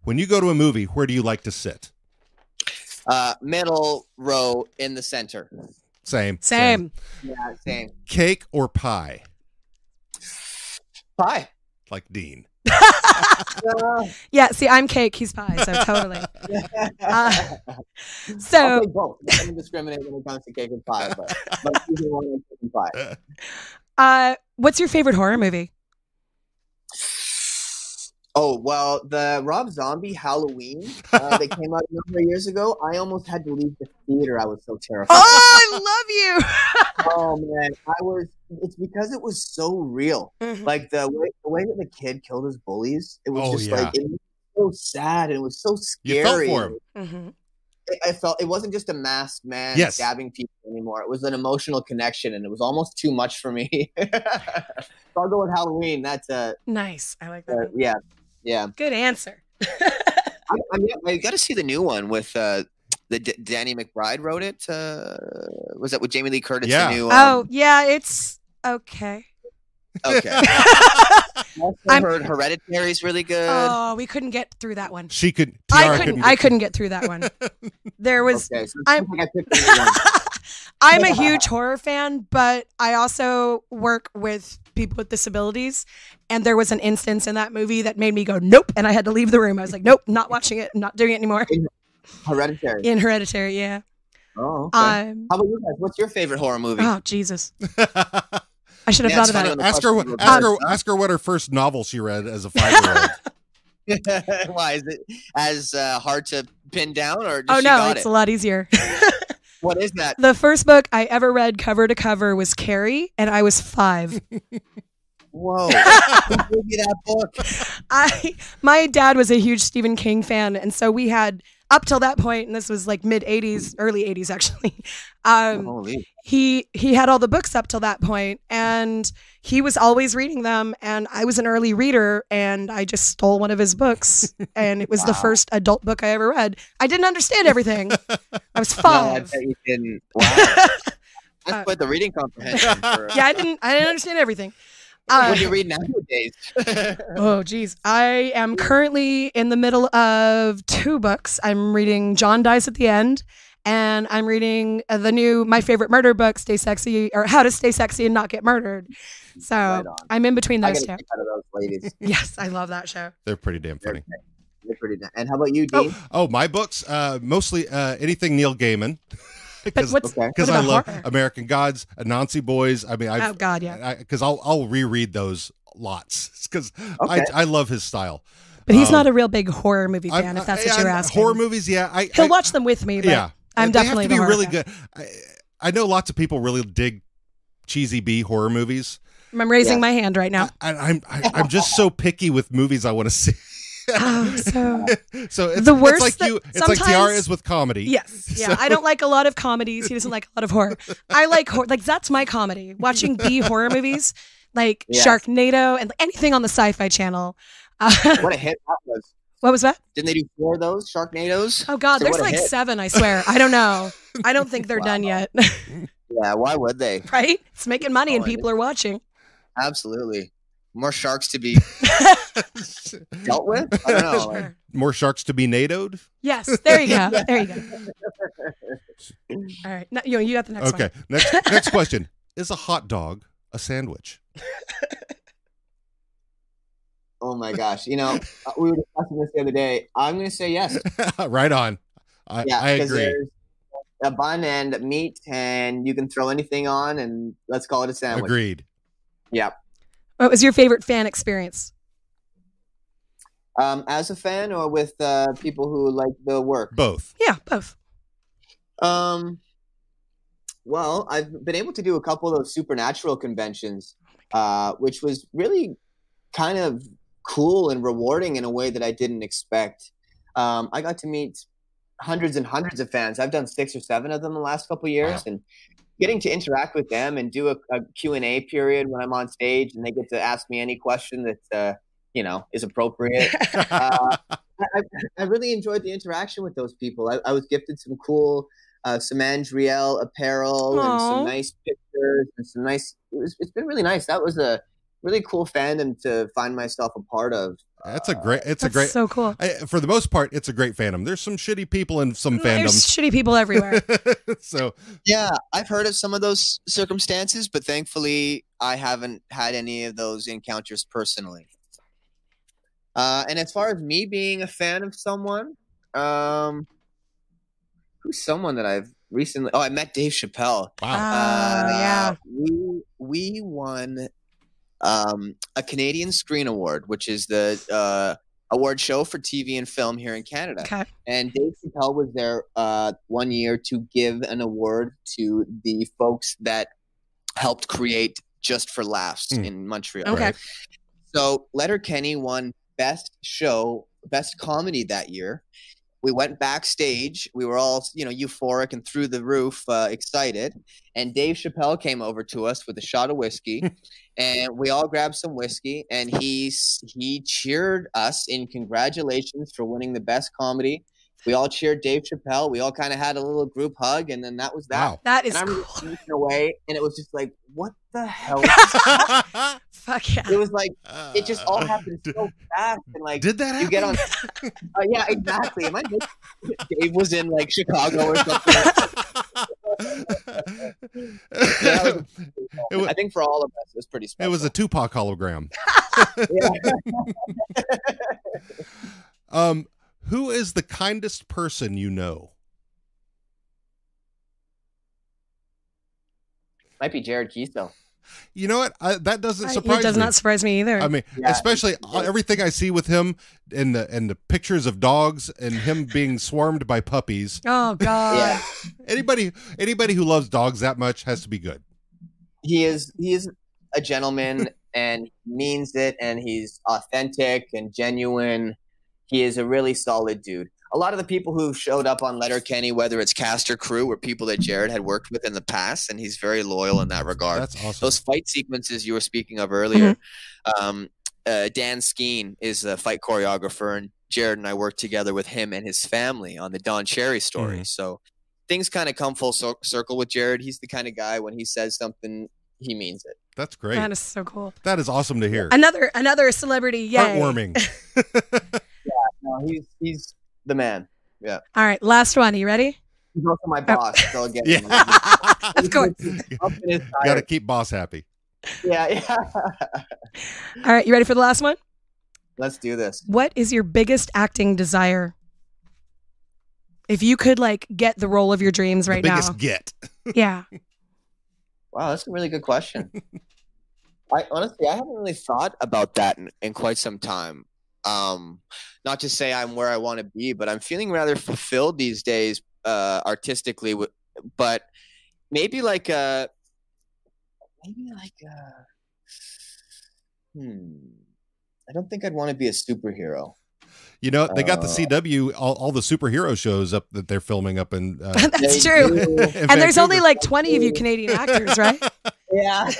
Speaker 8: when you go to a movie, where do you like to sit?
Speaker 20: Middle row in the center.
Speaker 8: Same.
Speaker 20: Yeah, same.
Speaker 8: Cake or pie?
Speaker 20: Pie.
Speaker 8: Like Dean.
Speaker 3: Yeah, see, I'm cake, he's pie, so totally.
Speaker 20: I'll take both. I don't discriminate when it comes to cake and pie, but either one is cake and pie.
Speaker 3: What's your favorite horror movie?
Speaker 20: Oh, well, the Rob Zombie Halloween that came out a number of years ago, I almost had to leave the theater. I was so terrified.
Speaker 3: Oh, I love you.
Speaker 20: Oh, man. It's because it was so real. Like the way that the kid killed his bullies, it was like, it was so sad and it was so scary.
Speaker 8: You felt for him.
Speaker 20: I felt it wasn't just a masked man stabbing people anymore. It was an emotional connection, and it was almost too much for me. So I'll go with Halloween. That's
Speaker 3: nice. I like that.
Speaker 20: Yeah.
Speaker 3: Good answer.
Speaker 20: I got to see the new one with Danny McBride wrote it. Was that with Jamie Lee Curtis?
Speaker 8: Yeah.
Speaker 20: The new,
Speaker 3: it's okay.
Speaker 20: Okay. I heard Hereditary is really good.
Speaker 3: Oh, we couldn't get through that one.
Speaker 8: I
Speaker 3: couldn't get through that one. There was.
Speaker 20: Okay, so
Speaker 3: I'm a huge horror fan, but I also work with people with disabilities, and there was an instance in that movie that made me go nope, and I had to leave the room. I was like, nope, not watching it, not doing it anymore.
Speaker 20: Hereditary.
Speaker 3: In Hereditary, yeah.
Speaker 20: Oh, okay. How about you guys? What's your favorite horror movie?
Speaker 3: Oh, Jesus. I should have thought about it.
Speaker 8: Ask her what her first novel she read as a 5-year-old.
Speaker 20: Why is it as hard to pin down, or
Speaker 3: it's a lot easier.
Speaker 20: What is that?
Speaker 3: The first book I ever read cover to cover was Carrie, and I was 5.
Speaker 20: Whoa! Who gave you that book?
Speaker 3: My dad was a huge Stephen King fan, and so we had up till that point, and this was like mid 80s, early 80s actually. He had all the books up till that point, and he was always reading them, and I was an early reader, and I just stole one of his books, and it was the first adult book I ever read. I didn't understand everything. I was 5.
Speaker 20: No, I bet you didn't. Wow. That's quite the reading comprehension.
Speaker 3: Yeah, I didn't understand everything.
Speaker 20: What do you read nowadays?
Speaker 3: Oh, geez. I am currently in the middle of 2 books. I'm reading John Dies at the End, and I'm reading the new My Favorite Murder book, Stay Sexy, or How to Stay Sexy and Not Get Murdered. So I'm in between those two.
Speaker 20: Out of those ladies.
Speaker 3: Yes, I love that show.
Speaker 8: They're pretty damn funny.
Speaker 20: They're pretty damn. And how about you, Dean?
Speaker 8: Oh, my books, mostly anything Neil Gaiman. Because
Speaker 3: what
Speaker 8: I love
Speaker 3: horror?
Speaker 8: American Gods, Anansi Boys. I mean, because I'll reread those lots because I love his style.
Speaker 3: But he's not a real big horror movie fan, if that's what you're asking.
Speaker 8: Horror movies, yeah.
Speaker 3: He'll watch them with me, but I'm definitely
Speaker 8: they have to be really
Speaker 3: fan.
Speaker 8: good. I know lots of people really dig cheesy B horror movies.
Speaker 3: I'm raising my hand right now.
Speaker 8: I'm just so picky with movies I want to see. So it's
Speaker 3: the worst.
Speaker 8: It's like it's like Tiara is with comedy.
Speaker 3: Yes, yeah. I don't like a lot of comedies. He doesn't like a lot of horror. I like horror. Like that's my comedy. Watching B horror movies, like Sharknado and anything on the Sci-Fi Channel.
Speaker 20: What a hit that was.
Speaker 3: What was that?
Speaker 20: Didn't they do 4 of those Sharknados?
Speaker 3: Oh God, there's like 7. I swear. I don't know. I don't think they're done yet.
Speaker 20: Yeah, why would they?
Speaker 3: Right? It's making money and people are watching.
Speaker 20: Absolutely. More sharks to be dealt with? I don't know.
Speaker 8: Sure. More sharks to be NATO'd?
Speaker 3: Yes. There you go. There you go. All right. Now, you got the next one.
Speaker 8: Okay. Next question. Is a hot dog a sandwich?
Speaker 20: Oh my gosh. You know, we were discussing this the other day. I'm going to say yes.
Speaker 8: Right on. I agree.
Speaker 20: There's a bun and meat, and you can throw anything on, and let's call it a sandwich.
Speaker 8: Agreed.
Speaker 20: Yeah.
Speaker 3: What was your favorite fan experience?
Speaker 20: As a fan or with people who like the work?
Speaker 8: Both.
Speaker 3: Yeah, both.
Speaker 20: Well, I've been able to do a couple of those Supernatural conventions, which was really kind of cool and rewarding in a way that I didn't expect. I got to meet hundreds and hundreds of fans. I've done 6 or 7 of them in the last couple of years, and getting to interact with them and do a Q&A period when I'm on stage and they get to ask me any question that, is appropriate. I really enjoyed the interaction with those people. I was gifted some cool Samange Riel apparel and some nice pictures and some nice, it's been really nice. That was a really cool fandom to find myself a part of.
Speaker 8: That's so
Speaker 3: cool.
Speaker 8: For the most part, it's a great fandom. There's some shitty people in some fandoms.
Speaker 3: There's shitty people everywhere.
Speaker 8: So
Speaker 20: yeah, I've heard of some of those circumstances, but thankfully I haven't had any of those encounters personally. And as far as me being a fan of someone, who's someone that I've recently? Oh, I met Dave Chappelle.
Speaker 3: Wow. Yeah.
Speaker 20: We won a Canadian Screen Award, which is the award show for TV and film here in Canada.
Speaker 3: Okay.
Speaker 20: And Dave Chappelle was there 1 year to give an award to the folks that helped create Just for Laughs in Montreal.
Speaker 3: Okay.
Speaker 20: So Letterkenny won Best Comedy that year. We went backstage. We were all, euphoric and through the roof, excited. And Dave Chappelle came over to us with a shot of whiskey, and we all grabbed some whiskey. And he cheered us in congratulations for winning the best comedy. We all cheered Dave Chappelle. We all kind of had a little group hug, and then that was that.
Speaker 8: Wow.
Speaker 3: That is
Speaker 20: and I remember
Speaker 3: cool.
Speaker 20: sneaking away, and it was just like, what the hell? Is this?
Speaker 3: Fuck yeah.
Speaker 20: It was like it just all happened so fast, and like
Speaker 8: did that happen?
Speaker 20: You get on? Yeah, exactly. Am I making Dave was in like Chicago or something? I think for all of us, it was pretty special.
Speaker 8: It was a Tupac hologram. Who is the kindest person you know?
Speaker 20: Might be Jared Keeso.
Speaker 8: You know what? That doesn't surprise me.
Speaker 3: It does not surprise me either.
Speaker 8: I mean, especially everything I see with him and the pictures of dogs and him being swarmed by puppies.
Speaker 3: Oh God!
Speaker 20: Yeah.
Speaker 8: Anybody who loves dogs that much has to be good.
Speaker 20: He is a gentleman and means it, and he's authentic and genuine. He is a really solid dude. A lot of the people who showed up on Letterkenny, whether it's cast or crew, were people that Jared had worked with in the past, and he's very loyal in that regard.
Speaker 8: That's awesome.
Speaker 20: Those fight sequences you were speaking of earlier, Dan Skeen is a fight choreographer, and Jared and I worked together with him and his family on the Don Cherry story. So things kind of come full circle with Jared. He's the kind of guy, when he says something, he means it.
Speaker 8: That's great.
Speaker 3: That is so cool.
Speaker 8: That is awesome to hear.
Speaker 3: Another celebrity. Yay.
Speaker 8: Heartwarming.
Speaker 20: No, he's the man. Yeah.
Speaker 3: All right, last one. Are you ready?
Speaker 20: He's also my boss. So again,
Speaker 3: of course.
Speaker 8: Got to keep boss happy.
Speaker 20: Yeah.
Speaker 3: All right, you ready for the last one?
Speaker 20: Let's do this.
Speaker 3: What is your biggest acting desire? If you could get the role of your dreams right now.
Speaker 8: Biggest get.
Speaker 3: Yeah.
Speaker 20: Wow, that's a really good question. I haven't really thought about that in quite some time. Not to say I'm where I want to be, but I'm feeling rather fulfilled these days, artistically. But maybe I don't think I'd want to be a superhero.
Speaker 8: You know, they got the CW, all the superhero shows up that they're filming up in.
Speaker 3: That's true. And there's only 20 of you Canadian actors, right?
Speaker 20: Yeah.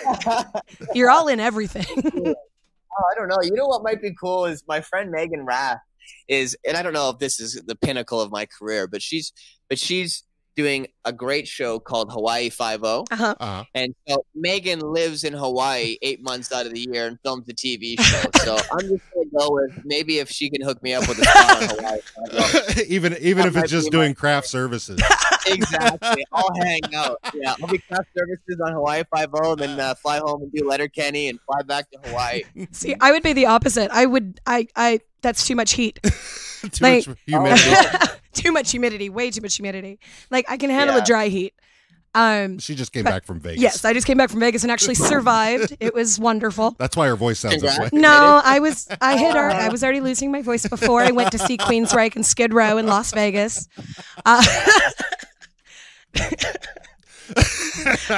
Speaker 3: You're all in everything.
Speaker 20: Oh, I don't know. You know what might be cool is my friend Megan Rath is, and I don't know if this is the pinnacle of my career, but she's doing a great show called Hawaii Five-0. And so Megan lives in Hawaii 8 months out of the year and films the TV show. So I'm just going to go with maybe if she can hook me up with a spot on Hawaii Five-0.
Speaker 8: even if it's just doing craft services.
Speaker 20: Exactly. I'll hang out. Yeah, I'll be craft services on Hawaii Five-0, and then fly home and do Letterkenny and fly back to Hawaii.
Speaker 3: See, I would be the opposite. I that's too much heat.
Speaker 8: Too much humidity.
Speaker 3: Too much humidity. Way too much humidity. I can handle the dry heat.
Speaker 8: She just came back from Vegas.
Speaker 3: Yes, I just came back from Vegas and actually survived. It was wonderful.
Speaker 8: That's why her voice sounds this way.
Speaker 3: No, I was already losing my voice before I went to see Queensryche and Skid Row in Las Vegas.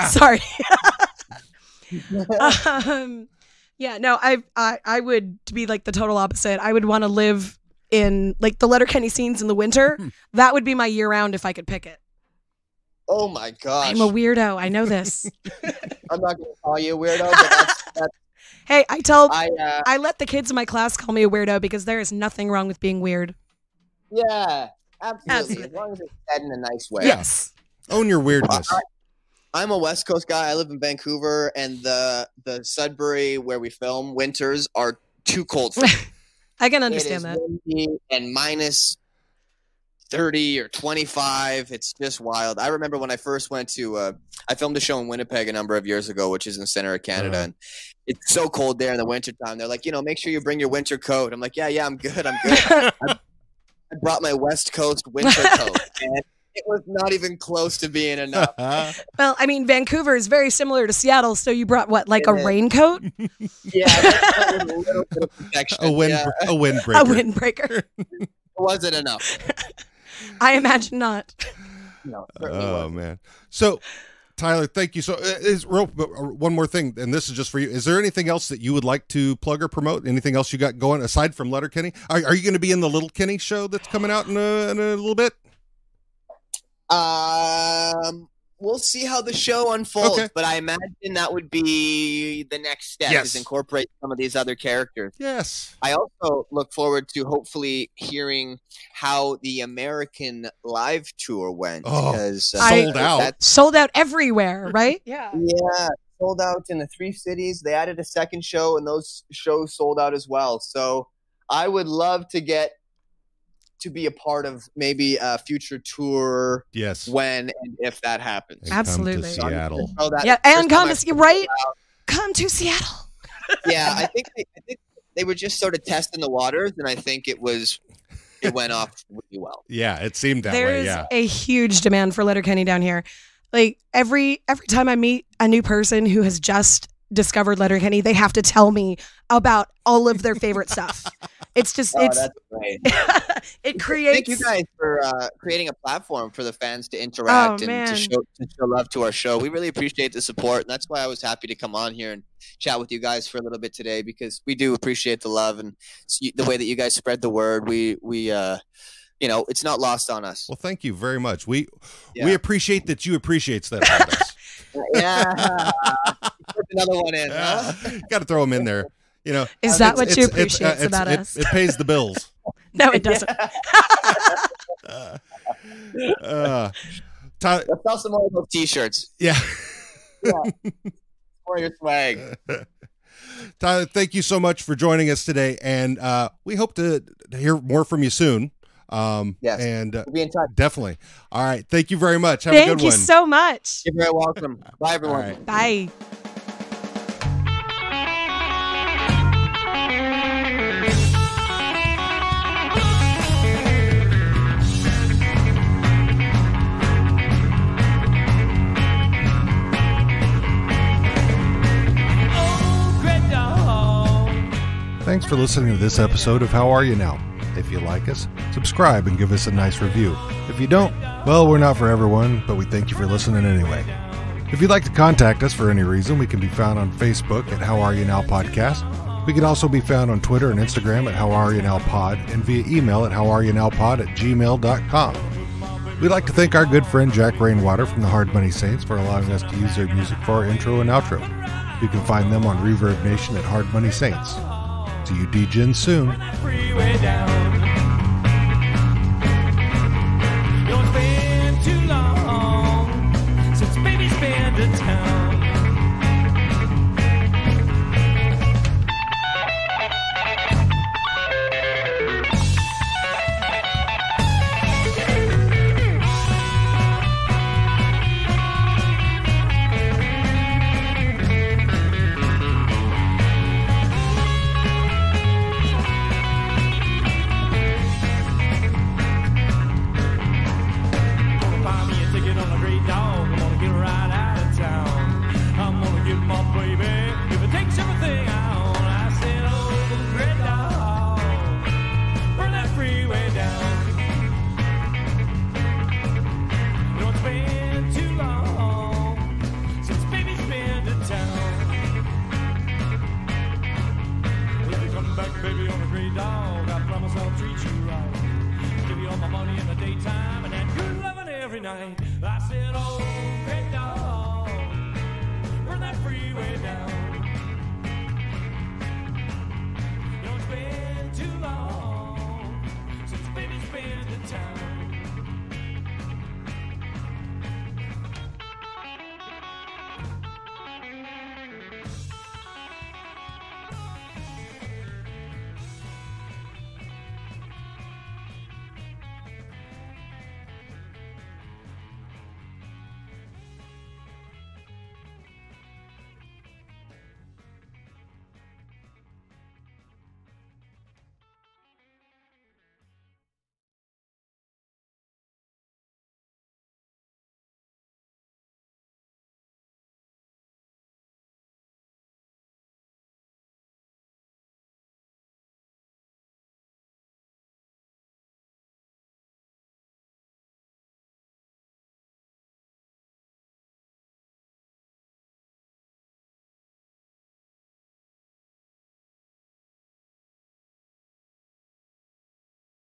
Speaker 3: Sorry. Yeah, no, I would be the total opposite. I would want to live in the Letterkenny scenes in the winter. That would be my year round if I could pick it.
Speaker 20: Oh my gosh.
Speaker 3: I'm a weirdo. I know this.
Speaker 20: I'm not going to call you a weirdo, but that's
Speaker 3: Hey, I let the kids in my class call me a weirdo because there is nothing wrong with being weird.
Speaker 20: Yeah, absolutely. As long as it's said in a nice way.
Speaker 3: Yes.
Speaker 8: Own your weirdness.
Speaker 20: I'm a West Coast guy. I live in Vancouver, and the Sudbury where we film winters are too cold for me.
Speaker 3: I can understand that.
Speaker 20: Windy and minus 30 or 25. It's just wild. I remember when I first went to, I filmed a show in Winnipeg a number of years ago, which is in the center of Canada. And it's so cold there in the wintertime. They're like, make sure you bring your winter coat. I'm like, yeah, I'm good. I brought my West Coast winter coat. And it was not even close to being enough.
Speaker 3: Well, I mean, Vancouver is very similar to Seattle. So you brought what, like a raincoat?
Speaker 20: Yeah, that was a little bit of protection.
Speaker 8: A windbreaker.
Speaker 3: A windbreaker.
Speaker 20: It wasn't enough.
Speaker 3: I imagine not.
Speaker 20: No,
Speaker 8: man. So, Tyler, thank you. So, one more thing, and this is just for you. Is there anything else that you would like to plug or promote? Anything else you got going aside from Letterkenny? Are you going to be in the Letterkenny show that's coming out in a little bit?
Speaker 20: We'll see how the show unfolds, but I imagine that would be the next step is incorporate some of these other characters.
Speaker 8: Yes.
Speaker 20: I also look forward to hopefully hearing how the American live tour went. Because
Speaker 3: sold out everywhere, right?
Speaker 20: Yeah, sold out in the 3 cities. They added a second show, and those shows sold out as well. So I would love to get to be a part of maybe a future tour.
Speaker 8: Yes.
Speaker 20: When and if that happens.
Speaker 8: And
Speaker 3: absolutely.
Speaker 8: Come to Seattle.
Speaker 3: And come to Seattle.
Speaker 20: Yeah, I think they were just sort of testing the waters, and I think it went off really well.
Speaker 8: Yeah, it seemed that way. Yeah.
Speaker 3: There's a huge demand for Letterkenny down here. Like every time I meet a new person who has just discovered Letterkenny, they have to tell me about all of their favorite stuff. It's just
Speaker 20: that's great.
Speaker 3: It creates.
Speaker 20: Thank you guys for creating a platform for the fans to interact and to show love to our show. We really appreciate the support, and that's why I was happy to come on here and chat with you guys for a little bit today, because we do appreciate the love and the way that you guys spread the word. We it's not lost on us.
Speaker 8: Well, thank you very much. We appreciate that you appreciates that about us.
Speaker 20: Yeah. Put another one in. Huh?
Speaker 8: Got to throw them in there.
Speaker 3: Is that what you appreciate about us?
Speaker 8: It pays the bills.
Speaker 3: No, it doesn't.
Speaker 20: Let's sell some more of those T-shirts.
Speaker 8: Yeah.
Speaker 20: For your swag.
Speaker 8: Tyler, thank you so much for joining us today, and we hope to hear more from you soon.
Speaker 20: Yes,
Speaker 8: and
Speaker 20: we'll be in touch.
Speaker 8: Definitely. All right. Thank you very much. Have a good one.
Speaker 3: Thank you so much.
Speaker 20: You're very welcome. Bye, everyone.
Speaker 8: Right.
Speaker 3: Bye.
Speaker 2: Thanks for listening to this episode of How Are You Now? If you like us, subscribe and give us a nice review. If you don't, well, we're not for everyone, but we thank you for listening anyway. If you'd like to contact us for any reason, we can be found on Facebook at How Are You Now Podcast. We can also be found on Twitter and Instagram at How Are You Now Pod, and via email at howareyouNowPod@gmail.com. We'd like to thank our good friend Jack Rainwater from the Hard Money Saints for allowing us to use their music for our intro and outro. You can find them on Reverb Nation at Hard Money Saints. See you DJs soon.